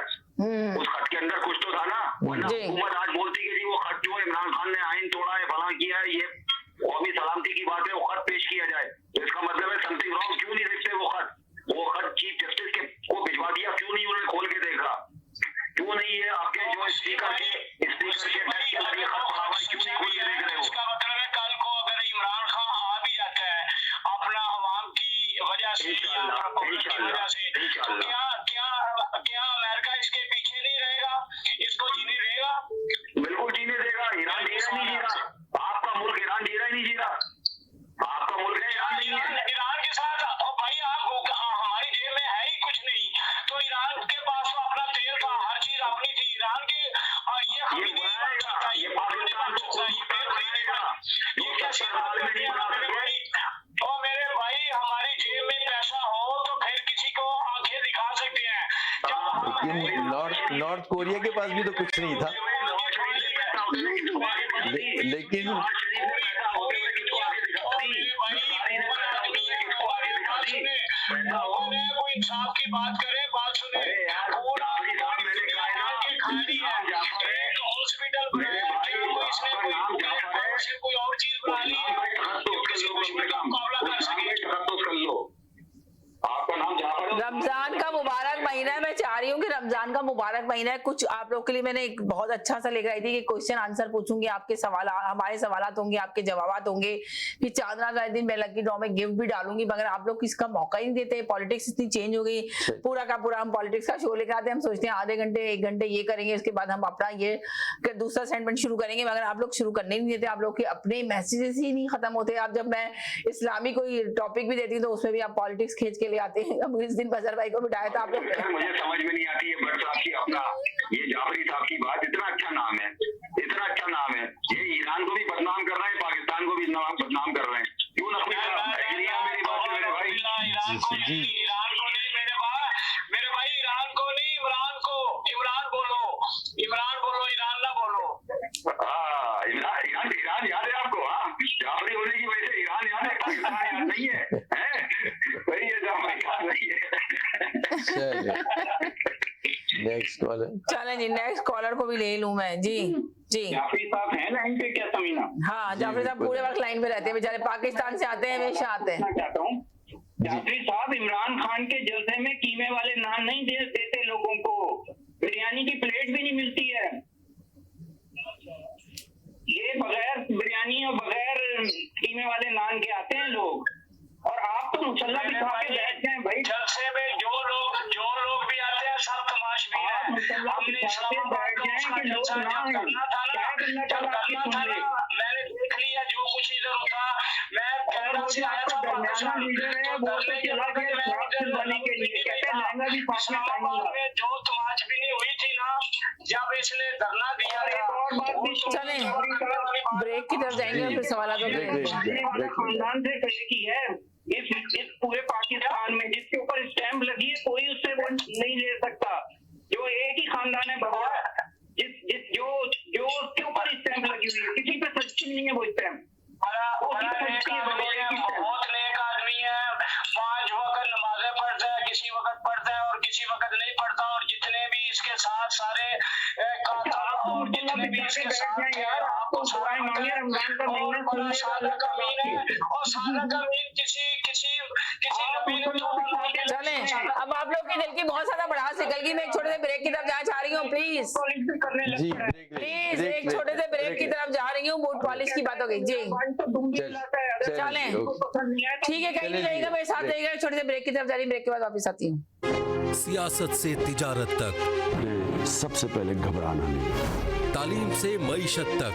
उस खत के अंदर कुछ तो था ना, वरना हुकूमत आज बोलती है कि वो खत जो है इमरान खान ने आइन तोड़ा है, फलां किया है, ये कौमी सलामती की बात है, वो खत पेश किया जाए। तो इसका मतलब है समथिंग रॉन्ग। क्यों नहीं देखते वो खत चीफ जस्टिस के को भिजवा दिया, क्यों नहीं उन्होंने खोल के देखा? क्यों नहीं है आपके जो स्पीकर के डेस्क के अंदर ये खत पड़ा हुआ है, क्यों नहीं खोल के देख रहे हो? इसका मतलब है कल को अगर इमरान खान आ भी जाता है अपना अवाम की वजह से या पब्लिक की वजह से, तो क्या अमेरिका इसके पीछे नहीं रहेगा, इसको जीने देगा? बिल्कुल जीने देगा। ईरान जी रहा नहीं जी रहा, आपका मुल्क ईरान जी रहा ही नहीं जी रहा, आपका मुल्क है ईरान नहीं है। ईरान के साथ भाई आप हमारी जेब में है ही कुछ नहीं, तो ईरान के पास तो अपना तेल था, हर चीज अपनी थी। ईरान के ये पाकिस्तान को ये कैसे और मेरे भाई हमारी जेब में पैसा हो तो फिर किसी को आंखें दिखा सकते हैं। लेकिन नॉर्थ कोरिया के पास भी तो कुछ नहीं था, लेकिन कोई इंसाफ की बात करे, बात सुने। हॉस्पिटल कोई और चीज बना ली मुकाबला कर सके। मैं चाह रही हूँ कि रमजान का मुबारक महीना है, कुछ आप लोग के लिए मैंने एक बहुत अच्छा सा लेकर आई थी कि क्वेश्चन आंसर पूछूंगी, आपके सवाल, हमारे सवाल होंगे, आपके जवाब होंगे, फिर चांदना का दिन मैं लकी ड्रॉ में गिफ्ट भी डालूंगी, मगर आप लोग इसका मौका ही नहीं देते। पॉलिटिक्स इतनी चेंज हो गई, पूरा का पूरा हम पॉलिटिक्स का शो लेकर आते हैं, हम सोचते हैं आधे घंटे 1 घंटे ये करेंगे, उसके बाद हम अपना ये दूसरा सेगमेंट शुरू करेंगे, मगर आप लोग शुरू करने नहीं देते। आप लोग के अपने मैसेजेस ही नहीं खत्म होते। आप जब मैं इस्लामी कोई टॉपिक भी देती हूँ तो उसमें भी आप पॉलिटिक्स खींच के ले आते हैं। अब इस दिन बजर भाई को बिठाया था आप लोग। मुझे समझ में नहीं आती है भट्ट साहब की अपना ये जाफरी साहब की बात, इतना अच्छा नाम है, इतना अच्छा नाम है, ये ईरान को भी बदनाम कर रहे हैं, पाकिस्तान को भी बदनाम कर रहे हैं। क्यों ना मेरी बात है मेरे भाई, ईरान को नहीं मेरे भाई, ईरान को नहीं, इमरान बोलो, ईरान ना बोलो। ईरान याद है आपको? हाँ, जाफरी होने की वजह से ईरान याद है, पाकिस्तान याद नहीं है, वही है जाफरी याद नहीं है। नेक्स्ट कॉलर, चलें जी, नेक्स्ट कॉलर को भी ले लूं मैं। जी जाफरी साहब हैं लाइन पे क्या समीना? हाँ, जाफरी साहब पूरे वक्त लाइन पे रहते हैं, बेचारे पाकिस्तान से आते हैं, हमेशा आते हैं। जाफरी साहब, इमरान खान के जलसे में कीमे वाले नान नहीं देते लोगों को, बिरयानी की प्लेट भी नहीं मिलती है। ये बगैर बिरयानी और बगैर कीमे वाले नान के आते हैं लोग, और आप तो मुसल्ला भी खा के बैठते हैं भाई। जलसे में जो लोग भी आते हैं सब तमाश भी है। हमने इस्लामाबाद का करना था ना, मैंने देख लिया जो कुछ इधर होता। मैं कनाडा से आया था पाकिस्तान, इस्लामाबाद में जो तमाश भी नहीं हुई थी ना जब इसने धरना दिया था। चलें ब्रेक की तरफ जाएंगे और फिर सवाल खानदान से कहे की है इस पूरे पाकिस्तान में जिसके ऊपर स्टैंप लगी है, कोई उससे वो नहीं ले सकता। जो एक ही खानदान है भगवान, जो उसके ऊपर स्टैंप लगी हुई है, किसी पे सच्ची नहीं है वो स्टैंप। बहुत नेक आदमी है, 5 वक्त नमाजें पढ़ता है, किसी वक्त पढ़ता है और किसी वक्त नहीं पढ़ता, और जितने भी इसके साथ सारे और जितने भी इसके साथ यार आपको सुनाई मांगे रमजान का महीना बड़ा सादा का महीना है, और सादा का महीना किसी चले। अब आप लोग के दिल की बहुत ज्यादा भड़ास निकल गई। मैं एक छोटे से ब्रेक की तरफ जाना चाह रही हूँ, प्लीज एक छोटे से ब्रेक की तरफ जा रही हूँ, बूट पॉलिश की बात हो गई जी। चले ठीक है, कहीं नहीं जाएगा, मेरे साथ रहेगा। छोटे से ब्रेक की तरफ जा रही हूँ, ब्रेक के बाद वापस आती हूँ। सियासत से तिजारत तक, सबसे पहले घबराना नहीं, तालीम से मईशत तक,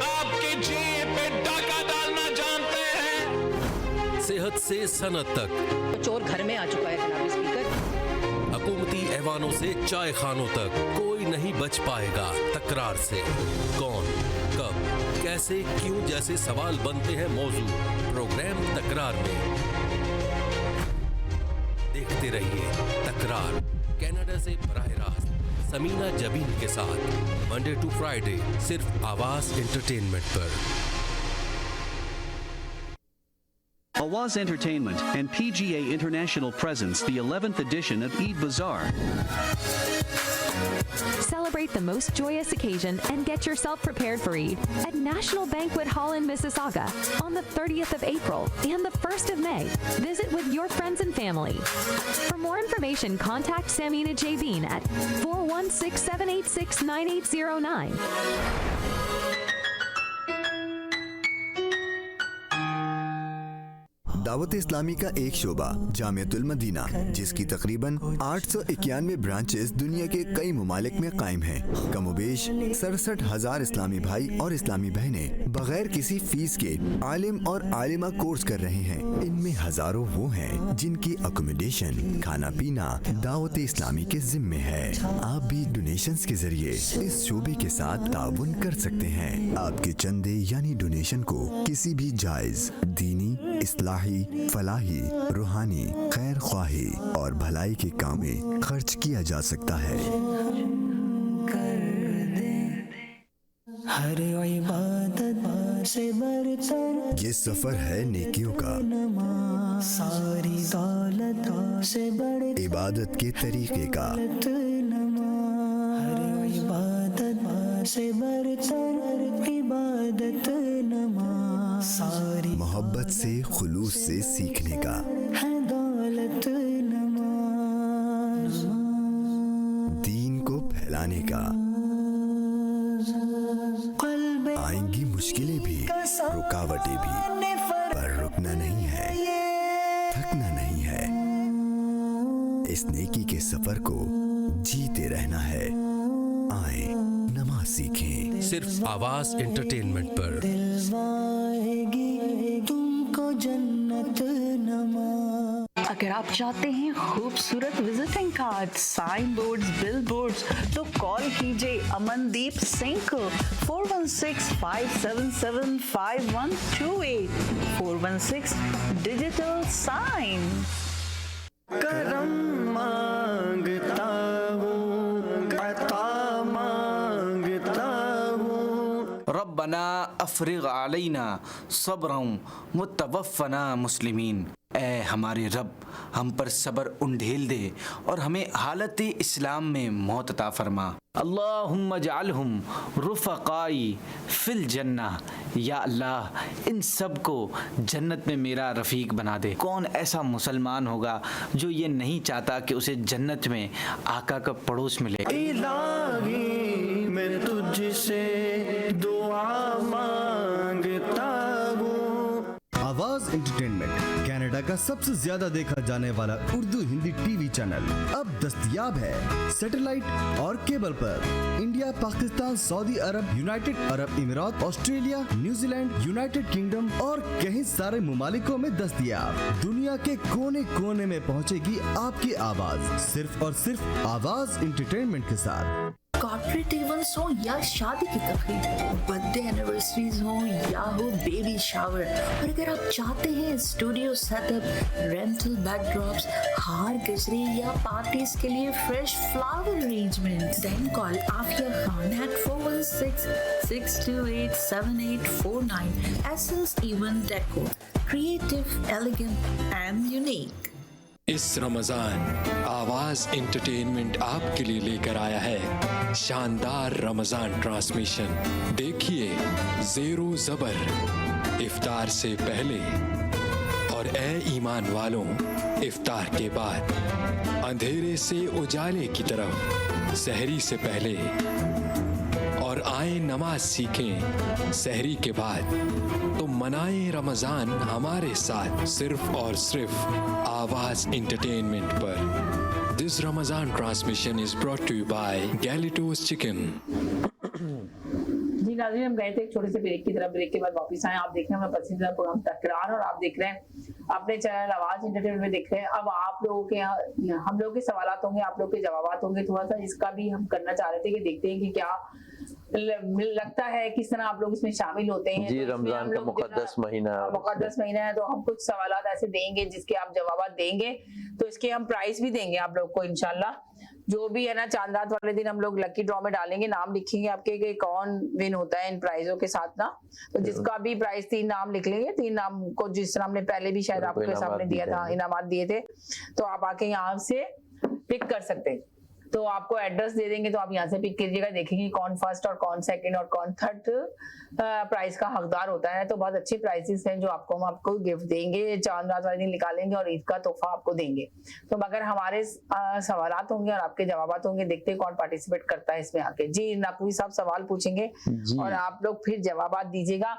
आपके जेब पे डाका डालना जानते हैं, सेहत से सनत तक, चोर घर में आ चुका है जनाब स्पीकर। हुकूमती ऐवानों से चाय खानों तक, कोई नहीं बच पाएगा तकरार से। कौन, कब, कैसे, क्यों जैसे सवाल बनते हैं मौजू प्रोग्राम तकरार में। देखते रहिए तकरार, कनाडा से बराह रास्त समीना जबीन के साथ, मंडे टू फ्राइडे सिर्फ आवाज एंटरटेनमेंट पर। Awaz Entertainment and PGA International presents the 11th edition of Eid Bazaar. Celebrate the most joyous occasion and get yourself prepared for Eid at National Banquet Hall in Mississauga on the 30th of April and the 1st of May. Visit with your friends and family. For more information, contact Samina Javeen at 416-786-9809. Dawat Islami का एक शोबा Jamiatul Medina, जिसकी तकरीबन 891 branches दुनिया के कई ममालिक में कायम हैं। कमोबेश 67,000 इस्लामी भाई और इस्लामी बहनें बगैर किसी फीस के आलिम और आलिमा कोर्स कर रहे हैं। इनमें हजारों वो हैं जिनकी अकोमोडेशन, खाना पीना दावत इस्लामी के जिम्मे है। आप भी डोनेशंस के जरिए इस शोबे के साथ ताउन कर सकते हैं। आपके चंदे यानी डोनेशन को किसी भी जायज दीनी, इस्लाही, फलाही, रूहानी, खैर ख्वाही और भलाई के काम में खर्च किया जा सकता है। हर इबादत से बढ़कर ये सफर है नेकियों का, सारी दौलत से बढ़कर इबादत के तरीके का, हर इबादत से बढ़कर इबादत नमाज, सारी मोहब्बत से खुलूस से सीखने का, है दौलत नमाज। लौटे भी, पर रुकना नहीं है, थकना नहीं है। इस नेकी के सफर को जीते रहना है। आए नमाज सीखें। सिर्फ आवाज एंटरटेनमेंट पर। तुमको जन्नत नमा। अगर आप चाहते हैं खूबसूरत visiting card, sign boards, billboards, तो कॉल कीजिए अमनदीप सिंह को 416-577-5128 416 डिजिटल साइन। करम मांगता हूँ, अता मांगता हूँ। रब्बना अफ़रिग़ अलैना सब्रन वतवफ़्फ़ना मुस्लिमीन। ऐ हमारे रब, हम पर सब्र उंडेल दे और हमें हालत इस्लाम में मौत अता फरमा। अल्लाहुम्मा जअलहुम रुफ़क़ाई फ़िल जन्ना। या अल्लाह, इन सब को जन्नत में मेरा रफ़ीक बना दे। कौन ऐसा मुसलमान होगा जो ये नहीं चाहता कि उसे जन्नत में आका का पड़ोस मिले। इलाही मैं तुझसे दुआ मांगता हूँ। आवाज एंटरटेनमेंट कनाडा का सबसे ज्यादा देखा जाने वाला उर्दू हिंदी टीवी चैनल अब दस्तयाब है सैटेलाइट और केबल पर। इंडिया, पाकिस्तान, सऊदी अरब, यूनाइटेड अरब अमीरात, ऑस्ट्रेलिया, न्यूजीलैंड, यूनाइटेड किंगडम और कई सारे मुमालिकों में दस्तयाब। दुनिया के कोने कोने में पहुंचेगी आपकी आवाज, सिर्फ और सिर्फ आवाज एंटरटेनमेंट के साथ। कॉर्पोरेट इवेंट्स हो या शादी की तकरीब, बर्थडे एनिवर्सरीज हो या हो बेबी शावर, और अगर आप चाहते हैं स्टूडियो सेटअप, रेंटल बैकड्रॉप्स, हार गजरे या पार्टीज के लिए fresh flower arrangement, then call Afia Khan at 416-628-7849. SS Event Decor, creative, elegant and unique. इस रमज़ान आवाज़ एंटरटेनमेंट आपके लिए लेकर आया है शानदार रमज़ान ट्रांसमिशन। देखिए ज़ेरो ज़बर इफ्तार से पहले और ए ईमान वालों इफ्तार के बाद, अंधेरे से उजाले की तरफ सहरी से पहले, और आए नमाज सीखें सहरी के बाद। तो मनाएं रमज़ान हमारे साथ सिर्फ और सिर्फ आवाज़ एंटरटेनमेंट पर। This Ramzan transmission is brought to you by Galitos chicken. जी नाज़रीन, हम गए थे एक छोटे से ब्रेक की तरफ। ब्रेक के बाद वापस आए। आप देख रहे हैं हमारा पसंदीदा प्रोग्राम तकरार, और आप देख रहे हैं अपने चैनल आवाज एंटरटेनमेंट में देख रहे हैं। अब आप लोगों के यहाँ हम लोगों के सवाल होंगे, आप लोग के जवाब होंगे। थोड़ा सा इसका भी हम करना चाह रहे थे कि देखते हैं कि क्या लगता है, किस तरह आप लोग इसमें शामिल होते हैं। जी, तो रमजान का मुकद्दस महीना है, तो हम कुछ सवालात ऐसे देंगे जिसके आप जवाब देंगे, तो इसके हम प्राइस भी देंगे आप लोग को इंशाल्लाह। जो भी है ना, चांद रात वाले दिन हम लोग लकी ड्रॉ में डालेंगे, नाम लिखेंगे आपके कि कौन विन होता है इन प्राइजों के साथ ना। तो जिसका भी प्राइस 3 नाम लिख लेंगे, 3 नाम को जिस तरह हमने पहले भी शायद आपके सामने दिया था, इनामात दिए थे, तो आप आके यहाँ से पिक कर सकते हैं। तो आपको एड्रेस दे देंगे, तो आप यहाँ से पिक कीजिएगा, देखेंगे कौन फर्स्ट और कौन सेकंड और कौन थर्ड प्राइस का हकदार होता है। तो बहुत अच्छे प्राइसेस हैं जो हम आपको गिफ्ट देंगे, चांद रात वाले दिन निकालेंगे और ईद का तोहफा आपको देंगे। तो मगर हमारे सवालात होंगे और आपके जवाबात होंगे, देखते हैं कौन पार्टिसिपेट करता है इसमें आके। जी, नकवी साहब सवाल पूछेंगे और आप लोग फिर जवाबात दीजिएगा।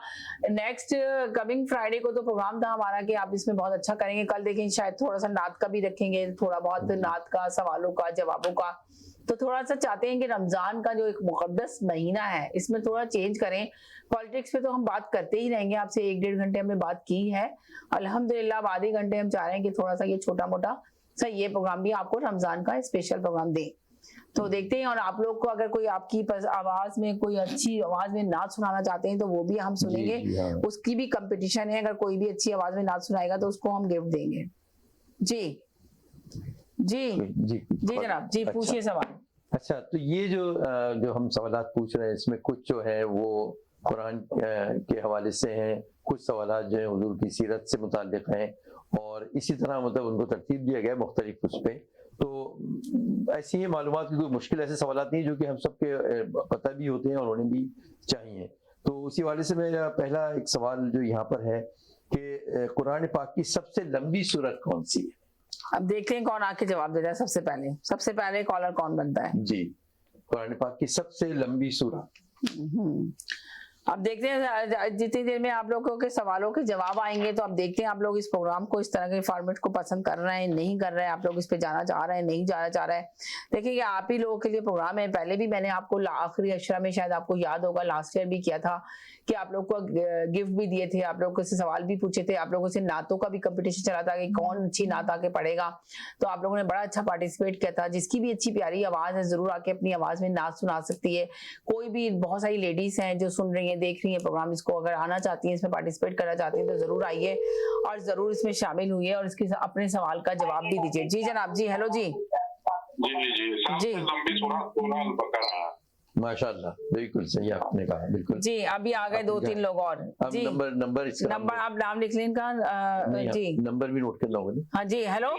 नेक्स्ट कमिंग फ्राइडे को तो प्रोग्राम था हमारा कि आप इसमें बहुत अच्छा करेंगे। कल देखें शायद थोड़ा सा नात का भी रखेंगे, थोड़ा बहुत नात का, सवालों का, जवाबों का। तो थोड़ा सा चाहते हैं कि रमजान का जो एक मुकद्दस महीना है इसमें थोड़ा चेंज करें। पॉलिटिक्स पे तो हम बात करते ही रहेंगे, आपसे 1-1.5 घंटे हमने बात की है अल्हम्दुलिल्लाह। अब आधे घंटे हम चाह रहे हैं कि थोड़ा सा ये छोटा मोटा सा ये प्रोग्राम भी आपको रमजान का स्पेशल प्रोग्राम दें। तो देखते हैं, और आप लोग को अगर कोई आपकी आवाज में कोई अच्छी आवाज में नाच सुनाना चाहते हैं तो वो भी हम सुनेंगे। उसकी भी कंपटीशन है, अगर कोई भी अच्छी आवाज में नाच सुनाएगा तो उसको हम गिफ्ट देंगे। जी जी जी जी जनाब, जी पूछिए सवाल। अच्छा, तो ये जो हम सवालात पूछ रहे हैं इसमें कुछ जो है वो कुरान के हवाले से हैं, कुछ सवालात जो है हुजूर की सीरत से मुताल्लिक हैं, और इसी तरह मतलब उनको तरतीब दिया गया मुख्तलिफ उस पे। तो ऐसी ही मालूमात की कोई मुश्किल ऐसे सवालात नहीं जो कि हम सबके पता भी होते हैं और होने भी चाहिए। तो उसी हवाले से मेरा पहला एक सवाल जो यहाँ पर है कि कुरान पाक की सबसे लंबी सूरत कौन सी है? अब देखते हैं कौन आके जवाब देता है। सबसे पहले कॉलर कौन बनता है? जी, कुरान पाक की सबसे लंबी सूरत। अब देखते हैं जितनी देर में आप लोगों के सवालों के जवाब आएंगे तो अब देखते हैं आप लोग इस प्रोग्राम को इस तरह के फॉर्मेट को पसंद कर रहे हैं नहीं कर रहे हैं, आप लोग इस पे जाना चाह रहे हैं नहीं जाना चाह रहे हैं। देखिए ये आप ही लोगों के लिए प्रोग्राम है। पहले भी मैंने आपको आखिरी अशरा में शायद आपको याद होगा लास्ट ईयर भी किया था कि आप लोग को गिफ्ट भी दिए थे, आप लोगों से सवाल भी पूछे थे, आप लोगों से नातों का भी कंपटीशन चला था कि कौन अच्छी नात आके पढ़ेगा। तो आप लोगों ने बड़ा अच्छा पार्टिसिपेट किया था। जिसकी भी अच्छी प्यारी आवाज है जरूर आके अपनी आवाज में नात सुना सकती है। कोई भी बहुत सारी लेडीज हैं जो सुन रही हैं देख रही हैं प्रोग्राम, इसको अगर आना चाहती हैं इसमें पार्टिसिपेट करना चाहती हैं तो जरूर आइए और जरूर इसमें शामिल हुई और इसके अपने सवाल का जवाब भी दीजिए। जी जनाब जी, हेलो जी जी माशाल्लाह, बिल्कुल सही आपने कहा, बिल्कुल जी। अभी आ गए 2-3 लोग और जी। नंबर आप नाम लिख लें इनका जी, नंबर भी नोट कर लोगे। हाँ जी, हेलो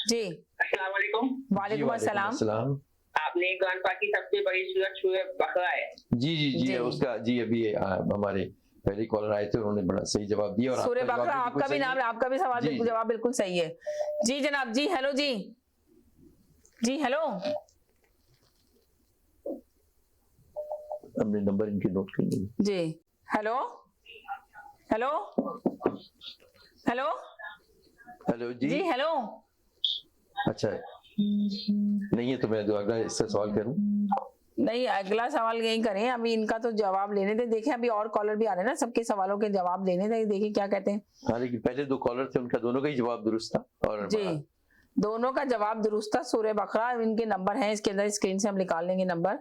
जी, अस्सलाम वालेकुम। वालेकुम अस्सलाम। आपने कुरान पाक की सबसे बड़ी सूरत सूरह बकरा है। जी जी जी, उसका जी अभी हमारे पहले कॉलर आए थे उन्होंने बड़ा सही जवाब दिया। और सूरह बकरा आपका भी नाम, आपका भी सवाल बिल्कुल जवाब बिल्कुल सही है जी जनाब जी। हेलो जी, जी हेलो, हमने नंबर इनके नोट कर लिए जी। हेलो हेलो हेलो हेलो जी, जी हेलो। अच्छा नहीं है तो मैं जो अगला इससे सवाल करूं। नहीं, अगला सवाल यही करें, अभी इनका तो जवाब लेने थे। देखें अभी और कॉलर भी आ रहे हैं ना, सबके सवालों के जवाब लेने थे, देखिए क्या कहते हैं। हाँ लेकिन पहले 2 कॉलर थे उनका दोनों का ही जवाब दुरुस्त था और जी दोनों का जवाब दुरुस्त था। सूरह बकरा, इनके नंबर हैं इसके अंदर, स्क्रीन से हम निकाल लेंगे नंबर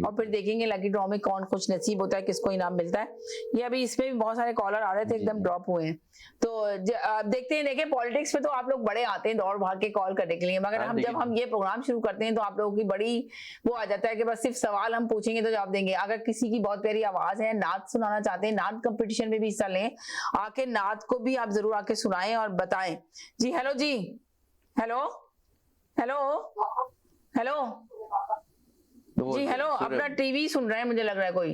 और फिर देखेंगे लकी ड्रॉ में कौन खुश नसीब होता है, किसको इनाम मिलता है। ये अभी इसमें भी बहुत सारे कॉलर आ रहे थे, एकदम ड्रॉप हुए हैं। तो देखते हैं। देखें पॉलिटिक्स में तो आप लोग बड़े आते हैं दौड़ भाग के कॉल करने के लिए, मगर हम जब हम ये प्रोग्राम शुरू करते हैं तो आप लोगों की बड़ी वो आ जाता है कि बस सिर्फ सवाल हम पूछेंगे तो जवाब देंगे। अगर किसी की बहुत प्यारी आवाज है, नात सुनाना चाहते हैं, नात कंपटीशन में भी हिस्सा लें, आके नात को भी आप जरूर आके सुनाएं और बताएं। जी हेलो जी, हेलो हेलो हेलो जी हेलो। अपना टीवी सुन रहे हैं मुझे लग रहा है कोई,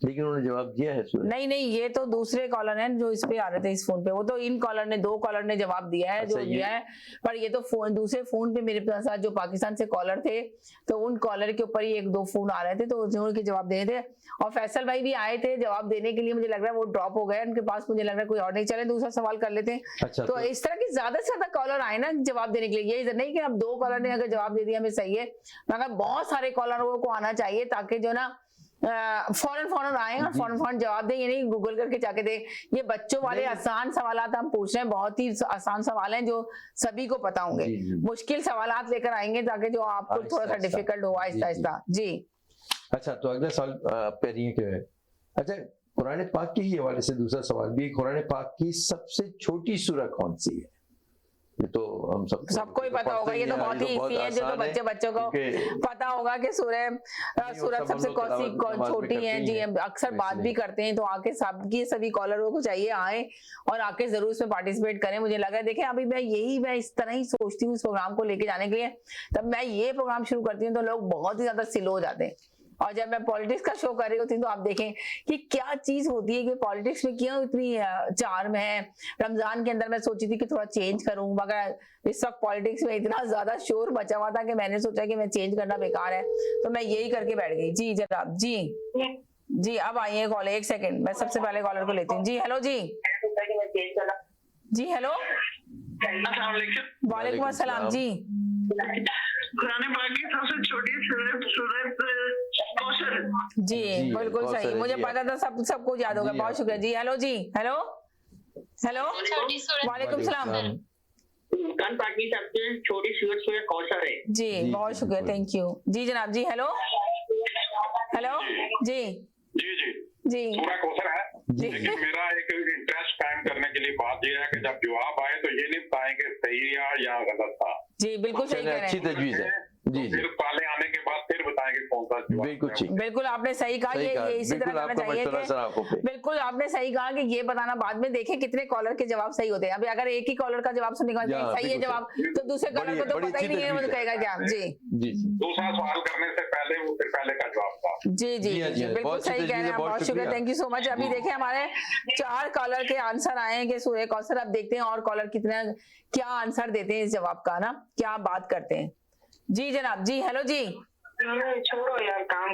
लेकिन उन्होंने जवाब दिया है। नहीं नहीं, ये तो दूसरे कॉलर हैं जो इस पे आ रहे थे इस फोन पे। वो तो इन कॉलर ने 2 कॉलर ने जवाब दिया है, जो दिया है, पर ये तो फोन दूसरे फोन पे मेरे साथ जो पाकिस्तान से कॉलर थे तो उन कॉलर के ऊपर ही 1-2 फोन आ रहे थे तो उनके जवाब देने थे। और फैसल भाई भी आए थे जवाब देने के लिए, मुझे लग रहा है वो ड्रॉप हो गए उनके पास, मुझे लग रहा है कोई और नहीं। चले दूसरा सवाल कर लेते हैं। अच्छा, तो इस तरह की ज्यादा से ज्यादा कॉलर आए ना जवाब देने के लिए, ये नहीं कि अब 2 कॉलर ने अगर जवाब दे दिया हमें सही है, मगर बहुत सारे कॉलरों को आना चाहिए ताकि जो ना फौरन आए और फौरन जवाब दें। ये नहीं गूगल करके जाके दे। ये बच्चों वाले आसान सवालात हम पूछ रहे हैं, बहुत ही आसान सवाल हैं जो सभी को पता होंगे। मुश्किल सवालात लेकर आएंगे ताकि जो आपको थोड़ा सा डिफिकल्ट हो आहिस्ता आहिस्ता। जी अच्छा, तो अगला सवाल पे नहीं है। अच्छा, कुरान पाक के ही हवाले से दूसरा सवाल भी, कुरान पाक की सबसे छोटी सूरह कौन सी है? ये तो हम सबको ही पता होगा, ये तो बहुत ही इजी है जो तो बच्चों को पता होगा कि सूरह सबसे छोटी है। जी हम अक्सर बात भी करते हैं, तो आके सबकी सभी कॉलरों को चाहिए आए और आके जरूर इसमें पार्टिसिपेट करें। मुझे लगा देखें अभी मैं इस तरह ही सोचती हूँ इस प्रोग्राम को लेके जाने के लिए, तब मैं ये प्रोग्राम शुरू करती हूँ तो लोग बहुत ही ज्यादा स्लो हो जाते हैं। और जब मैं पॉलिटिक्स का शो कर रही होती हूँ तो आप देखें कि क्या चीज होती है कि पॉलिटिक्स में क्यों इतनी चार्म है। रमजान के अंदर मैं सोची थी कि थोड़ा चेंज करूं, मगर इस वक्त पॉलिटिक्स में इतना ज्यादा शोर मचा हुआ था कि मैंने सोचा कि मैं चेंज करना बेकार है, तो मैं यही करके बैठ गई। जी जनाब जी जी, अब आइए कॉल, 1 सेकंड मैं सबसे पहले कॉलर को लेती हूँ। जी हेलो जी, जी हेलो, वालेकुम अस्सलाम जी। कुरान पाक की सबसे छोटी सूरत कौसर। जी बिल्कुल सही, मुझे पता था सबको याद होगा, बहुत शुक्रिया जी। हेलो जी, हेलो हेलो, वालेकुम सलाम। कुरान पाक की सबसे छोटी सूरत कौसर है। जी बहुत शुक्रिया, थैंक यू। जी जनाब जी, हेलो हेलो जी जी जी जी, सूरह कौसर है। लेकिन मेरा एक इंटरेस्ट कायम करने के लिए बात यह है कि जब जवाब आए तो ये नहीं बताएं कि सही या गलत था। जी बिल्कुल सही कह रहे हैं, अच्छी तजवीज है। जी फिर ताले आने के बाद फिर बताएंगे कौन सा जवाब। बिल्कुल आपने सही कहा, ये इसी तरह करना चाहिए कि बिल्कुल आपने सही कहा कि ये बताना बाद में देखें कितने कॉलर के जवाब सही होते हैं। अभी अगर एक ही कॉलर का जवाब सुनने का सही है जवाब, तो दूसरे कॉलर को तो पता ही नहीं है, वो कहेगा क्या। जी दूसरा सवाल करने से पहले वो फिर पहले का जवाब था। जी जी बिल्कुल सही कह रहे हैं, बहुत शुक्रिया, थैंक यू सो मच। अभी देखें हमारे 4 कॉलर के आंसर आए हैं कि सूरह कौसर। अब देखते हैं और कॉलर कितना क्या आंसर देते हैं इस जवाब का ना, क्या बात करते हैं। जी जनाब जी, हेलो जी, छोड़ो यार काम।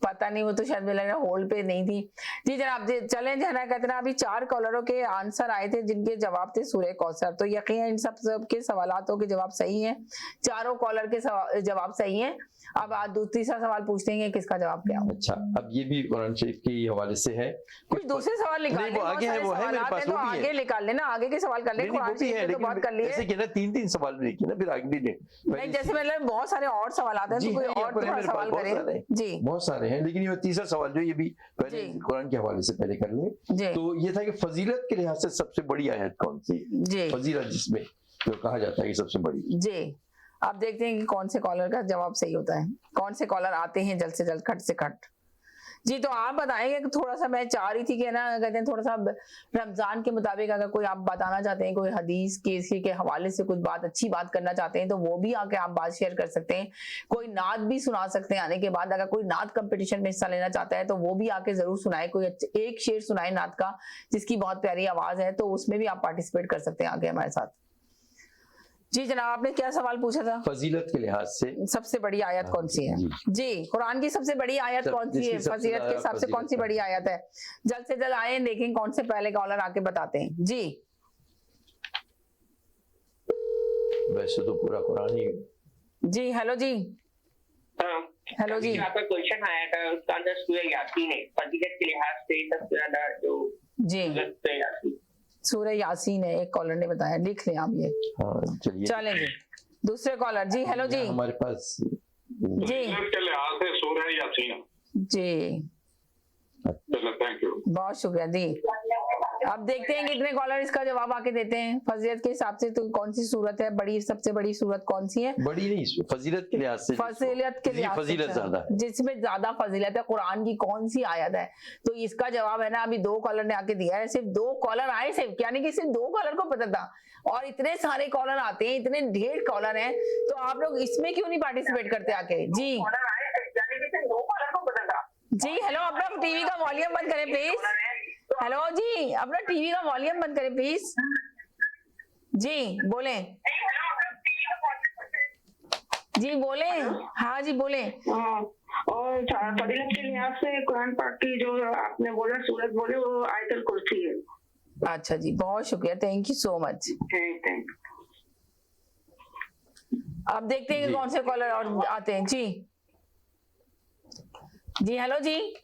पता नहीं, वो तो शायद मेरा होल्ड पे नहीं थी। जी जनाब, चलें जना कहते हैं अभी 4 कॉलरों के आंसर आए थे जिनके जवाब थे सूरह कौसर, तो यकीन इन सब के सवालों के जवाब सही हैं, चारों कॉलर के जवाब सही हैं। अब आज तीसरा सवाल पूछते हैं किसका जवाब क्या हो। अच्छा, अब ये भी कुरान शरीफ के हवाले से है, कुछ दूसरे सवाल निकाल लें, आगे है, वो है मेरे पास, तो आगे निकाल लेना, आगे के सवाल कर लें, कुरान शरीफ तो बात कर लिए, जैसे कि ना 3-3 सवाल भी देखिए ना, फिर आगे भी नहीं, जैसे मतलब बहुत सारे और सवाल आते हैं, तो कोई और थोड़ा सवाल करें। जी बहुत सारे हैं, लेकिन ये तीसरा सवाल जो ये भी पहले कुरान के हवाले से पहले कर ले। तो ये था कि फजीलत के लिहाज से सबसे बड़ी आयत कौन सी है, फजीलत जिसमें जो कहा जाता है कि सबसे बड़ी। जी अब देखते हैं कि कौन से कॉलर का जवाब सही होता है, कौन से कॉलर आते हैं जल्द से जल्द, खट से खट। जी तो आप बताएंगे कि थोड़ा सा मैं चाह रही थी कि ना कहते हैं थोड़ा सा रमजान के मुताबिक अगर कोई आप बताना चाहते हैं, कोई हदीस के हवाले से कुछ बात अच्छी बात करना चाहते हैं, तो वो भी आके आप बात शेयर कर सकते हैं। कोई नात भी सुना सकते हैं आने के बाद, अगर कोई नात कंपटीशन में हिस्सा लेना चाहता है तो वो भी आके जरूर सुनाए, कोई एक शेर सुनाए नात का जिसकी बहुत प्यारी आवाज है, तो उसमें भी आप पार्टिसिपेट कर सकते हैं आगे हमारे साथ। जी जनाब, आपने क्या सवाल पूछा था? फजीलत के लिहाज से सबसे बड़ी आयत कौन सी है? जी कुरान की सबसे बड़ी आयत कौन सी है? फजीलत के हिसाब से कौन सी बड़ी आयत है? जल्द से जल्द आए, देखें कौन से पहले कॉलर आके बताते हैं। जी वैसे तो पूरा कुरान ही। जी हेलो जी। हेलो जी, आपका क्वेश्चन आया था, उसका आंसर सूरह यासीन है। फजीलत के लिहाज से सबसे ज्यादा जो जी सूरह यासीन है, एक कॉलर ने बताया, लिख लें आप ये। चलिए चलें जी, दूसरे कॉलर। जी हेलो जी। हमारे पास जी के लिहाज से सूरह यासीन। जी चलो, थैंक यू, बहुत शुक्रिया जी। अब देखते हैं कितने कॉलर इसका जवाब आके देते हैं। फजीलत के हिसाब से तो कौन सी सूरत है बड़ी, सबसे बड़ी सूरत कौन सी है? बड़ी नहीं, फजीलत के लिहाज से, फजीलत के लिहाज से ज्यादा है, जिसमें ज्यादा फजीलत है, कुरान की कौन सी आयत है? तो इसका जवाब है ना, अभी 2 कॉलर ने आके दिया है, सिर्फ 2 कॉलर आए सिर्फ, यानी कि सिर्फ 2 कॉलर को पता था, और इतने सारे कॉलर आते हैं, इतने ढेर कॉलर हैं, तो आप लोग इसमें क्यों नहीं पार्टिसिपेट करते आके? जी जी हेलो, अपना टीवी का वॉल्यूम बंद करें प्लीज। हेलो जी, अपना टीवी का वॉल्यूम बंद करें प्लीज। जी बोले, जी बोले, हाँ जी बोले। और फजीलत के लिहाज से कुरान पाक की जो आपने बोला सूरत बोले, वो आयतुल कुर्सी है। अच्छा जी, बहुत शुक्रिया, थैंक यू सो मच। अब देखते हैं कि कौन से कॉलर और आते हैं। जी जी हेलो जी।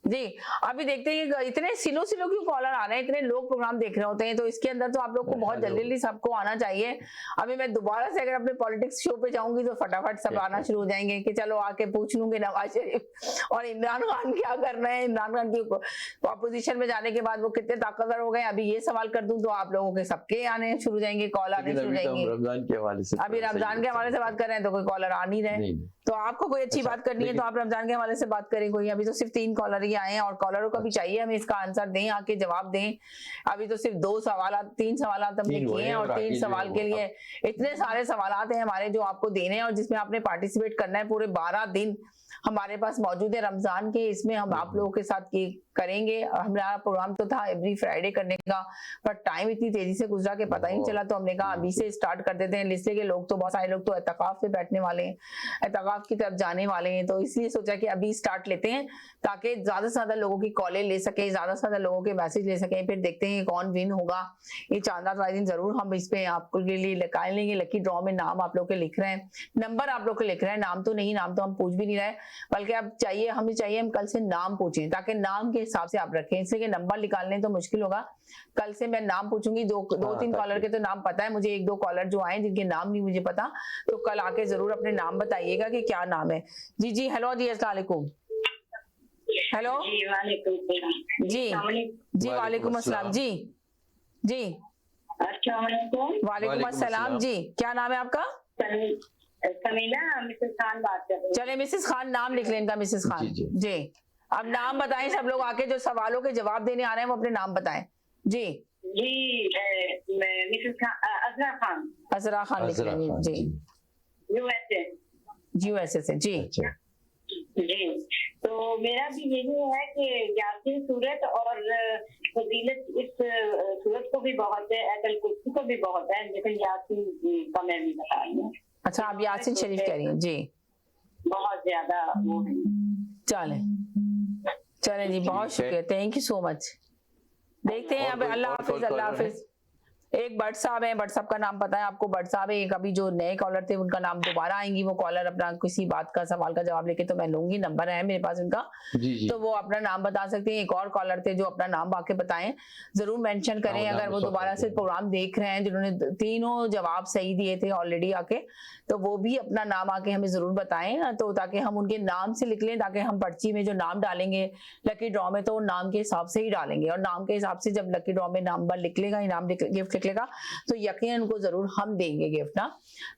जी अभी देखते हैं कि इतने सिलो क्यों कॉलर आ रहे हैं, इतने लोग प्रोग्राम देख रहे होते हैं, तो इसके अंदर तो आप लोग को बहुत जल्दी सबको आना चाहिए। अभी मैं दोबारा से अगर अपने पॉलिटिक्स शो पे जाऊंगी तो फटाफट सब आना शुरू हो जाएंगे कि चलो आके पूछ लूंगे नवाज शरीफ और इमरान खान क्या कर रहे हैं, इमरान खान की अपोजिशन में जाने के बाद वो कितने ताकतवर हो गए। अभी ये सवाल कर दूं तो आप लोगों के सबके आने शुरू हो जाएंगे, कॉल आने शुरू हो जाएंगे। रमजान के हवाले से, अभी रमजान के हवाले से बात कर रहे हैं तो कोई कॉलर आ नहीं रहे, तो आपको कोई अच्छी बात करनी है तो आप रमजान के हवाले से बात करें कोई। अभी तो सिर्फ 3 कॉलर ही आए हैं और कॉलरों का भी चाहिए हमें इसका आंसर दें, आके जवाब दें। अभी तो सिर्फ 2 सवाल 3 सवाल हमने किए हैं और 3 सवाल के लिए इतने सारे सवाल हैं हमारे जो आपको देने हैं और जिसमें आपने पार्टिसिपेट करना है। पूरे 12 दिन हमारे पास मौजूद है रमजान के, इसमें हम आप लोगों के साथ करेंगे। हमारा प्रोग्राम तो था एवरी फ्राइडे करने का, पर टाइम इतनी तेजी से गुजरा के पता ही नहीं चला, तो हमने कहा अभी से स्टार्ट कर देते हैं। इसलिए के लोग तो बहुत सारे लोग तो एतकाफ पे बैठने वाले हैं, एतकाफ की तरफ जाने वाले हैं, तो इसलिए सोचा कि अभी स्टार्ट लेते हैं ताकि ज्यादा से ज्यादा लोगों की कॉलें ले सके, ज्यादा से ज्यादा लोगों के मैसेज ले सकें। फिर देखते हैं कौन विन होगा। ये चांद वाले दिन जरूर हम इस पे आपके लिए निकाल लेंगे। लकी ड्रॉ में नाम आप लोग के लिख रहे हैं, नंबर आप लोग के लिख रहे हैं, नाम तो नहीं, नाम तो हम पूछ भी नहीं रहे, बल्कि अब हमें चाहिए हम कल से नाम पूछें ताकि नाम के हिसाब से आप रखें। इसलिए नंबर निकालने तो मुश्किल होगा, कल से मैं नाम पूछूंगी। 2-3 कॉलर के तो नाम पता है मुझे, 1-2 कॉलर जो आए जिनके नाम नहीं मुझे पता, तो कल आके जरूर अपने नाम बताइएगा कि क्या नाम है। जी जी हेलो जी, अस्सलाम वालेकुम। हेलो जी जी वालेकुम अस्सलाम। जी जी वालेकुम अस्सलाम। जी क्या नाम है आपका? समीना, मिसेस खान बात कर रही हूं। चले मिसेस खान, नाम लिख लें इनका, मिसेस खान। जी अब नाम बताएं, सब लोग आके जो सवालों के जवाब देने आ रहे हैं वो अपने नाम बताएं। जी जी मिसेस अजरा खान। अजरा खान लिख लें जी, यूएसए से। जी जी तो मेरा भी यही है कि यासीन सूरत और फजीलत इस सूरत को भी बहुत है, आयतुल कुर्सी को भी बहुत है, लेकिन यासीन का मैं भी बता रही हूँ। अच्छा आप यासीन शरीफ कह रही हैं। जी बहुत ज्यादा वो है। चले जी, बहुत शुक्रिया, थैंक यू सो मच। देखते हैं अब, अल्लाह हाफिज, अल्लाह हाफिज। एक भट्ट साहब है, भट्ट साहब का नाम पता है आपको? भट्ट साहब एक अभी जो नए कॉलर थे उनका नाम दोबारा आएंगी, वो कॉलर अपना किसी बात का सवाल का जवाब लेके, तो मैं लूंगी, नंबर है मेरे पास उनका, तो वो अपना नाम बता सकते हैं। एक और कॉलर थे जो अपना नाम आके बताएं, जरूर मेंशन करें अगर वो दोबारा से प्रोग्राम देख रहे हैं, जिन्होंने तीनों जवाब सही दिए थे ऑलरेडी आके, तो वो भी अपना नाम आके हमें जरूर बताएं, तो ताकि हम उनके नाम से लिख लें, ताकि हम पर्ची में जो नाम डालेंगे लकी ड्रॉ में, तो नाम के हिसाब से ही डालेंगे, और नाम के हिसाब से जब लकी ड्रॉ में नंबर लिख लेगा, इनाम गिफ्ट लिख लेगा, तो यकीनन उनको जरूर हम देंगे गिफ्ट ना।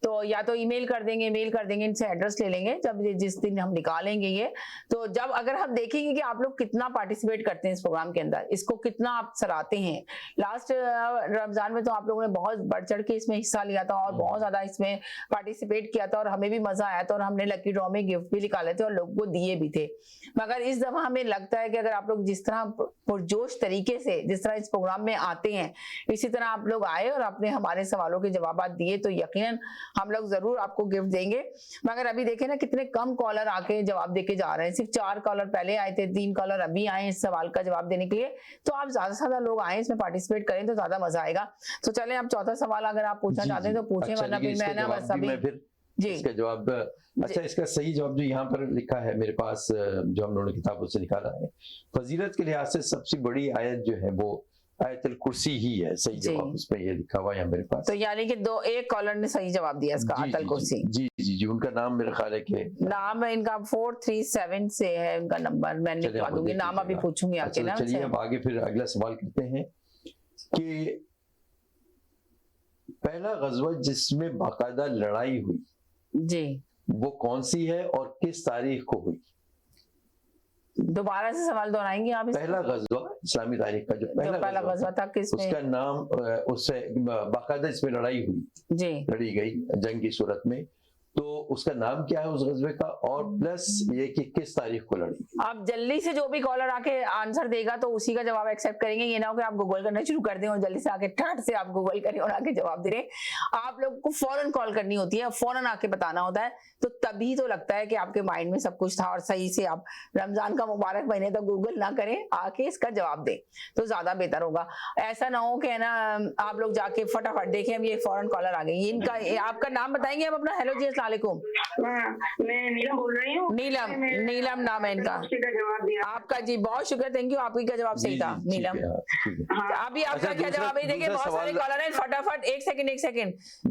तो या तो ईमेल कर देंगे, मेल कर देंगे, इनसे एड्रेस ले लेंगे जब जिस दिन हम निकालेंगे ये, तो जब अगर हम देखेंगे कि आप लोग कितना पार्टिसिपेट करते हैं इस प्रोग्राम के अंदर, इसको कितना आप सराहते हैं। लास्ट रमजान में तो आप लोगों ने बहुत बढ़ चढ़ के इसमें हिस्सा लिया था और बहुत ज्यादा इसमें पार्टिसिपेट किया था, और हमें भी मजा आया था, और हमने लकी ड्रॉ में गिफ्ट भी निकाले थे और लोगों को दिए भी थे। मगर इस दफा हमें लगता है कि अगर आप लोग जिस तरह पुरजोश तरीके से जिस तरह इस प्रोग्राम में आते हैं, इसी तरह आप लोग आए और आपने हमारे सवालों के जवाब दिए, तो यकीनन हम लोग जरूर आपको गिफ्ट देंगे। मगर अभी देखें ना कितने कम कॉलर आके जवाब देके जा रहे हैं, सिर्फ 4 कॉलर पहले आए थे, 3 कॉलर अभी आए इस सवाल का जवाब देने के लिए। तो आप ज्यादा से ज्यादा लोग आए, इसमें पार्टिसिपेट करें तो ज्यादा मजा आएगा। तो चलें, आप चौथा सवाल अगर आप पूछना चाहते हैं तो पूछें, वरना फिर मैं ना बस अभी जी इसका जवाब। अच्छा, इसका सही जवाब जो यहाँ पर लिखा है मेरे पास, जो हम लोगों ने किताबों से निकाला है, फजीलत के लिहाज से सबसे बड़ी आयत जो है वो आयतुल कुर्सी ही है। सही जवाब उसमें ये लिखा हुआ है मेरे पास। तो यानी कि एक कॉलर ने सही जवाब दिया इसका, आयतुल कुर्सी। जी जी जी, उनका नाम मेरे ख्याल है कि नाम इनका 437 से है उनका नंबर, मैं लिखवा दूंगी, नाम अभी पूछूंगी आके ना। चलिए अब आगे फिर अगला सवाल करते हैं कि पहला गज़वा जिसमें बाकायदा लड़ाई हुई जी, वो कौन सी है और किस तारीख को हुई? दोबारा से सवाल दोहराएंगे आप? पहला गज़वा इस्लामी तारीख का जो पहला गज़वा था, किसमें? उसका नाम, उससे बाकायदा इसमें लड़ाई हुई जी, लड़ी गई जंग की सूरत में, तो उसका नाम क्या है उस गज़वे का, और प्लस ये कि किस तारीख को लड़ी? आप जल्दी से जो भी कॉलर आके आंसर देगा तो उसी का जवाब एक्सेप्ट करेंगे। ये ना हो कि आप गूगल करना शुरू कर दें और जल्दी से आके ठट से आप गूगल करें और आके जवाब दे रहे। आप लोग को फौरन कॉल करनी होती है, फौरन आके बताना होता है, तो तभी तो लगता है कि आपके माइंड में सब कुछ था और सही से आप रमजान का मुबारक महीने तक गूगल ना करें, आके इसका जवाब दें तो ज्यादा बेहतर होगा। ऐसा ना हो कि ना आप लोग जाके फटाफट देखें अब ये फौरन कॉलर आ गई। इनका आपका नाम बताएंगे आप अपना? हेलो जी, अस्सलाम वालेकुम। मैं नीलम बोल रही हूँ। नीलम नाम है इनका। जवाब दिया आपका जी, बहुत शुक्रिया, थैंक यू, आपकी का जवाब सही था नीलम। अभी आपका क्या जवाब है? देखिए बहुत सारे कॉलर हैं, फटाफट एक सेकंड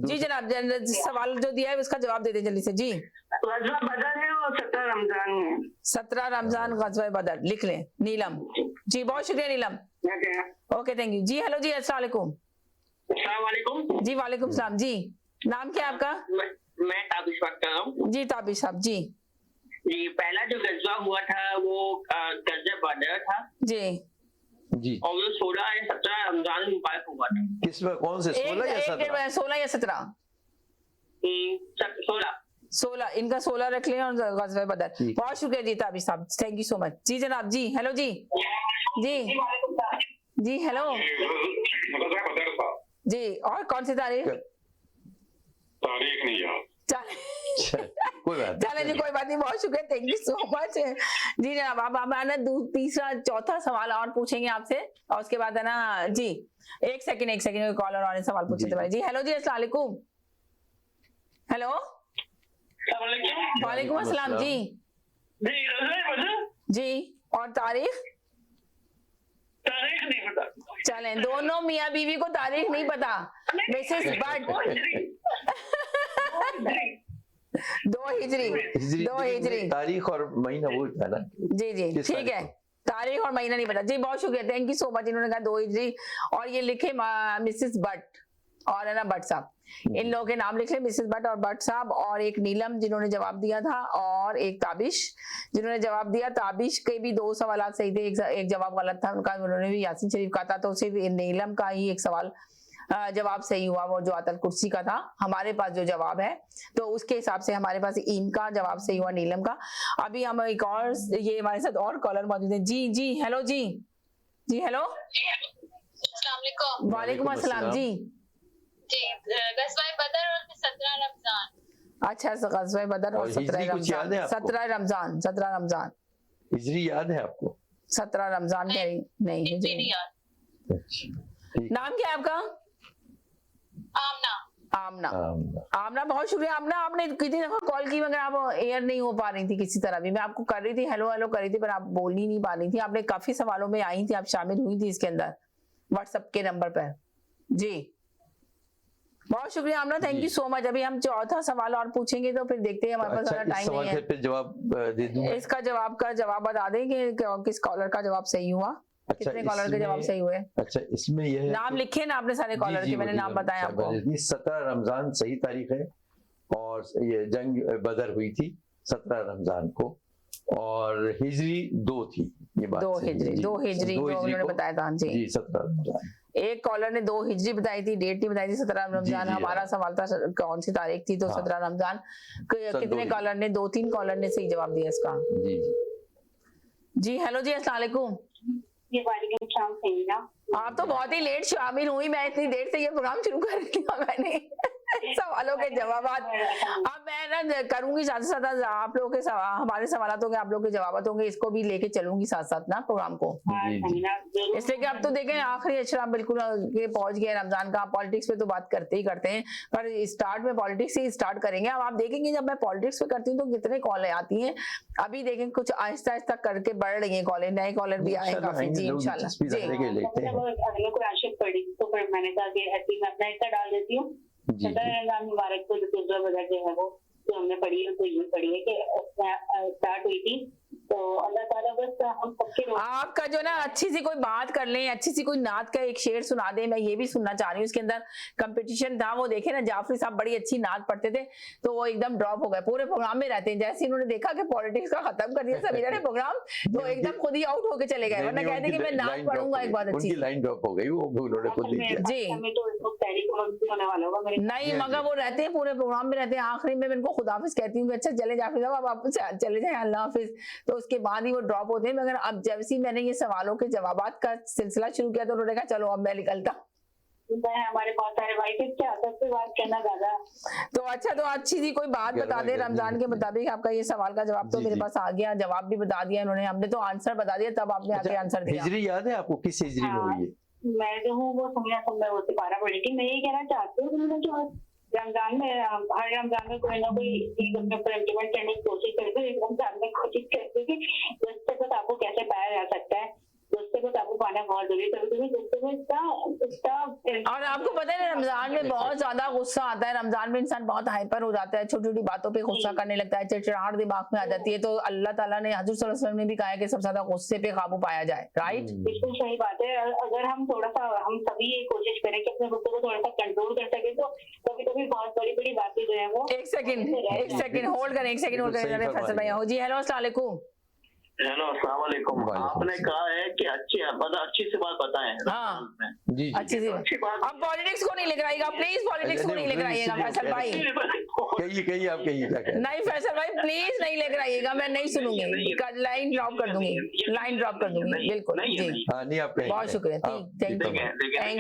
जी जनाब, सवाल जो दिया है उसका जवाब दे दें जल्दी से जी। गज़वा बदर है और 17 रमजान है। 17 रमजान गज़वा बदर लिख लें नीलम जी। बहुत शुक्रिया नीलम, ओके थैंक यू जी। हेलो जी, अस्सलाम वालेकुम जी। वालेकुम सलाम जी, नाम क्या है आपका? मैं ताबिश बात कर रहा हूँ जी। ताबिश साहब जी। जी, पहला जो गज़वा हुआ था वो गज़वा बदर था जी, और वो 16 या 17 रमजान मुबारक हुआ था। किस में कौन से 16 या 17? 16 या 17? 16 इनका 16 रख लें और गज़वा बदर। बहुत शुक्रिया जी ताबिश साहब, थैंक यू सो मच जी जनाब जी। हेलो जी जी हेलो जी, और कौन सी तारीख नहीं याद? चले जी, कोई बात नहीं, बहुत शुक्रिया, थैंक यू सो मच जी जनाब। अब हमारा तीसरा चौथा सवाल और पूछेंगे आपसे, और उसके बाद है ना जी एक सेकंड कॉलर और सवाल पूछे थे जी। हेलो जी, अस्सलाम वालेकुम। हेलो, वालेकुम अस्सलाम जी जी, और तारीख नहीं पता। चलें, दोनों मियाँ बीवी को तारीख नहीं पता। मिसेस बट 2 हिजरी तारीख और महीना वो था ना जी जी, ठीक है, तारीख और महीना नहीं पता जी। बहुत शुक्रिया, थैंक यू सो मच। इन्होंने कहा 2 हिजरी, और ये लिखे मिसेस बट और है ना भट्ट साहब, इन लोगों के नाम लिख ले, मिसेस भट्ट और भट्ट साहब, और एक नीलम जिन्होंने जवाब दिया था, और एक ताबिश जिन्होंने जवाब दिया। ताबिश के भी 2 सवाल सही थे, एक जवाब गलत था उनका, उन्होंने भी यासीन शरीफ कहा था, तो सिर्फ नीलम का ही एक सवाल जवाब सही हुआ, वो जो आतल कुर्सी का था। हमारे पास जो जवाब है तो उसके हिसाब से हमारे पास इनका जवाब सही हुआ, नीलम का। अभी हम एक और, ये हमारे साथ और कॉलर मौजूद है जी हेलो जी हेलो, अस्सलाम वालेकुम अस्सलाम जी। गज़वा बदर और 17 रमजान अच्छा, ग़ज़वे बदर और 17 रमजान। 17 रमजान हिजरी याद है आपको? 17 रमजान कह रही नहीं हिजरी नहीं याद। नाम क्या है आपका? आमना, बहुत शुक्रिया आमना, आपने कितनी दफा कॉल की मगर आप एयर नहीं हो पा रही थी किसी तरह भी। मैं आपको कर रही थी, हेलो हेलो कर रही थी, पर आप बोल ही नहीं पा रही थी। आपने काफी सवालों में आई थी, आप शामिल हुई थी इसके अंदर व्हाट्सएप के नंबर पर। जी बहुत शुक्रिया आमना, थैंक यू सो मच। अभी हम चौथा सवाल और पूछेंगे तो फिर देखते हैं, हमारे पास ज्यादा टाइम नहीं है। फिर जवाब दे दूंगा। इसका जवाब बता दें कि किस कॉलर का जवाब सही हुआ। अच्छा, कितने कॉलर के जवाब सही हुए? अच्छा, इसमें यह है नाम लिखे ना आपने सारे कॉलर के, मैंने नाम बताया आपको। 17 रमजान सही तारीख है और ये जंग बदर हुई थी 17 रमजान को और हिजरी 2 थी। ये बात 2 हिजरी उन्होंने बताया था। जी 17 रमजान। एक कॉलर ने 2 हिजरी बताई थी, डेट नहीं बताई थी 17 रमजान। हमारा सवाल था कौन सी तारीख थी, तो 17 रमजान। कितने कॉलर ने? 2-3 कॉलर ने सही जवाब दिया इसका। जी हेलो जी, अस्सलाम वालेकुम। आप तो बहुत ही लेट शामिल हुई, मैं इतनी देर से ये प्रोग्राम शुरू कर दिया मैंने सवालों के जवाब। अब मैं ना करूंगी साथ साथ आप लोगों के हमारे सवालों के आप लोग के जवाब होंगे, इसको भी लेके चलूंगी साथ साथ ना प्रोग्राम को। इसलिए कि अब तो देखें आखिरी अशरा बिल्कुल के पहुंच गए रमजान का। पॉलिटिक्स पे तो बात करते ही करते हैं, पर स्टार्ट में पॉलिटिक्स से स्टार्ट करेंगे। अब आप देखेंगे जब मैं पॉलिटिक्स पे करती हूँ तो कितने कॉलें आती हैं। अभी देखें कुछ आहिस्ता आहिस्ता करके बढ़ रही है कॉलें, नए कॉलर भी आए काफी। जी इंशाल्लाह। मैंने कहा कि मैं अपना हिस्सा डाल देती हूँ। रमजान मुबारक को जो बदर जो है वो जो हमने पढ़ी है तो ये पढ़ी है कि स्टार्ट हुई थी, तो अल्लाह ताला बस हम सबके आपका जो ना अच्छी सी कोई बात कर लें, अच्छी सी कोई नात का एक शेर सुना दे। मैं ये भी सुनना चाह रही हूँ। इसके अंदर कंपटीशन था, वो देखे ना जाफरी साहब बड़ी अच्छी नात पढ़ते थे तो वो एकदम ड्रॉप हो गए। पूरे प्रोग्राम में रहते हैं, जैसे इन्होंने देखा कि पॉलिटिक्स का खत्म कर दिया समीरा ने प्रोग्राम, तो एकदम खुद ही आउट होके चले गए। वरना कहते कि मैं नात पढ़ूंगा एक बात अच्छी। लाइन ड्रॉप हो गई, वो उन्होंने खुद दिया। जी नहीं मगर वो रहते हैं पूरे प्रोग्राम में रहते हैं। आखिरी में मैं इनको खुदाफिज कहती हूँ कि अच्छा चले जाफरी साहब, अब आप चले जाए, अल्लाह हाफिज। तो उसके बाद ही वो ड्रॉप होते हैं। मगर अब जब से मैंने ये सवालों के जवाबात का सिलसिला शुरू किया तो उन्होंने कहा चलो अब मैं निकलता। हमारे बहुत सारे भाई थे, क्या सबसे बात करना ज्यादा। तो अच्छा, तो अच्छी सी कोई बात बता दे रमजान के मुताबिक। आपका ये सवाल का जवाब तो मेरे पास आ गया, जवाब भी बता दिया इन्होंने, हमने तो आंसर बता दिया, तब आपने आगे आंसर दिया। हिजरी याद है आपको? किस हिजरी में हुई है? मैं जो हूँ वो वो सिपारा पढ़ी थी। मैं ये कहना चाहती हूँ जो रमजान में हर रमजान में कोई ना कोई चीज अपने ऊपर इम्प्लीमेंट करने की कोशिश करते हैं। रमजान में कोशिश करते कि दोस्तों को आपको कैसे पाया जा सकता है, दोस्तों को आपको पाना बहुत जरूरी है। कभी दोस्तों को इसका और आपको पता है रमजान में बहुत ज्यादा गुस्सा आता है। रमजान में इंसान बहुत हाइपर हो जाता है, छोटी छोटी बातों पे गुस्सा करने लगता है, चिड़चिड़ाहट दिमाग में आ जाती है। तो अल्लाह ताला ने हजूर सल्लल्लाहु अलैहि वसल्लम ने भी कहा है कि सबसे ज्यादा गुस्से पे काबू पाया जाए। राइट, बिल्कुल सही बात है। अगर हम थोड़ा सा हम सभी ये कोशिश करें कि अपने गुस्से को थोड़ा सा कंट्रोल कर सके तो कभी कभी बहुत बड़ी बड़ी बातें जो है वो। एक सेकंड होल्ड करें, फैसल भैया हो जी। हेलो अस्सलाम वालेकुम। हेलो अस्सलाम वालेकुम। आपने कहा है कि अच्छी सी बात बताएं। हाँ जी, अच्छी बात। अब पॉलिटिक्स को नहीं लेकर आइएगा प्लीज, पॉलिटिक्स को नहीं लेकर आइएगा फैसल भाई। कहिए आप कहिए क्या नहीं फैसल भाई प्लीज नहीं लेकर आइएगा, मैं नहीं सुनूंगी, लाइन ड्रॉप कर दूंगी, बिल्कुल जी। नहीं आप बहुत शुक्रिया, थैंक यू।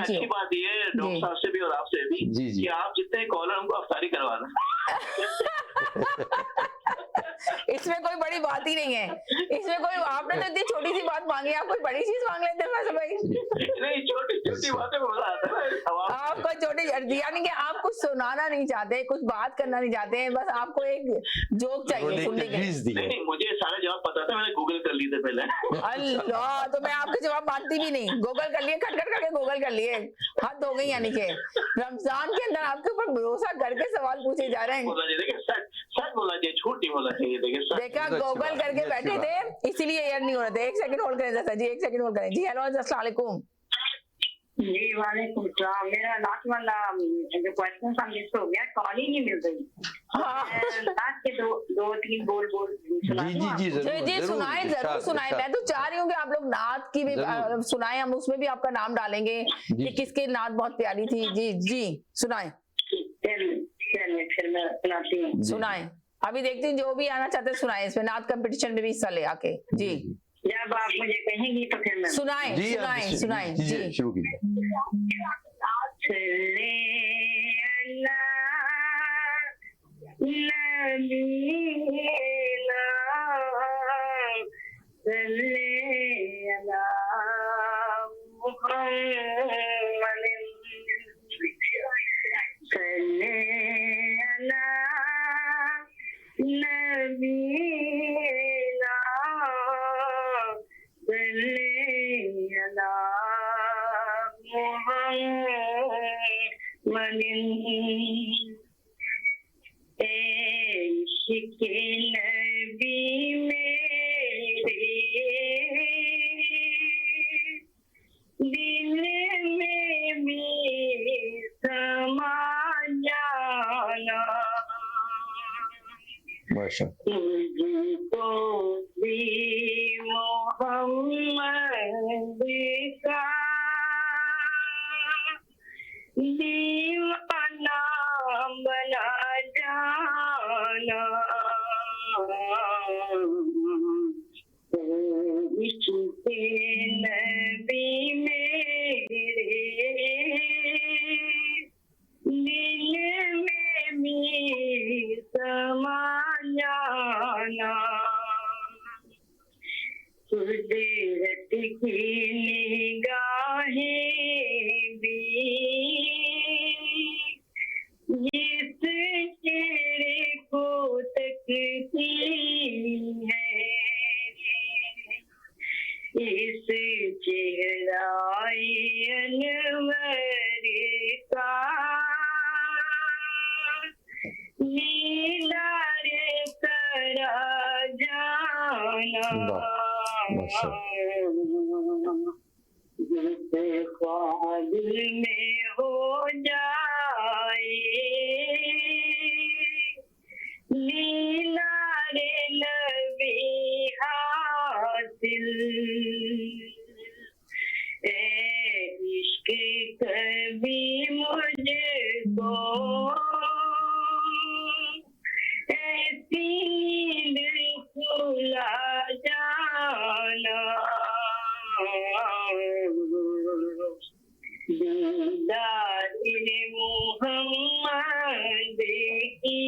अच्छी बात ये डॉक्टर साहब से भी और आपसे भी कि आप जितने कॉलर हमको अफ्तारी करवा दें। इसमें कोई बड़ी बात ही नहीं है, इसमें कोई, आपने तो इतनी छोटी सी बात मांगी, आप कोई बड़ी चीज मांग लेते हैं फैसल भाई। नहीं छोटी बातें आप कोई छोटी, यानी कि आप कुछ सुनाना नहीं चाहते, कुछ बात करना नहीं चाहते हैं, बस आपको एक जोक चाहिए सुनने के लिए। नहीं मुझे सारे जवाब पता था, मैंने गूगल कर लिए थे पहले। अल्लाह, तो मैं आपके जवाब मानती भी नहीं, गूगल कर लिए, खट करके गूगल कर लिए, हद हो गई। यानी कि रमजान के अंदर आपके ऊपर भरोसा करके सवाल पूछे जा रहे हैं। सच बोला चाहिए, झूठ नहीं बोला चाहिए। देखा गूगल करके बैठे थे इसलिए यार नहीं हो रहे थे। एक सेकंड होल्ड करें चाचा जी, एक सेकंड होल्ड करें जी। हेलो अस्सलाम वालेकुम। जी वालेकुम सलाम। मेरा लास्ट वाला जो क्वेश्चन था मिस हो गया, कॉल ही नहीं मिल रही। लास्ट के दो तीन बोल जी सुनाए, जरूर सुनाए। मैं तो चाह रही हूँ कि आप लोग नात की भी सुनाए, हम उसमें भी आपका नाम डालेंगे कि किसकी नात बहुत प्यारी थी। जी सुनाए, फिर मैं सुनाती हूँ। सुनाए, अभी देखते हैं जो भी आना चाहते हैं सुनाए, इसमें नात कंपटीशन में भी हिस्सा ले आके। जी जब आप मुझे कहेंगी तो फिर मैं सुनाए जी शुरू कीजिए। अल्लाह इश्क़ नबी मेरे दिल में भी समा जाना, तुझको भी मोहम्मद का दीवाना बना जाना, इश्क़ नबी मेरे दिल में भी समा जाना, कुदरत की निगाहें भी जिस चेहरे को तकती है, इस चेहराए अनवर का नीलार करा जाना, जिस ख्वाब में हो जाए नीलार नबी हासिल, इश्क़ कभी मुझको ऐसी नींद सुला जाना, दीदार मुहम्मद की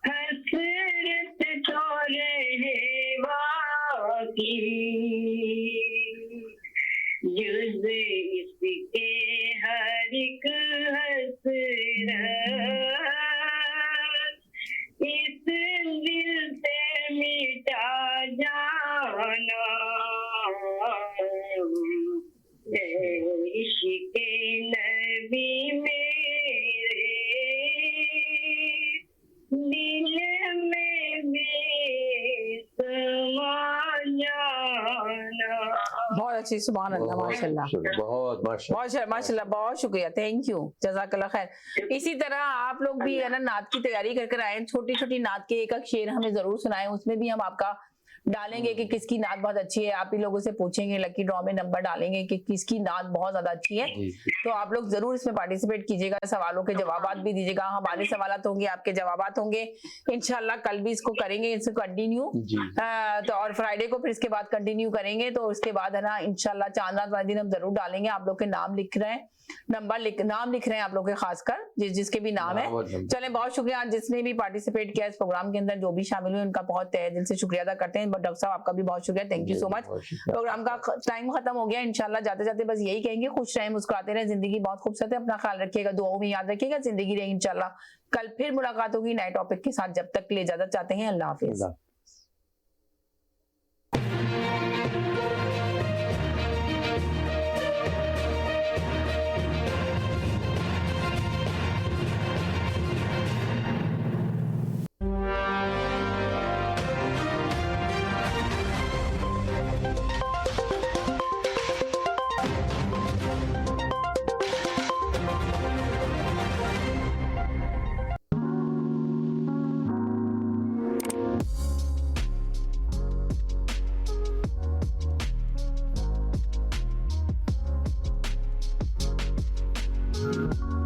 हसरत तो रहे बाकी, जुज़ इसके हर एक हसरत इस दिल से मिटा जाना, इश्क़ नबी मेरे दिल में भी समा जाना। बहुत अच्छी, सुभान अल्लाह, माशाल्लाह, बहुत माशाल्लाह, बहुत शुक्रिया, थैंक यू, जज़ाकल्लाह खैर। इसी तरह आप लोग भी है ना नात की तैयारी कर कर आए, छोटी छोटी नात के एक शेर हमें जरूर सुनाएं, उसमें भी हम आपका डालेंगे कि किसकी नात बहुत अच्छी है। आप ही लोगों से पूछेंगे, लकी ड्रॉ में नंबर डालेंगे कि किसकी नात बहुत ज्यादा अच्छी है। तो आप लोग जरूर इसमें पार्टिसिपेट कीजिएगा, सवालों के जवाबात भी दीजिएगा, हमारे सवालात होंगे, आपके जवाबात होंगे। इंशाल्लाह कल भी इसको करेंगे, इसको कंटिन्यू, तो और फ्राइडे को फिर इसके बाद कंटिन्यू करेंगे। तो उसके बाद है ना इंशाल्लाह चांद रात वाले दिन हम जरूर डालेंगे। आप लोग के नाम लिख रहे हैं, नाम लिख रहे हैं आप लोग के, खासकर जिसके भी नाम है। चलें, बहुत शुक्रिया जिसने भी पार्टिसिपेट किया इस प्रोग्राम के अंदर, जो भी शामिल हुए उनका बहुत तहे दिल से शुक्रिया अदा करते हैं। डॉक्टर साहब आपका भी बहुत शुक्रिया, thank you so much. Programme का टाइम खत्म हो गया। इंशाल्लाह जाते जाते बस यही कहेंगे, खुश रहें, मुस्कुराते रहें, जिंदगी बहुत खूबसूरत है, अपना ख्याल रखिएगा, दुआओं में याद रखिएगा, जिंदगी रहे। इंशाल्लाह कल फिर मुलाकात होगी नए टॉपिक के साथ। जब तक के लिए इजाजत चाहते हैं, अल्लाह हाफिज। you